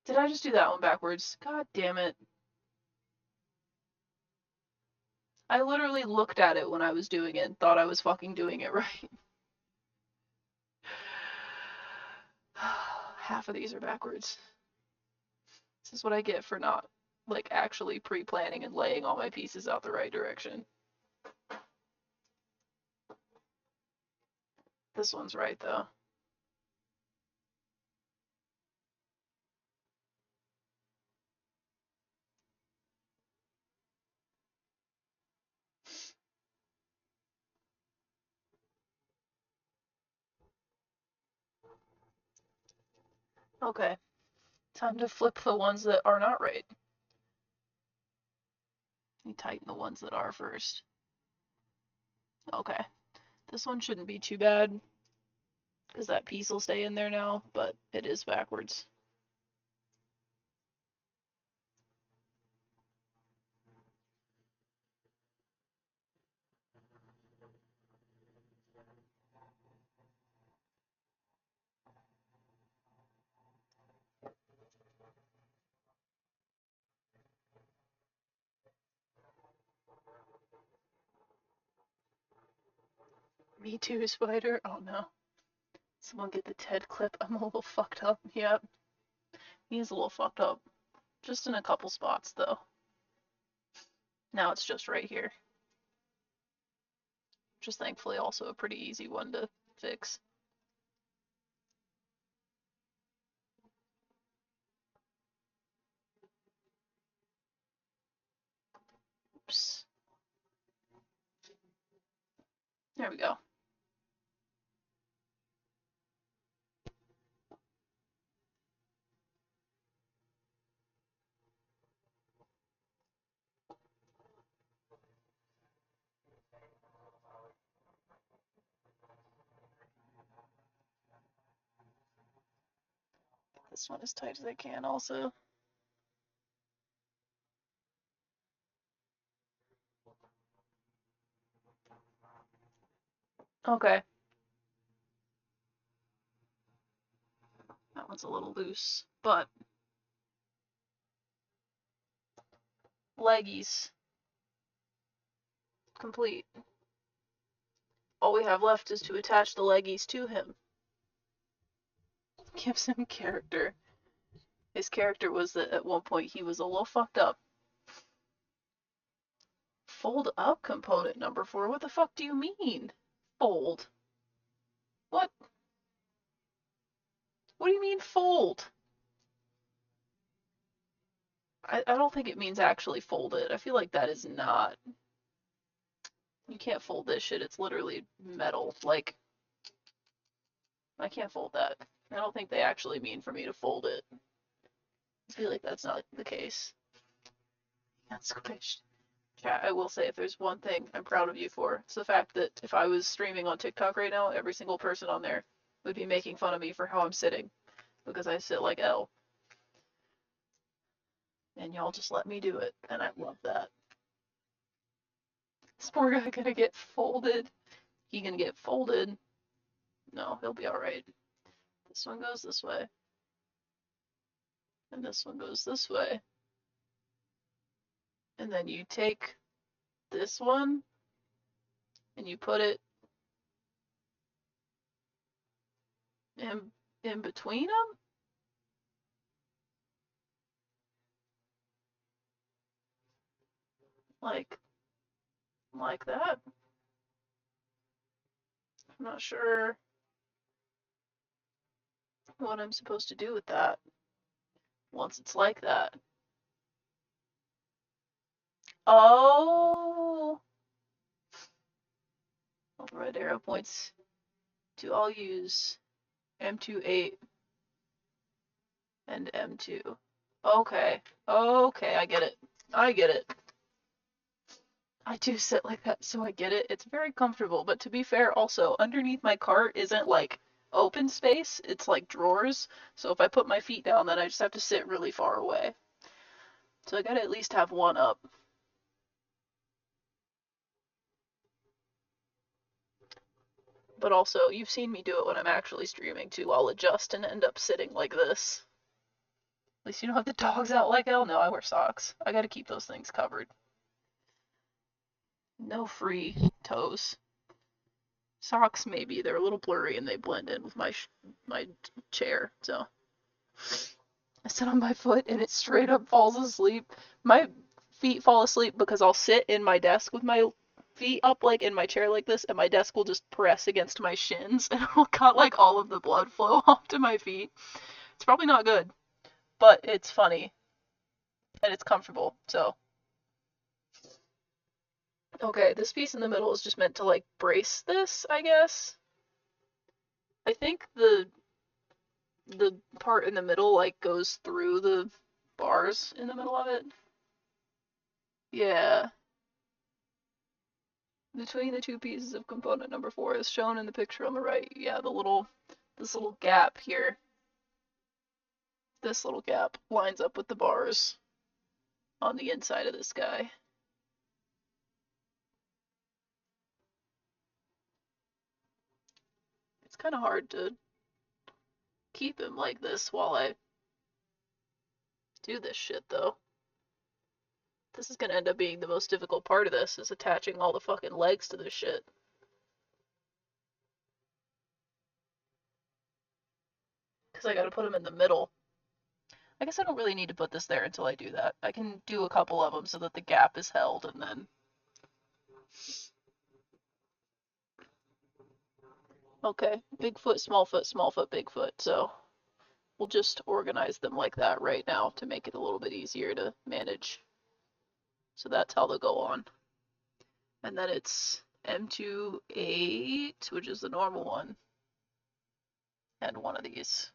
Did I just do that one backwards? God damn it. I literally looked at it when I was doing it and thought I was fucking doing it right. Half of these are backwards. This is what I get for not, like, actually pre-planning and laying all my pieces out the right direction. This one's right, though. Okay. Time to flip the ones that are not right. You tighten the ones that are first. Okay. This one shouldn't be too bad, because that piece will stay in there now, but it is backwards. Me too, Spider. Oh no. Someone get the Ted clip. I'm a little fucked up. Yep. He's a little fucked up. Just in a couple spots, though. Now it's just right here. Which is thankfully also a pretty easy one to fix. Oops. There we go. This one as tight as I can also. Okay. That one's a little loose, but leggies. Complete. All we have left is to attach the leggies to him. Gives him character. His character was that at one point he was a little fucked up. Fold up component number 4? What the fuck do you mean? Fold? What? What do you mean fold? I don't think it means actually fold it. I feel like that is not. You can't fold this shit. It's literally metal. Like, I can't fold that. I don't think they actually mean for me to fold it. I feel like that's not the case. That's squished. Chat, I will say, if there's one thing I'm proud of you for, it's the fact that if I was streaming on TikTok right now, every single person on there would be making fun of me for how I'm sitting, because I sit like L. And y'all just let me do it, and I love that. This poor guy gonna get folded. He gonna get folded. No, he'll be alright. This one goes this way. And this one goes this way. And then you take this one and you put it in between them, like that. I'm not sure what I'm supposed to do with that once it's like that. Oh! Red arrow points to I'll use M28 and M2. Okay. Okay, I get it. I get it. I do sit like that, so I get it. It's very comfortable, but to be fair, also, underneath my cart isn't like open space, it's like drawers. So if I put my feet down, then I just have to sit really far away. So I gotta at least have one up. But also, you've seen me do it when I'm actually streaming too. I'll adjust and end up sitting like this. At least you don't have the dogs out like hell. No, I wear socks. I gotta keep those things covered. No free toes. Socks maybe. They're a little blurry and they blend in with my chair. So I sit on my foot and it straight up falls asleep. My feet fall asleep because I'll sit in my desk with my feet up like in my chair like this, and my desk will just press against my shins and it'll cut like all of the blood flow off to my feet. It's probably not good, but it's funny and it's comfortable. So okay, this piece in the middle is just meant to like brace this, I guess. I think the part in the middle like goes through the bars in the middle of it. Yeah. Between the two pieces of component number 4 is shown in the picture on the right. Yeah, this little gap here. This little gap lines up with the bars on the inside of this guy. It's kind of hard to keep him like this while I do this shit though. This is gonna end up being the most difficult part of this, is attaching all the fucking legs to this shit. Because I gotta put them in the middle. I guess I don't really need to put this there until I do that. I can do a couple of them so that the gap is held and then... Okay, big foot, small foot, big foot. So we'll just organize them like that right now to make it a little bit easier to manage. So that's how they'll go on. And then it's M28, which is the normal one. And one of these.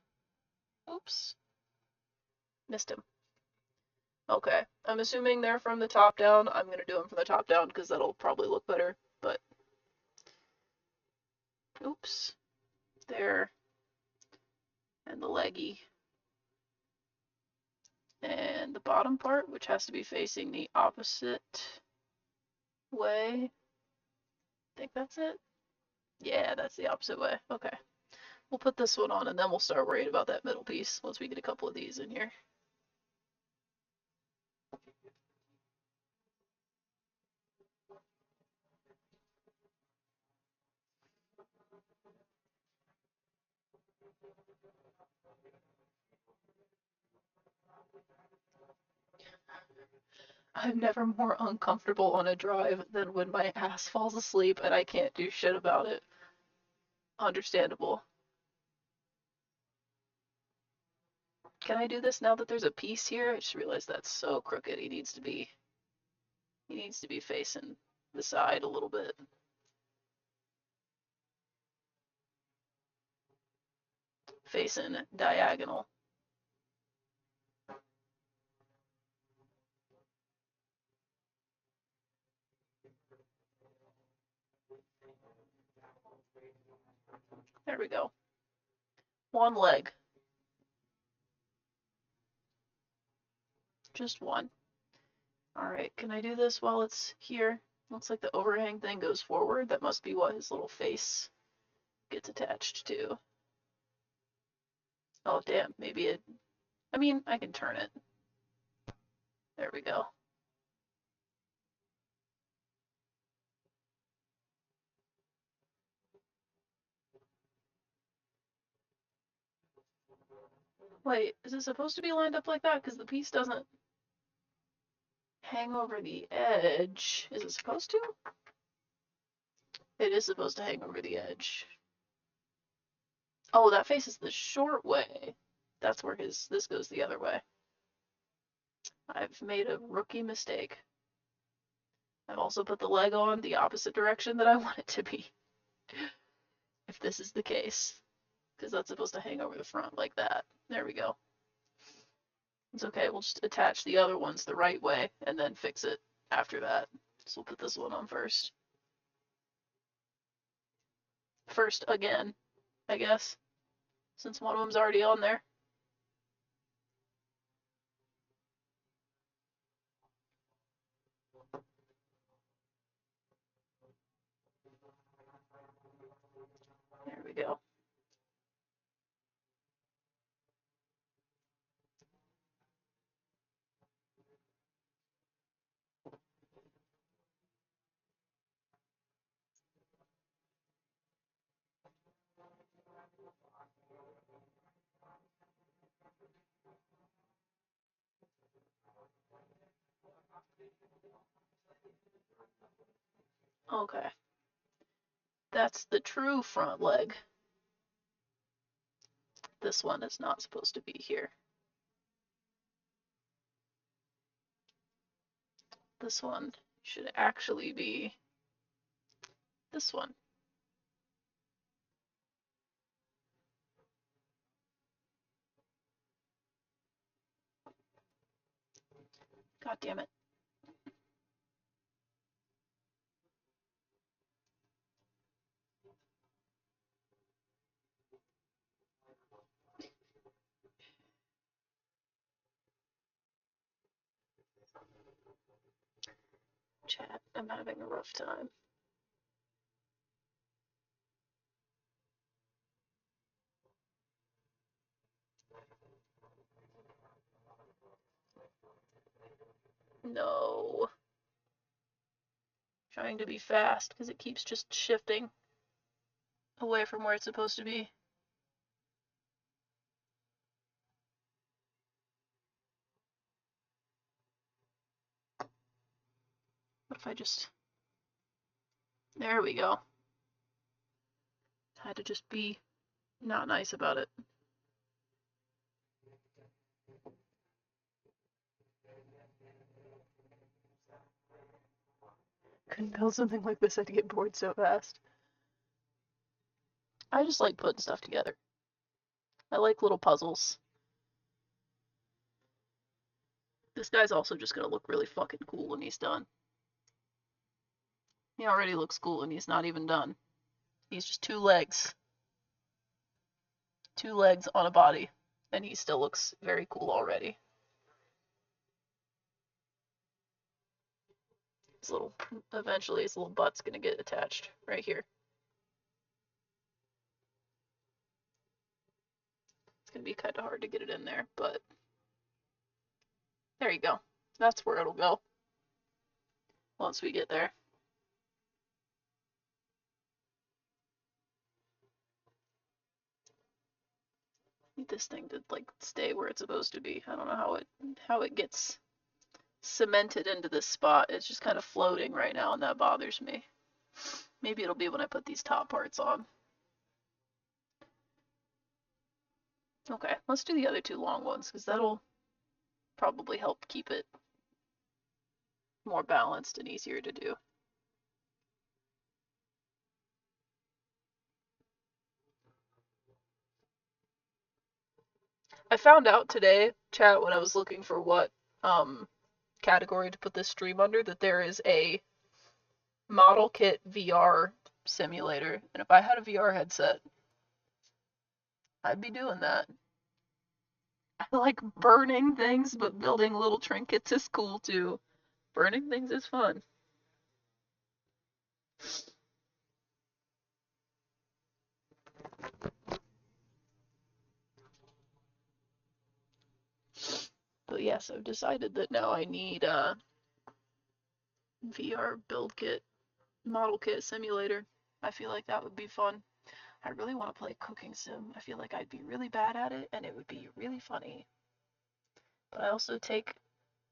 Oops. Missed him. Okay, I'm assuming they're from the top down. I'm gonna do them from the top down because that'll probably look better, but... Oops. There. And the leggy. And the bottom part, which has to be facing the opposite way. I think that's it. Yeah, that's the opposite way. Okay. We'll put this one on and then we'll start worrying about that middle piece once we get a couple of these in here. I'm never more uncomfortable on a drive than when my ass falls asleep and I can't do shit about it. Understandable. Can I do this now that there's a piece here? I just realized that's so crooked. He needs to be facing the side a little bit. Facing diagonal. There we go. One leg. Just one. Alright, can I do this while it's here? Looks like the overhang thing goes forward. That must be what his little face gets attached to. Oh, damn. Maybe it... I mean, I can turn it. There we go. Wait, is it supposed to be lined up like that? Because the piece doesn't hang over the edge. Is it supposed to? It is supposed to hang over the edge. Oh, that faces the short way. That's where this goes the other way. I've made a rookie mistake. I've also put the leg on the opposite direction that I want it to be. If this is the case. Because that's supposed to hang over the front like that. There we go. It's okay, we'll just attach the other ones the right way and then fix it after that. So we'll put this one on first. First again, I guess, since one of them's already on there. There we go. Okay. That's the true front leg. This one is not supposed to be here. This one should actually be this one. God damn it. Chat, I'm having a rough time. No. Trying to be fast because it keeps just shifting away from where it's supposed to be. What if I just... There we go. Had to just be not nice about it. Couldn't build something like this, I'd get bored so fast. I just like putting stuff together. I like little puzzles. This guy's also just gonna look really fucking cool when he's done. He already looks cool and he's not even done. He's just two legs. Two legs on a body. And he still looks very cool already. Eventually his little butt's gonna get attached right here. It's gonna be kind of hard to get it in there, but there you go. That's where it'll go once we get there. Need this thing to like stay where it's supposed to be. I don't know how it gets cemented into this spot. It's just kind of floating right now, and that bothers me. Maybe it'll be when I put these top parts on. Okay, let's do the other two long ones, because that'll probably help keep it more balanced and easier to do. I found out today, chat, when I was looking for what category to put this stream under, that there is a model kit VR simulator, and if I had a VR headset, I'd be doing that. I like burning things, but building little trinkets is cool too. Burning things is fun. But yes, I've decided that now I need a VR build kit, model kit simulator. I feel like that would be fun. I really want to play cooking sim. I feel like I'd be really bad at it and it would be really funny. But I also take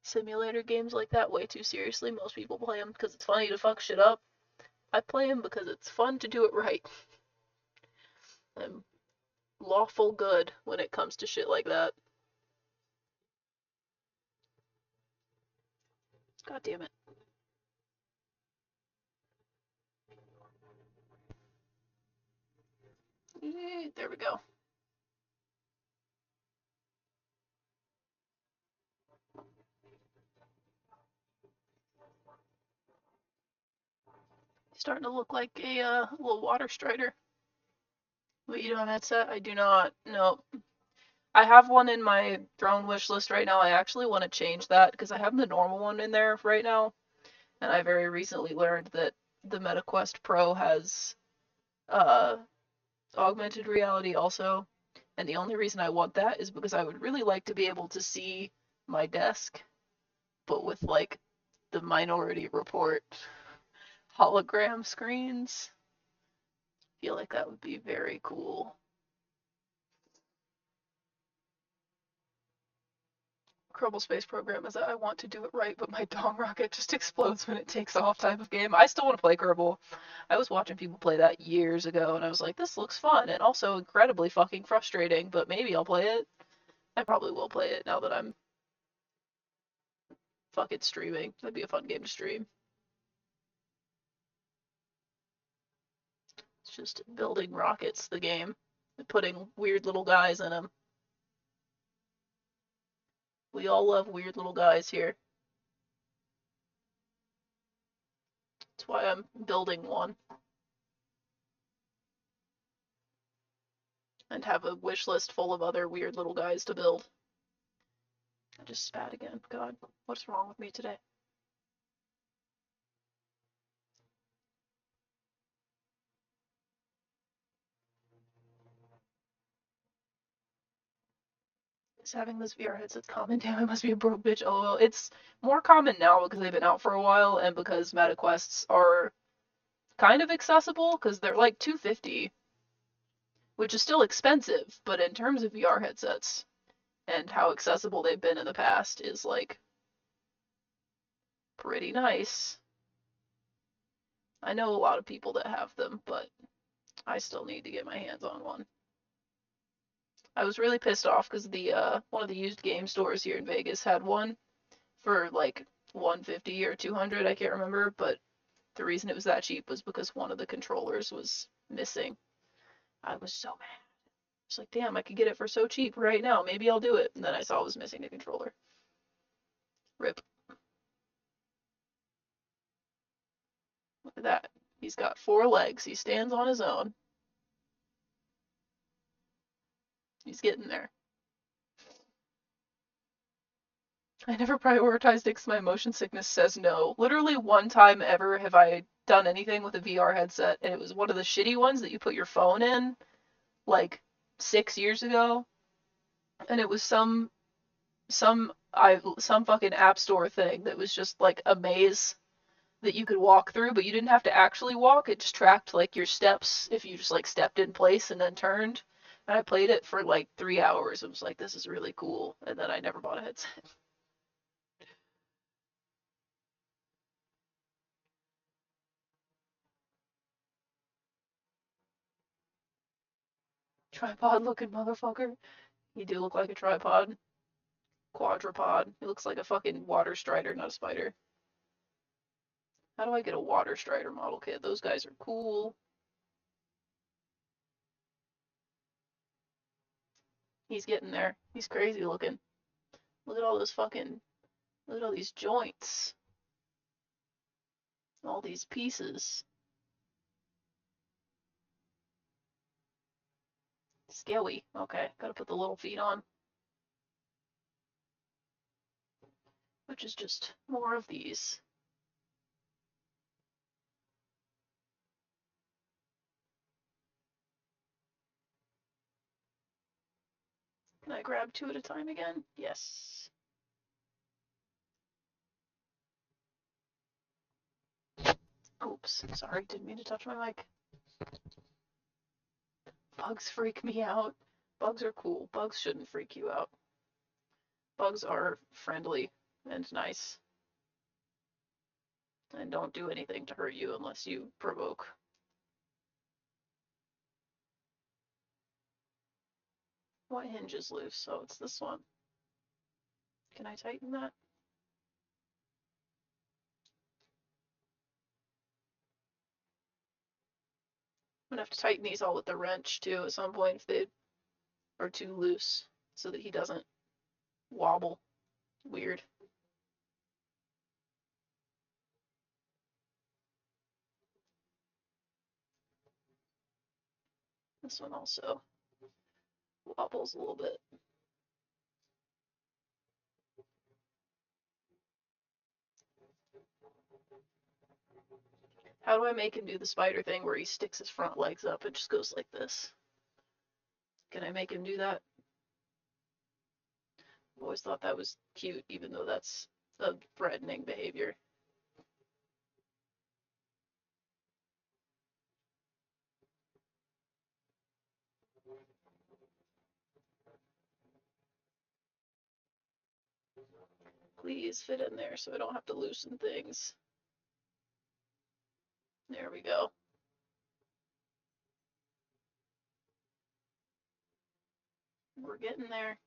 simulator games like that way too seriously. Most people play them because it's funny to fuck shit up. I play them because it's fun to do it right. And awful good when it comes to shit like that. God damn it. There we go. Starting to look like a little water strider. Wait, you don't have a headset? I do not. No. I have one in my drone wish list right now. I actually want to change that because I have the normal one in there right now. And I very recently learned that the MetaQuest Pro has augmented reality also. And the only reason I want that is because I would really like to be able to see my desk, but with like the Minority Report hologram screens. I feel like that would be very cool. Kerbal Space Program is that I want to do it right, but my dong rocket just explodes when it takes off type of game. I still want to play Kerbal. I was watching people play that years ago, and I was like, this looks fun, and also incredibly fucking frustrating, but maybe I'll play it. I probably will play it now that I'm fucking streaming. That'd be a fun game to stream. It's just building rockets, the game, and putting weird little guys in them. We all love weird little guys here. That's why I'm building one. And have a wish list full of other weird little guys to build. I just spat again. God, what's wrong with me today? Is having this VR headset common? Damn, I must be a broke bitch. LOL. It's more common now because they've been out for a while and because MetaQuests are kind of accessible because they're like $250, which is still expensive, but in terms of VR headsets and how accessible they've been in the past is like pretty nice. I know a lot of people that have them, but I still need to get my hands on one. I was really pissed off because the one of the used game stores here in Vegas had one for like 150 or 200, I can't remember, but the reason it was that cheap was because one of the controllers was missing. I was so mad. It's like, damn, I could get it for so cheap right now. Maybe I'll do it. And then I saw it was missing a controller. Rip. Look at that. He's got 4 legs. He stands on his own. He's getting there. I never prioritized it because my motion sickness says no. Literally one time ever have I done anything with a VR headset, and it was one of the shitty ones that you put your phone in, like 6 years ago, and it was some fucking app store thing that was just like a maze that you could walk through, but you didn't have to actually walk. It just tracked like your steps if you just like stepped in place and then turned. And I played it for like 3 hours. I was like, this is really cool. And then I never bought a headset. Tripod looking motherfucker. You do look like a tripod. Quadrupod. He looks like a fucking water strider, not a spider. How do I get a water strider model kit? Those guys are cool. He's getting there. He's crazy looking. Look at all those fucking. Look at all these joints. All these pieces. Scary. Okay, gotta put the little feet on. Which is just more of these. Can I grab 2 at a time again? Yes. Oops, sorry, didn't mean to touch my mic. Bugs freak me out. Bugs are cool. Bugs shouldn't freak you out. Bugs are friendly and nice. And don't do anything to hurt you unless you provoke. What hinge is loose? So it's this one. Can I tighten that? I'm gonna have to tighten these all with the wrench too at some point if they are too loose so that he doesn't wobble weird. This one also wobbles a little bit. How do I make him do the spider thing where he sticks his front legs up and just goes like this? Can I make him do that? I've always thought that was cute, even though that's a threatening behavior. Please fit in there so I don't have to loosen things. There we go. We're getting there.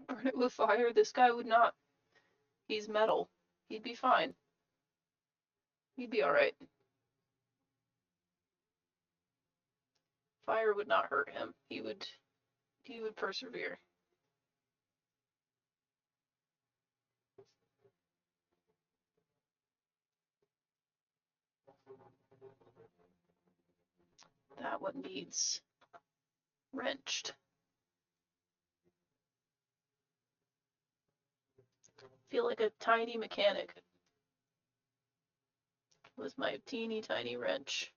Burn it with fire? This guy would not. He's metal. He'd be fine. He'd be alright. Fire would not hurt him. He would persevere. That one needs wrenched. Feel like a tiny mechanic with my teeny tiny wrench.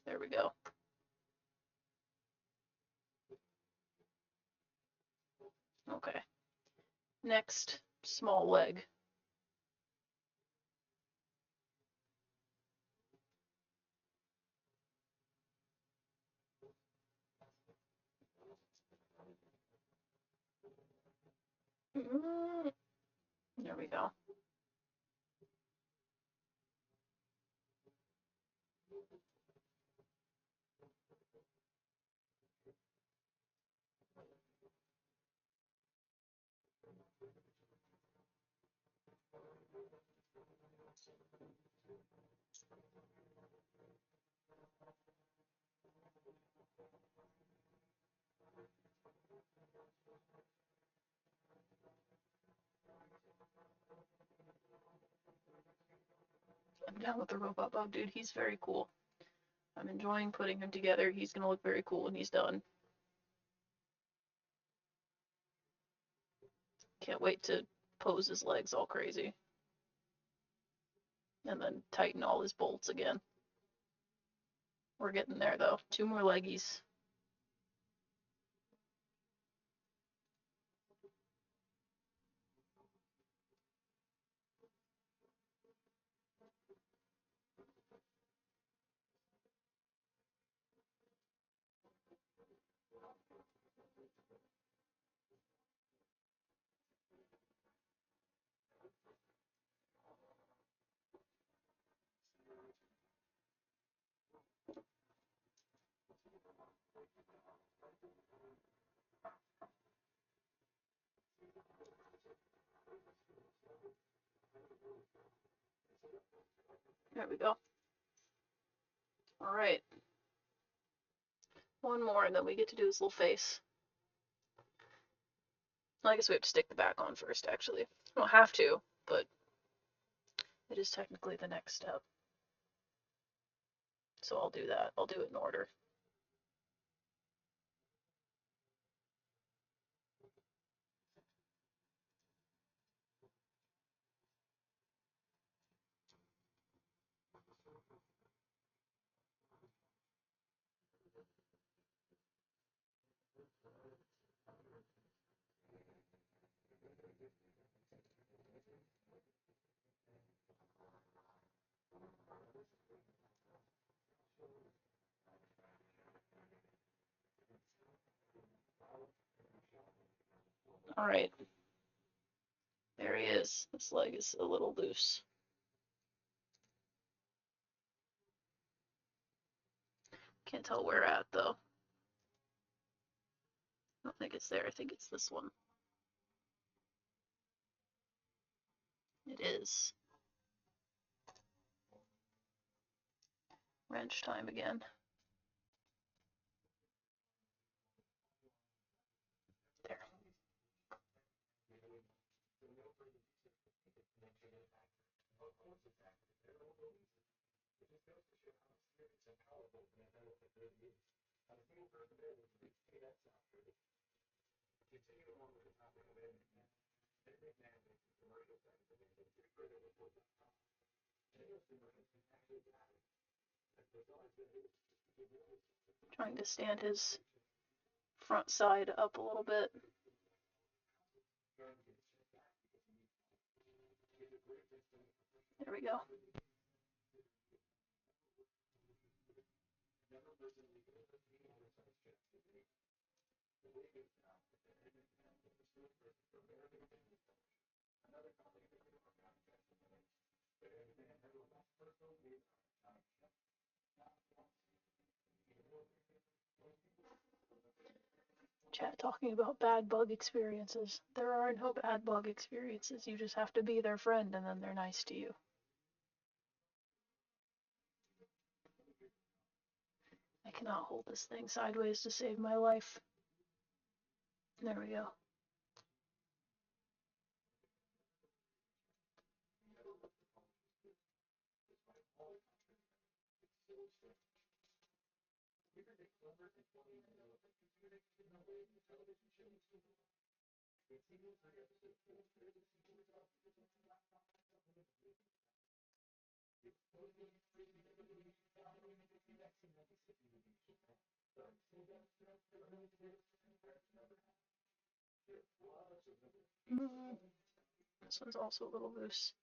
There we go. Okay. Next, small leg. There we go. I'm down with the robot bug, dude. He's very cool. I'm enjoying putting him together. He's gonna look very cool when he's done. Can't wait to pose his legs all crazy. And then tighten all his bolts again. We're getting there though. 2 more leggies. There we go. All right. One more, and then we get to do his little face. I guess we have to stick the back on first, actually. I don't have to, but it is technically the next step. So I'll do that. I'll do it in order. All right, there he is. This leg is a little loose. Can't tell where at though. I don't think it's there. I think it's this one. It is. Wrench time again. There. Trying to stand his front side up a little bit. There we go. Chat talking about bad bug experiences. There are no bad bug experiences. You just have to be their friend and then they're nice to you. I cannot hold this thing sideways to save my life. There we go. This one's also a little loose.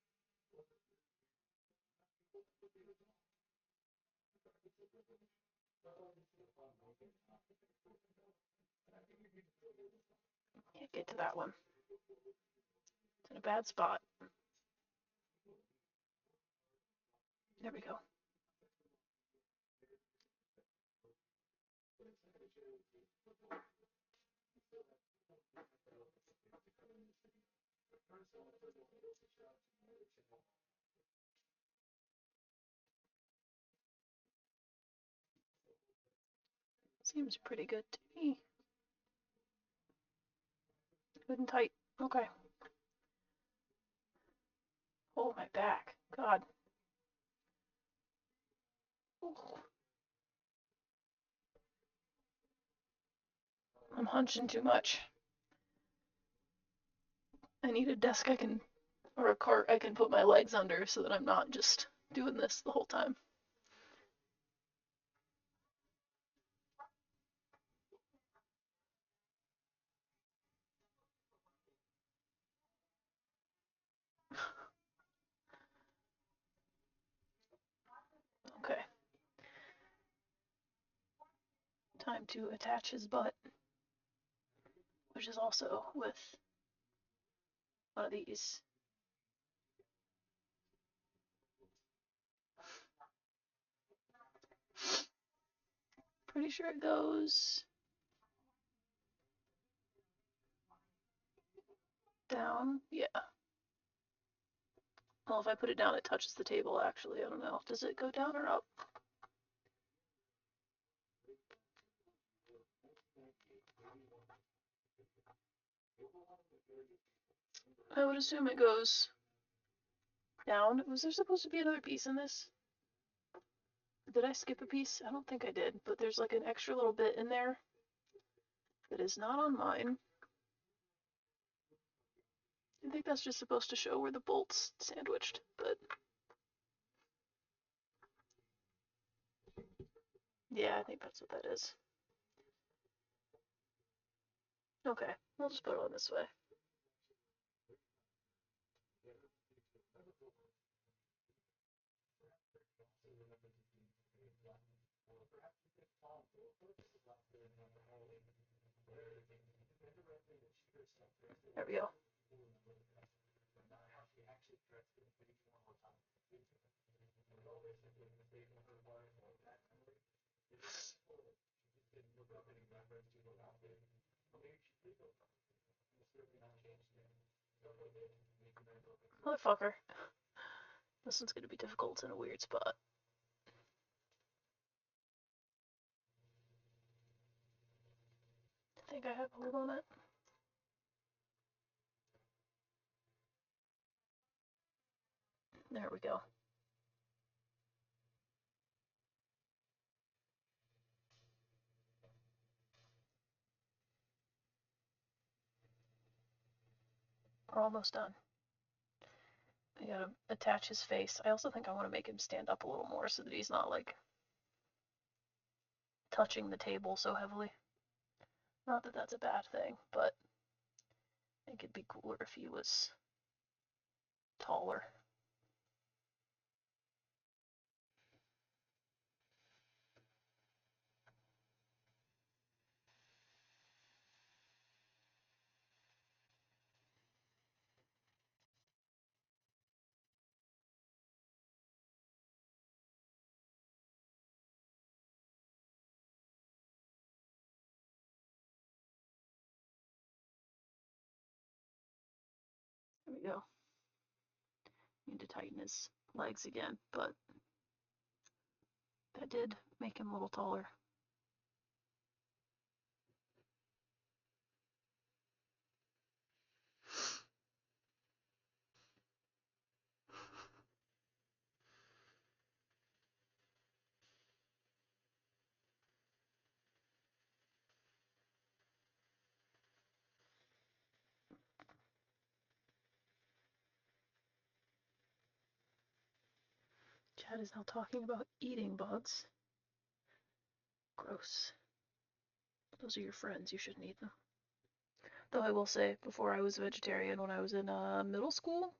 Can't get to that one. It's in a bad spot. There we go. Seems pretty good to me. Good and tight. Okay. Oh, my back. God. Ooh. I'm hunching too much. I need a desk or a cart I can put my legs under so that I'm not just doing this the whole time. Okay. Time to attach his butt, which is also with one of these. Pretty sure it goes down. Yeah. Well, if I put it down, it touches the table, actually. I don't know. Does it go down or up? I would assume it goes down. Was there supposed to be another piece in this? Did I skip a piece? I don't think I did, but there's like an extra little bit in there that is not on mine. I think that's just supposed to show where the bolt's sandwiched, but yeah, I think that's what that is. Okay, we'll just put it on this way. There we go. Motherfucker. This one's gonna be difficult. It's in a weird spot. I think I have a hold on it. There we go. We're almost done. I gotta attach his face. I also think I want to make him stand up a little more so that he's not like touching the table so heavily. Not that that's a bad thing, but I think it'd be cooler if he was taller. There we go. Need to tighten his legs again, but that did make him a little taller. Chad is now talking about eating bugs. Gross. Those are your friends. You shouldn't eat them. Though I will say, before I was a vegetarian, when I was in middle school,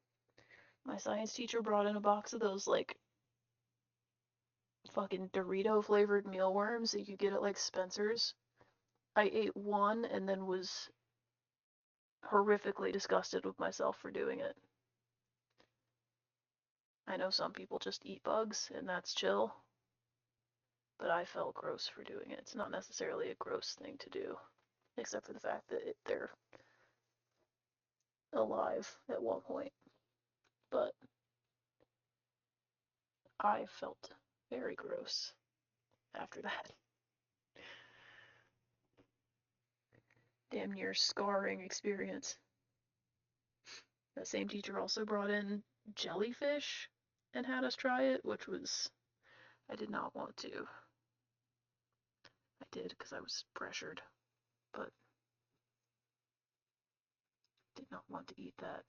my science teacher brought in a box of those like fucking Dorito flavored mealworms that you get at like Spencer's. I ate one and then was horrifically disgusted with myself for doing it. I know some people just eat bugs and that's chill, but I felt gross for doing it. It's not necessarily a gross thing to do, except for the fact that they're alive at one point. But I felt very gross after that. Damn near scarring experience. That same teacher also brought in jellyfish and had us try it, which was, I did not want to. I did because I was pressured, but did not want to eat that.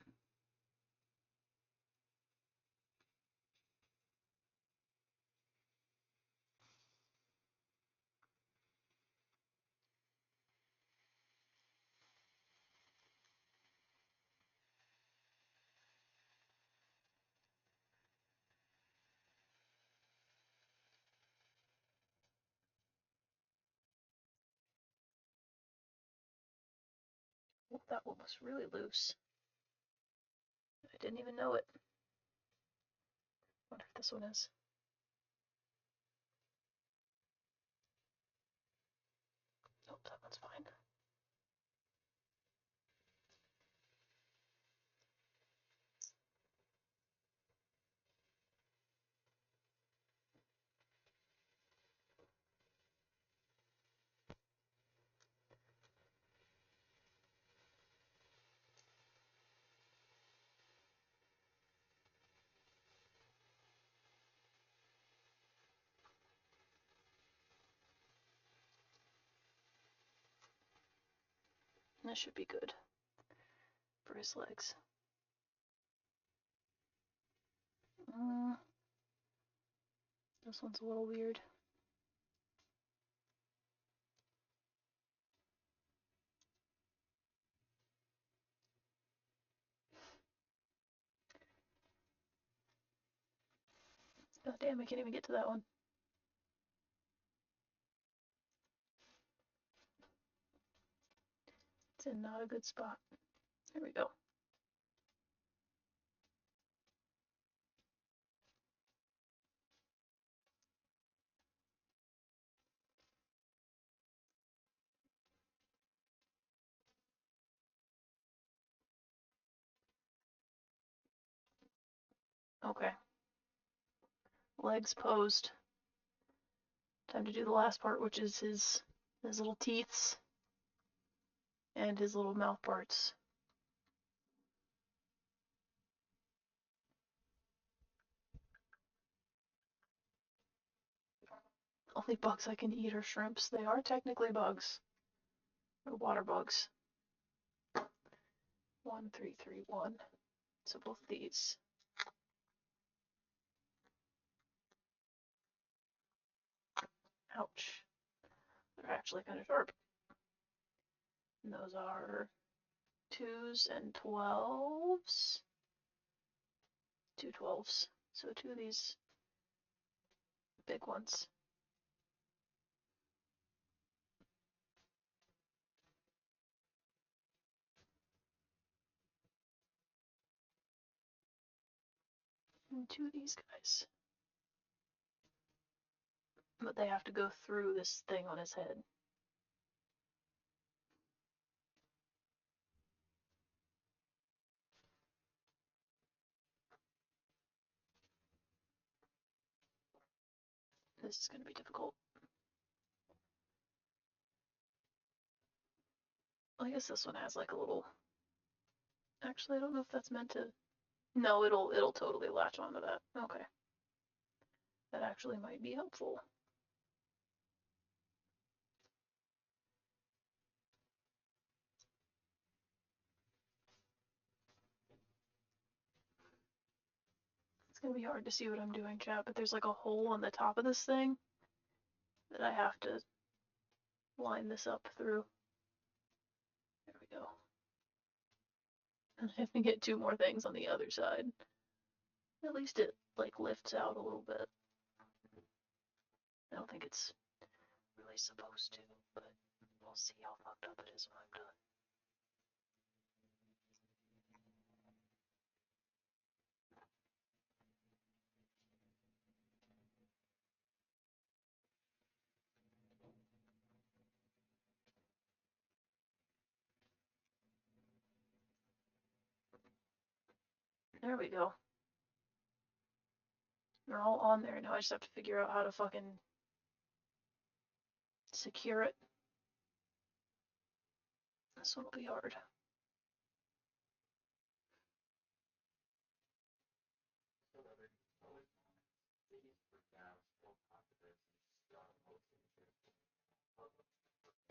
Oh, that one was really loose. I didn't even know it. Wonder if this one is. Oh, that one's fine. This should be good for his legs. This one's a little weird. God damn, I can't even get to that one. It's in not a good spot. There we go. Okay. Legs posed. Time to do the last part, which is his little teeths and his little mouth parts. Only bugs I can eat are shrimps. They are technically bugs. Or water bugs. 1331. So both these. Ouch. They're actually kind of sharp. And those are 2s and 12s. 2 12s. So 2 of these big ones. And 2 of these guys. But they have to go through this thing on his head. This is going to be difficult. I guess this one has like a little. Actually, I don't know if that's meant to. No, it'll totally latch onto that. Okay. That actually might be helpful. It's gonna be hard to see what I'm doing, chat, but there's like a hole on the top of this thing that I have to line this up through. There we go. And I have to get 2 more things on the other side. At least it like lifts out a little bit. I don't think it's really supposed to, but we'll see how fucked up it is when I'm done. There we go. They're all on there. Now I just have to figure out how to fucking secure it. This one will be hard.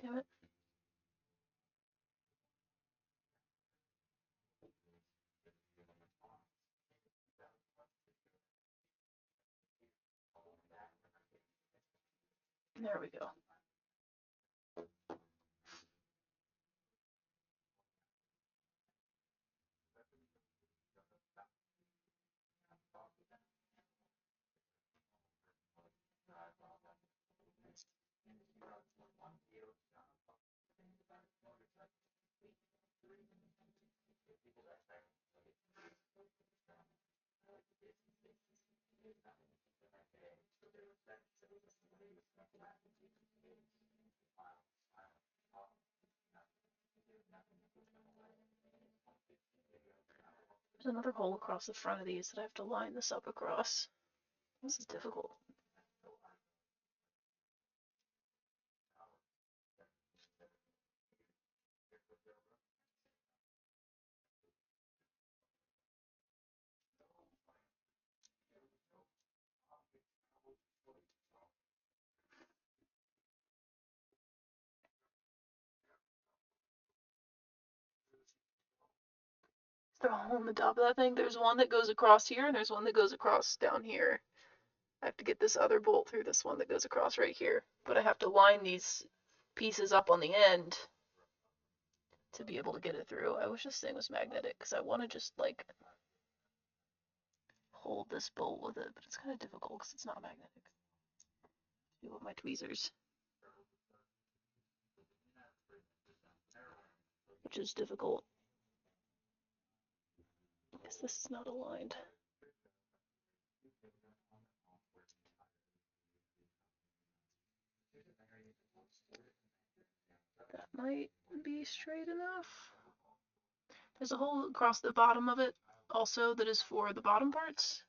Damn it. There we go. There's another hole across the front of these that I have to line this up across. This is difficult. Is there a hole in the top of that thing? There's one that goes across here, and there's one that goes across down here. I have to get this other bolt through this one that goes across right here. But I have to line these pieces up on the end to be able to get it through. I wish this thing was magnetic, because I want to just, like, hold this bolt with it, but it's kind of difficult because it's not magnetic. Do it with my tweezers. which is difficult. I guess this is not aligned. That might be straight enough. There's a hole across the bottom of it also that is for the bottom parts.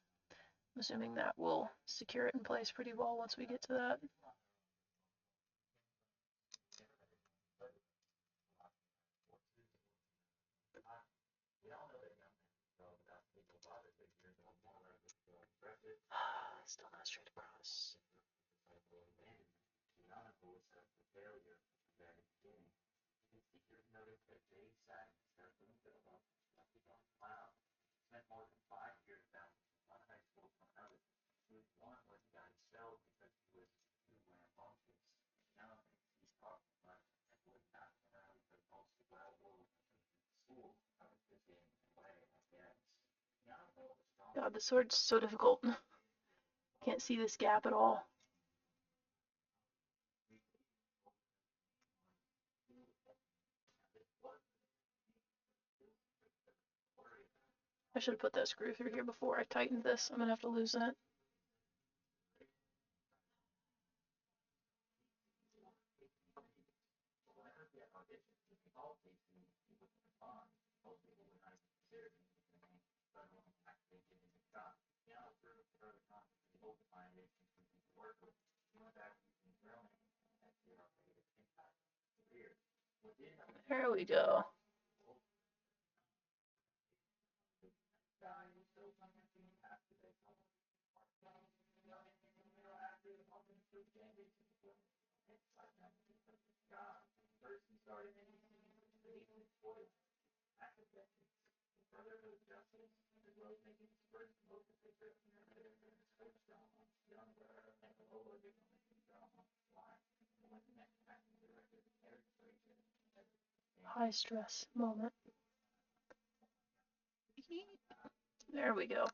I'm assuming that will secure it in place pretty well once we get to that. Still not straight across. God, this sword's so difficult. Can't see this gap at all. I should have put that screw through here before I tightened this. I'm gonna have to loosen it. There we go. High stress moment. There we go.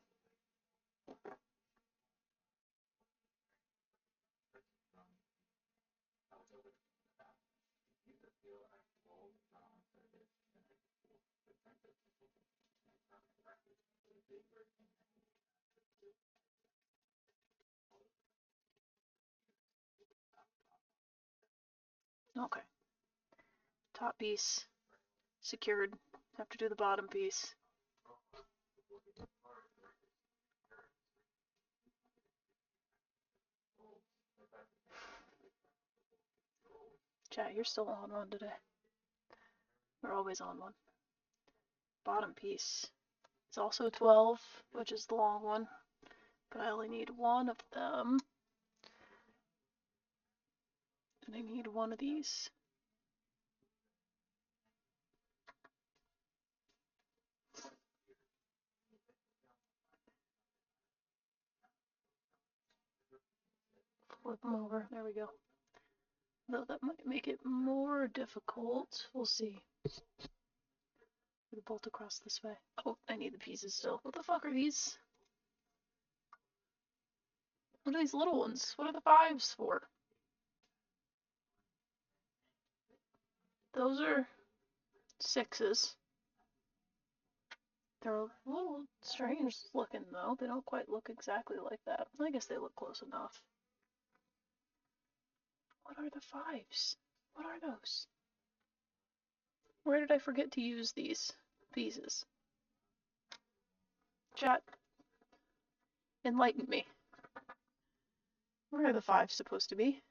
Okay. Top piece secured. Have to do the bottom piece. Chat, you're still on one today. We're always on one. Bottom piece. It's also 12, which is the long one, but I only need one of them. And I need one of these. Flip them over. There we go. Though that might make it more difficult. We'll see. The bolt across this way. Oh, I need the pieces still. What the fuck are these? What are these little ones? What are the 5s for? Those are 6s. They're a little strange looking though. They don't quite look exactly like that. I guess they look close enough. What are the 5s? What are those? Where did I forget to use these pieces? Chat, enlighten me. Where are the 5s supposed to be?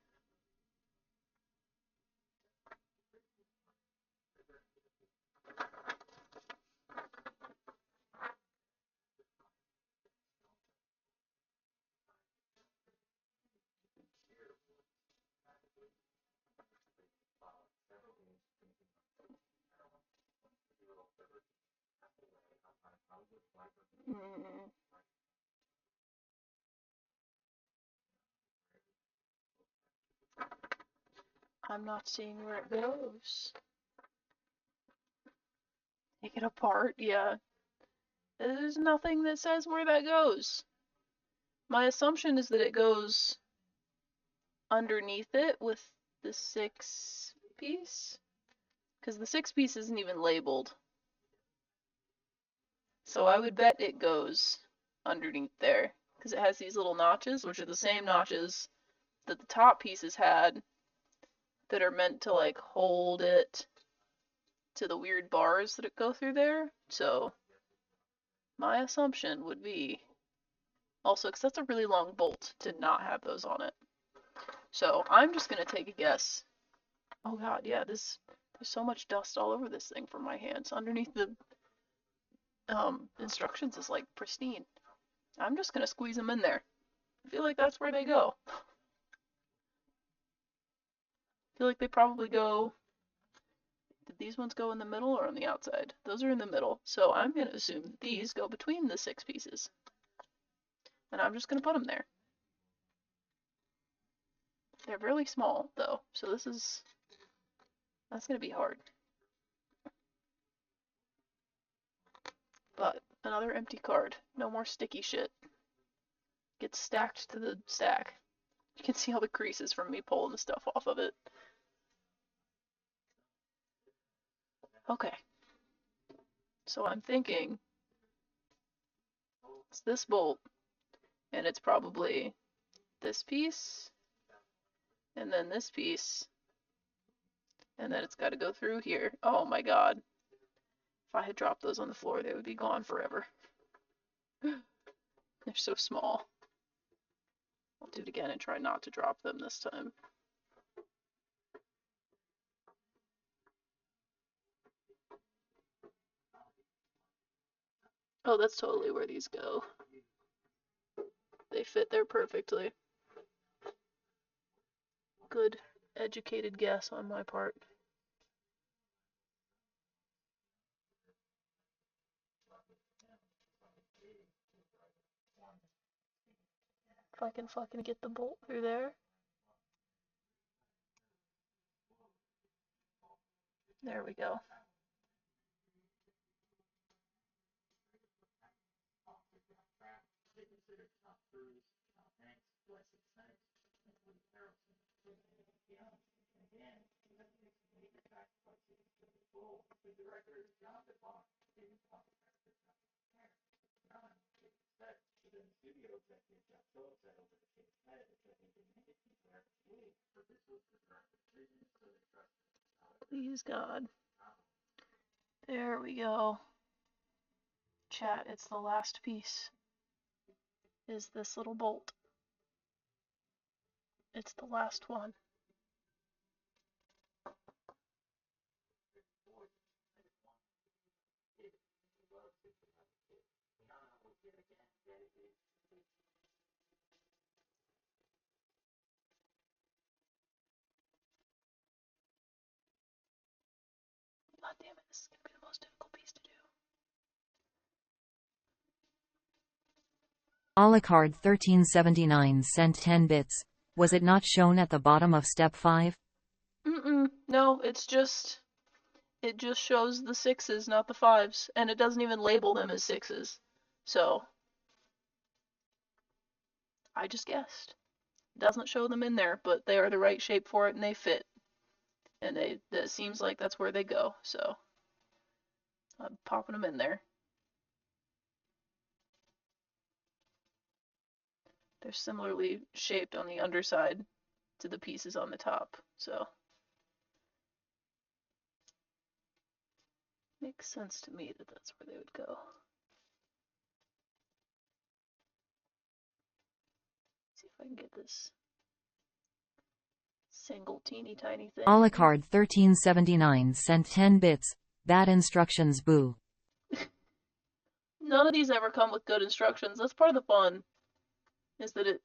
I'm not seeing where it goes. Take it apart, yeah. There's nothing that says where that goes. My assumption is that it goes underneath it with the 6 piece, Because the 6-piece isn't even labeled. So I would bet it goes underneath there. Because it has these little notches, which are the same notches that the top pieces had that are meant to like hold it to the weird bars that go through there. So my assumption would be also, because that's a really long bolt to not have those on it. So I'm just going to take a guess. Oh god, yeah, there's so much dust all over this thing from my hands. Underneath the instructions is like pristine. I'm just going to squeeze them in there. I feel like that's where they go. I feel like they probably go... Did these ones go in the middle or on the outside? Those are in the middle. So I'm going to assume that these go between the 6 pieces. And I'm just going to put them there. They're really small, though, so that's going to be hard. But another empty card. No more sticky shit. Gets stacked to the stack. You can see all the creases from me pulling the stuff off of it. Okay. So I'm thinking it's this bolt, and it's probably this piece, and then this piece, and then it's got to go through here. Oh my god. If I had dropped those on the floor, they would be gone forever. They're so small. I'll do it again and try not to drop them this time. Oh, that's totally where these go. They fit there perfectly. Good, educated guess on my part. If I can fucking get the bolt through there. There we go. Please, God. There we go. Chat, it's the last piece. Is this little bolt. It's the last one. God damn it, this is gonna be the most difficult piece to do. A la carte 1379 sent 10 bits. Was it not shown at the bottom of step 5? No, it just shows the 6s, not the 5s, and it doesn't even label them as 6s. So I just guessed. It doesn't show them in there, but they are the right shape for it and they fit. And it seems like that's where they go, so I'm popping them in there. They're similarly shaped on the underside to the pieces on the top, so makes sense to me that that's where they would go. See if I can get this single teeny tiny thing. A la carte 1379 sent 10 bits. Bad instructions, boo. None of these ever come with good instructions. That's part of the fun, is that it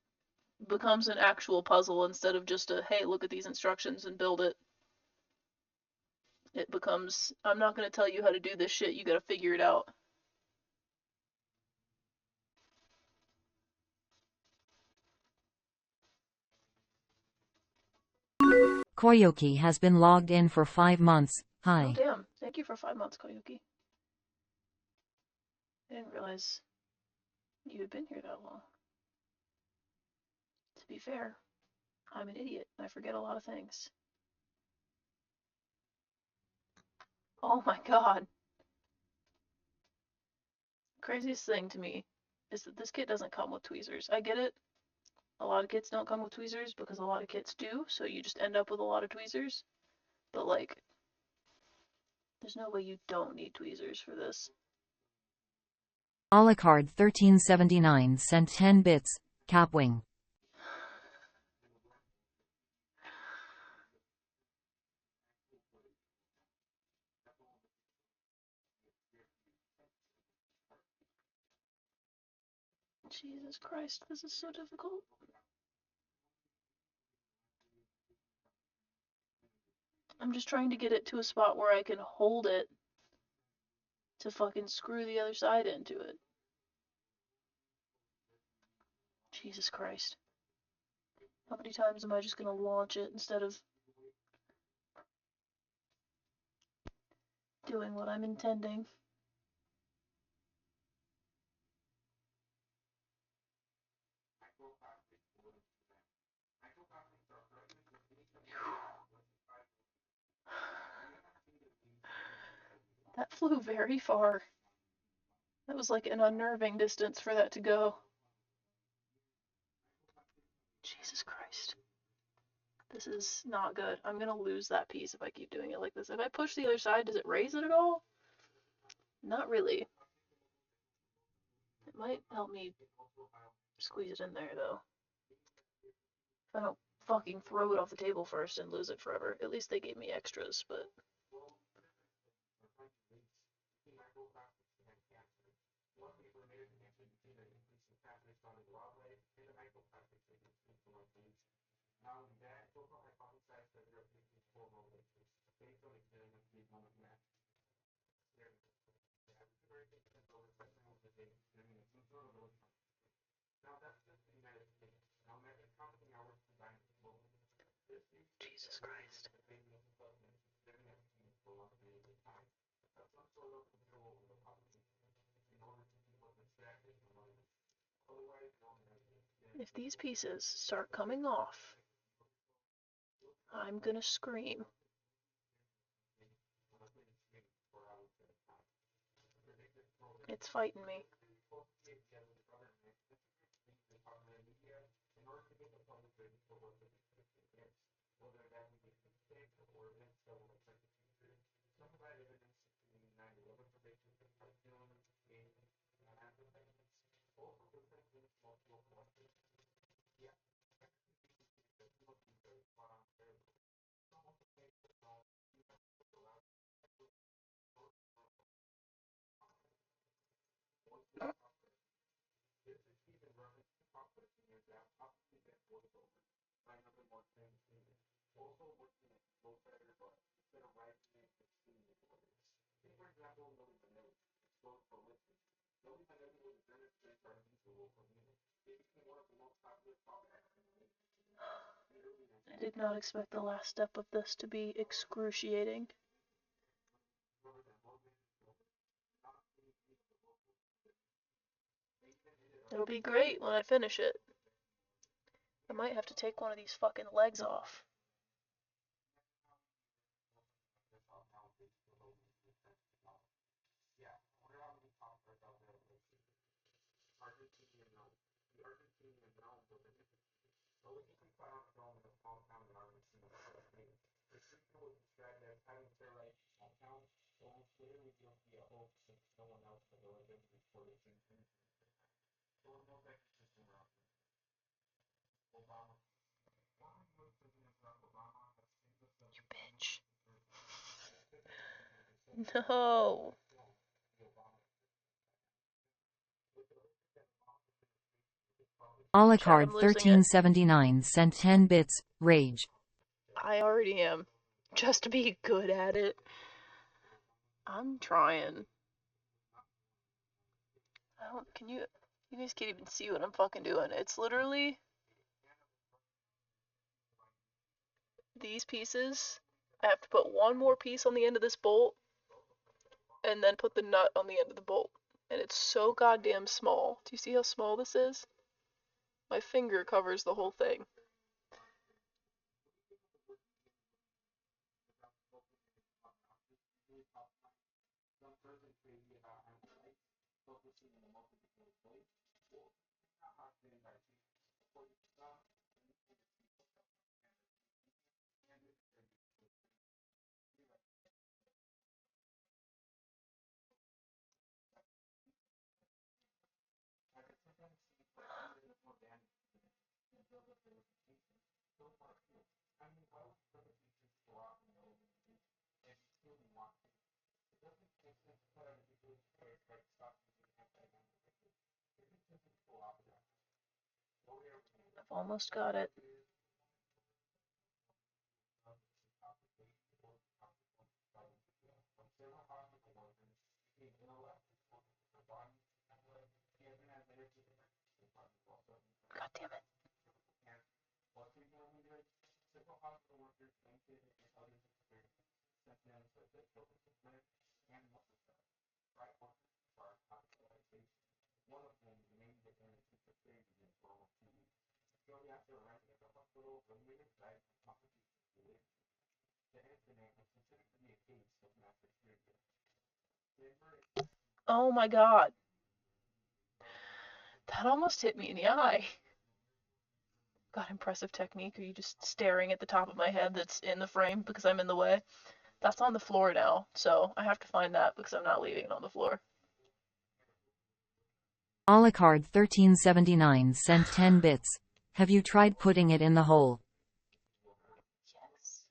becomes an actual puzzle instead of just a, hey, look at these instructions and build it. It becomes, I'm not going to tell you how to do this shit, you gotta figure it out. Koyuki has been logged in for 5 months. Hi. Oh damn, thank you for 5 months, Koyuki. I didn't realize you had been here that long. To be fair, I'm an idiot and I forget a lot of things. Oh my god. Craziest thing to me is that this kit doesn't come with tweezers. I get it. A lot of kits don't come with tweezers because a lot of kits do, so you just end up with a lot of tweezers. But like, there's no way you don't need tweezers for this. Alucard 1379 sent 10 bits. Capwing. Jesus Christ, this is so difficult. I'm just trying to get it to a spot where I can hold it to fucking screw the other side into it. Jesus Christ. How many times am I just gonna launch it instead of doing what I'm intending? That flew very far. That was like an unnerving distance for that to go. Jesus Christ. This is not good. I'm gonna lose that piece if I keep doing it like this. If I push the other side, does it raise it at all? Not really. It might help me squeeze it in there, though. If I don't fucking throw it off the table first and lose it forever. At least they gave me extras, but... Jesus Christ. If these pieces start coming off, I'm gonna scream. It's fighting me. I did not expect the last step of this to be excruciating. It'll be great when I finish it. I might have to take one of these fucking legs off. You bitch. No. Chat, Alucard I'm losing it. 1379 sent 10 bits. Rage. I already am. Just to be good at it. I'm trying. Can you guys can't even see what I'm fucking doing. It's literally these pieces. I have to put one more piece on the end of this bolt and then put the nut on the end of the bolt. And it's so goddamn small. Do you see how small this is? My finger covers the whole thing. I've almost got it. God damn it. Oh my god. That almost hit me in the eye. God, impressive technique. Are you just staring at the top of my head that's in the frame because I'm in the way? That's on the floor now, so I have to find that because I'm not leaving it on the floor. Alucard 1379 sent 10 bits. Have you tried putting it in the hole? Yes.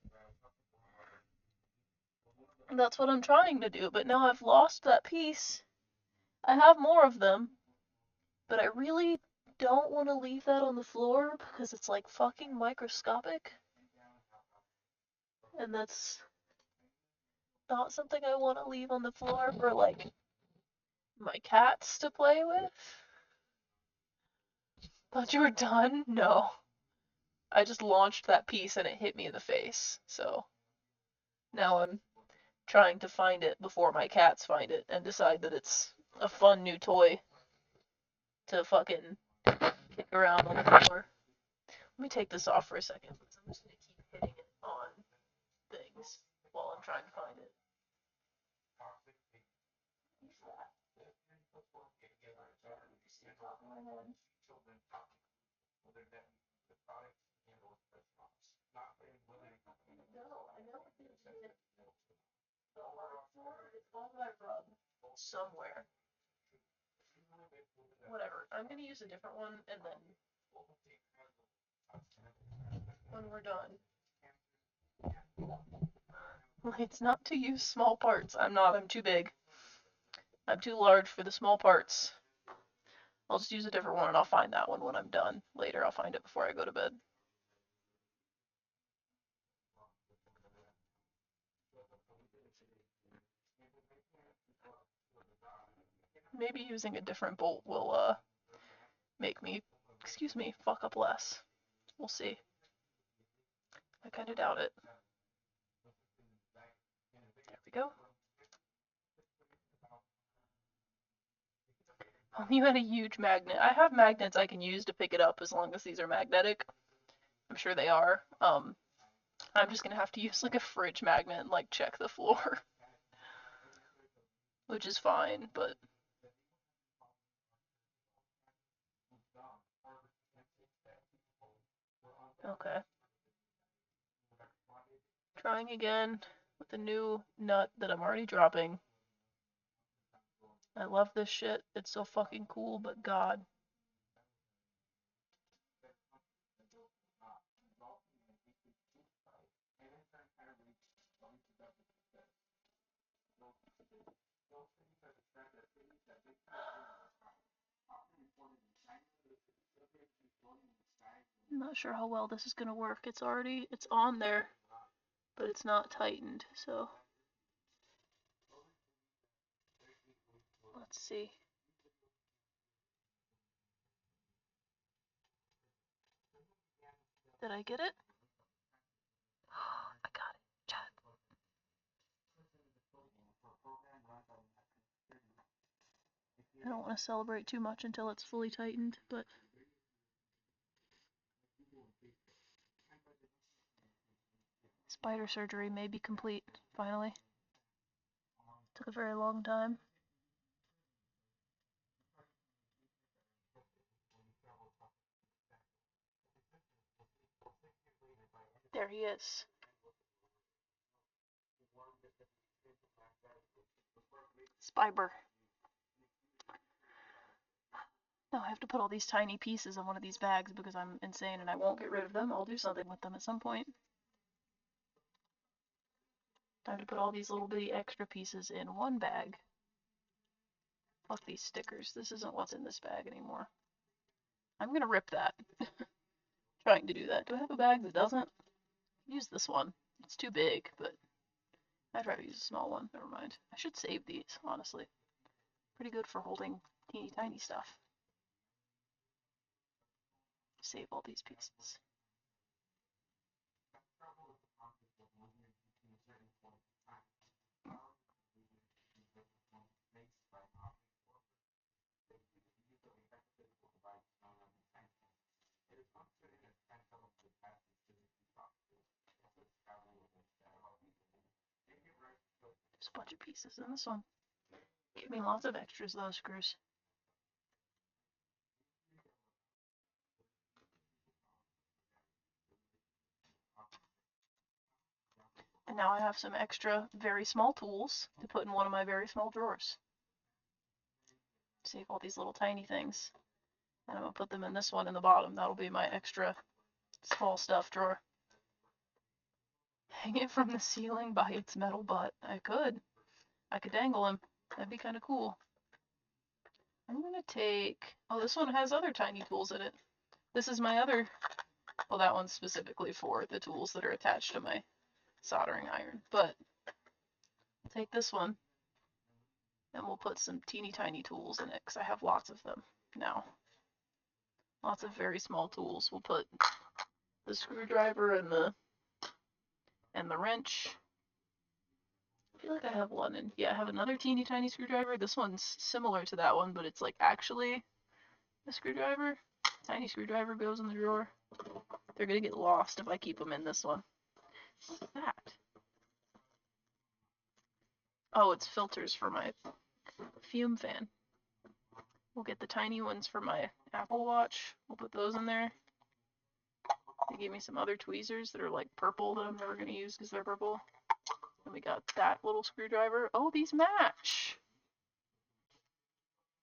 That's what I'm trying to do, but now I've lost that piece. I have more of them, but I really don't want to leave that on the floor because it's like fucking microscopic. And that's not something I want to leave on the floor for like my cats to play with. Thought you were done? No. I just launched that piece and it hit me in the face. So now I'm trying to find it before my cats find it and decide that it's a fun new toy to fucking kick around on the floor. Let me take this off for a second because I'm just gonna keep hitting it on things while I'm trying to find it. Somewhere. Whatever. I'm gonna use a different one and then when we're done. It's not to use small parts. I'm too big. I'm too large for the small parts. I'll just use a different one and I'll find that one when I'm done. Later, I'll find it before I go to bed. Maybe using a different bolt will, make me, fuck up less. We'll see. I kinda doubt it. There we go. You had a huge magnet. I have magnets I can use to pick it up as long as these are magnetic. I'm sure they are. I'm just gonna have to use like a fridge magnet and like check the floor. Which is fine, but okay. Trying again with a new nut that I'm already dropping. I love this shit. It's so fucking cool, but god. I'm not sure how well this is gonna work. It's on there, but it's not tightened, so let's see. Did I get it? I got it. Chat. I don't want to celebrate too much until it's fully tightened, but spider surgery may be complete, finally. Took a very long time. he is. Spiber. No, I have to put all these tiny pieces in one of these bags because I'm insane and I won't get rid of them. I'll do something with them at some point. Time to put all these little bitty extra pieces in one bag. Fuck these stickers. This isn't what's in this bag anymore. I'm gonna rip that. Trying to do that. Do I have a bag that doesn't? Use this one. It's too big, but I'd rather use a small one. Never mind. I should save these, honestly. Pretty good for holding teeny tiny stuff. Save all these pieces. There's a bunch of pieces in this one. Give me lots of extras, those screws. And now I have some extra very small tools to put in one of my very small drawers. Save all these little tiny things. And I'm going to put them in this one in the bottom. That'll be my extra small stuff drawer. Hang it from the ceiling by its metal butt. I could dangle him. That'd be kind of cool. I'm going to take... Oh, this one has other tiny tools in it. This is my other... Well, that one's specifically for the tools that are attached to my soldering iron. But I'll take this one. And we'll put some teeny tiny tools in it because I have lots of them now. Lots of very small tools. We'll put the screwdriver and the wrench. I feel like I have one, and yeah, I have another teeny tiny screwdriver. This one's similar to that one, but it's like actually a screwdriver. Tiny screwdriver goes in the drawer. They're gonna get lost if I keep them in this one. What's that? Oh, it's filters for my fume fan. We'll get the tiny ones for my Apple Watch. We'll put those in there. They gave me some other tweezers that are like purple that I'm never gonna use because they're purple. And we got that little screwdriver. Oh, these match!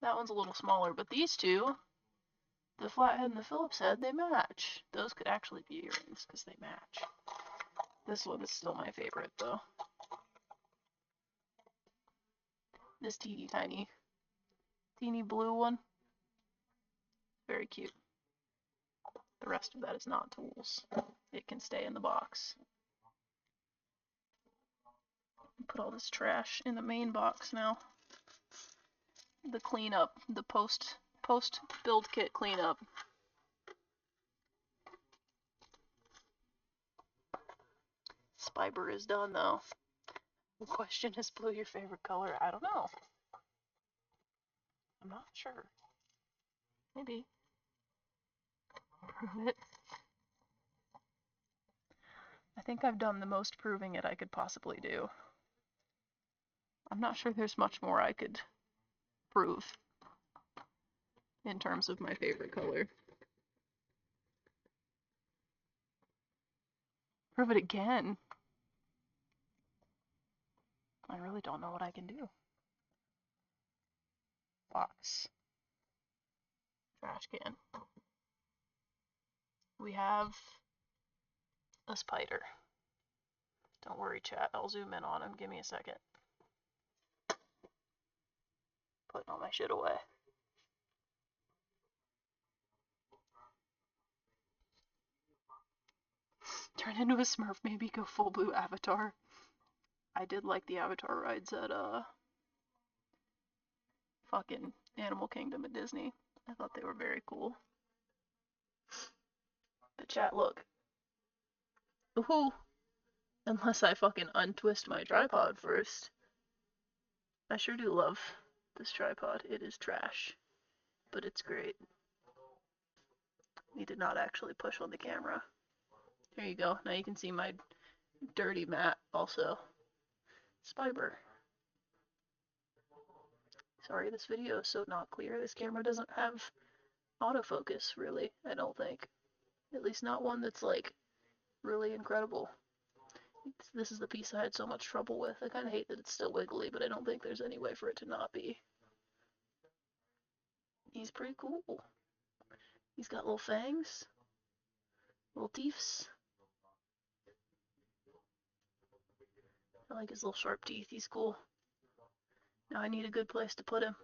That one's a little smaller, but these two, the flathead and the Phillips head, they match. Those could actually be earrings because they match. This one is still my favorite though. This teeny blue one. Very cute. The rest of that is not tools. It can stay in the box. Put all this trash in the main box now. The cleanup, the post build kit cleanup. Spiber is done though. The question is, blue your favorite color? I don't know. I'm not sure. Maybe. Prove it. I think I've done the most proving it I could possibly do. I'm not sure there's much more I could prove in terms of my favorite color. Prove it again. I really don't know what I can do. Box. Trash can. We have a spider. Don't worry, chat. I'll zoom in on him. Give me a second. Putting all my shit away. Turn into a Smurf, maybe go full blue Avatar. I did like the Avatar rides at fucking Animal Kingdom at Disney. I thought they were very cool. But chat, look. Ooh. Unless I fucking untwist my tripod first. I sure do love this tripod. It is trash, but it's great. Need to not actually push on the camera. Here you go. Now you can see my dirty mat also. Spiber. Sorry, this video is so not clear. This camera doesn't have autofocus, really, I don't think. At least not one that's, like, really incredible. This is the piece I had so much trouble with. I kind of hate that it's still wiggly, but I don't think there's any way for it to not be. He's pretty cool. He's got little fangs, little teeths. I like his little sharp teeth. He's cool. Now I need a good place to put him.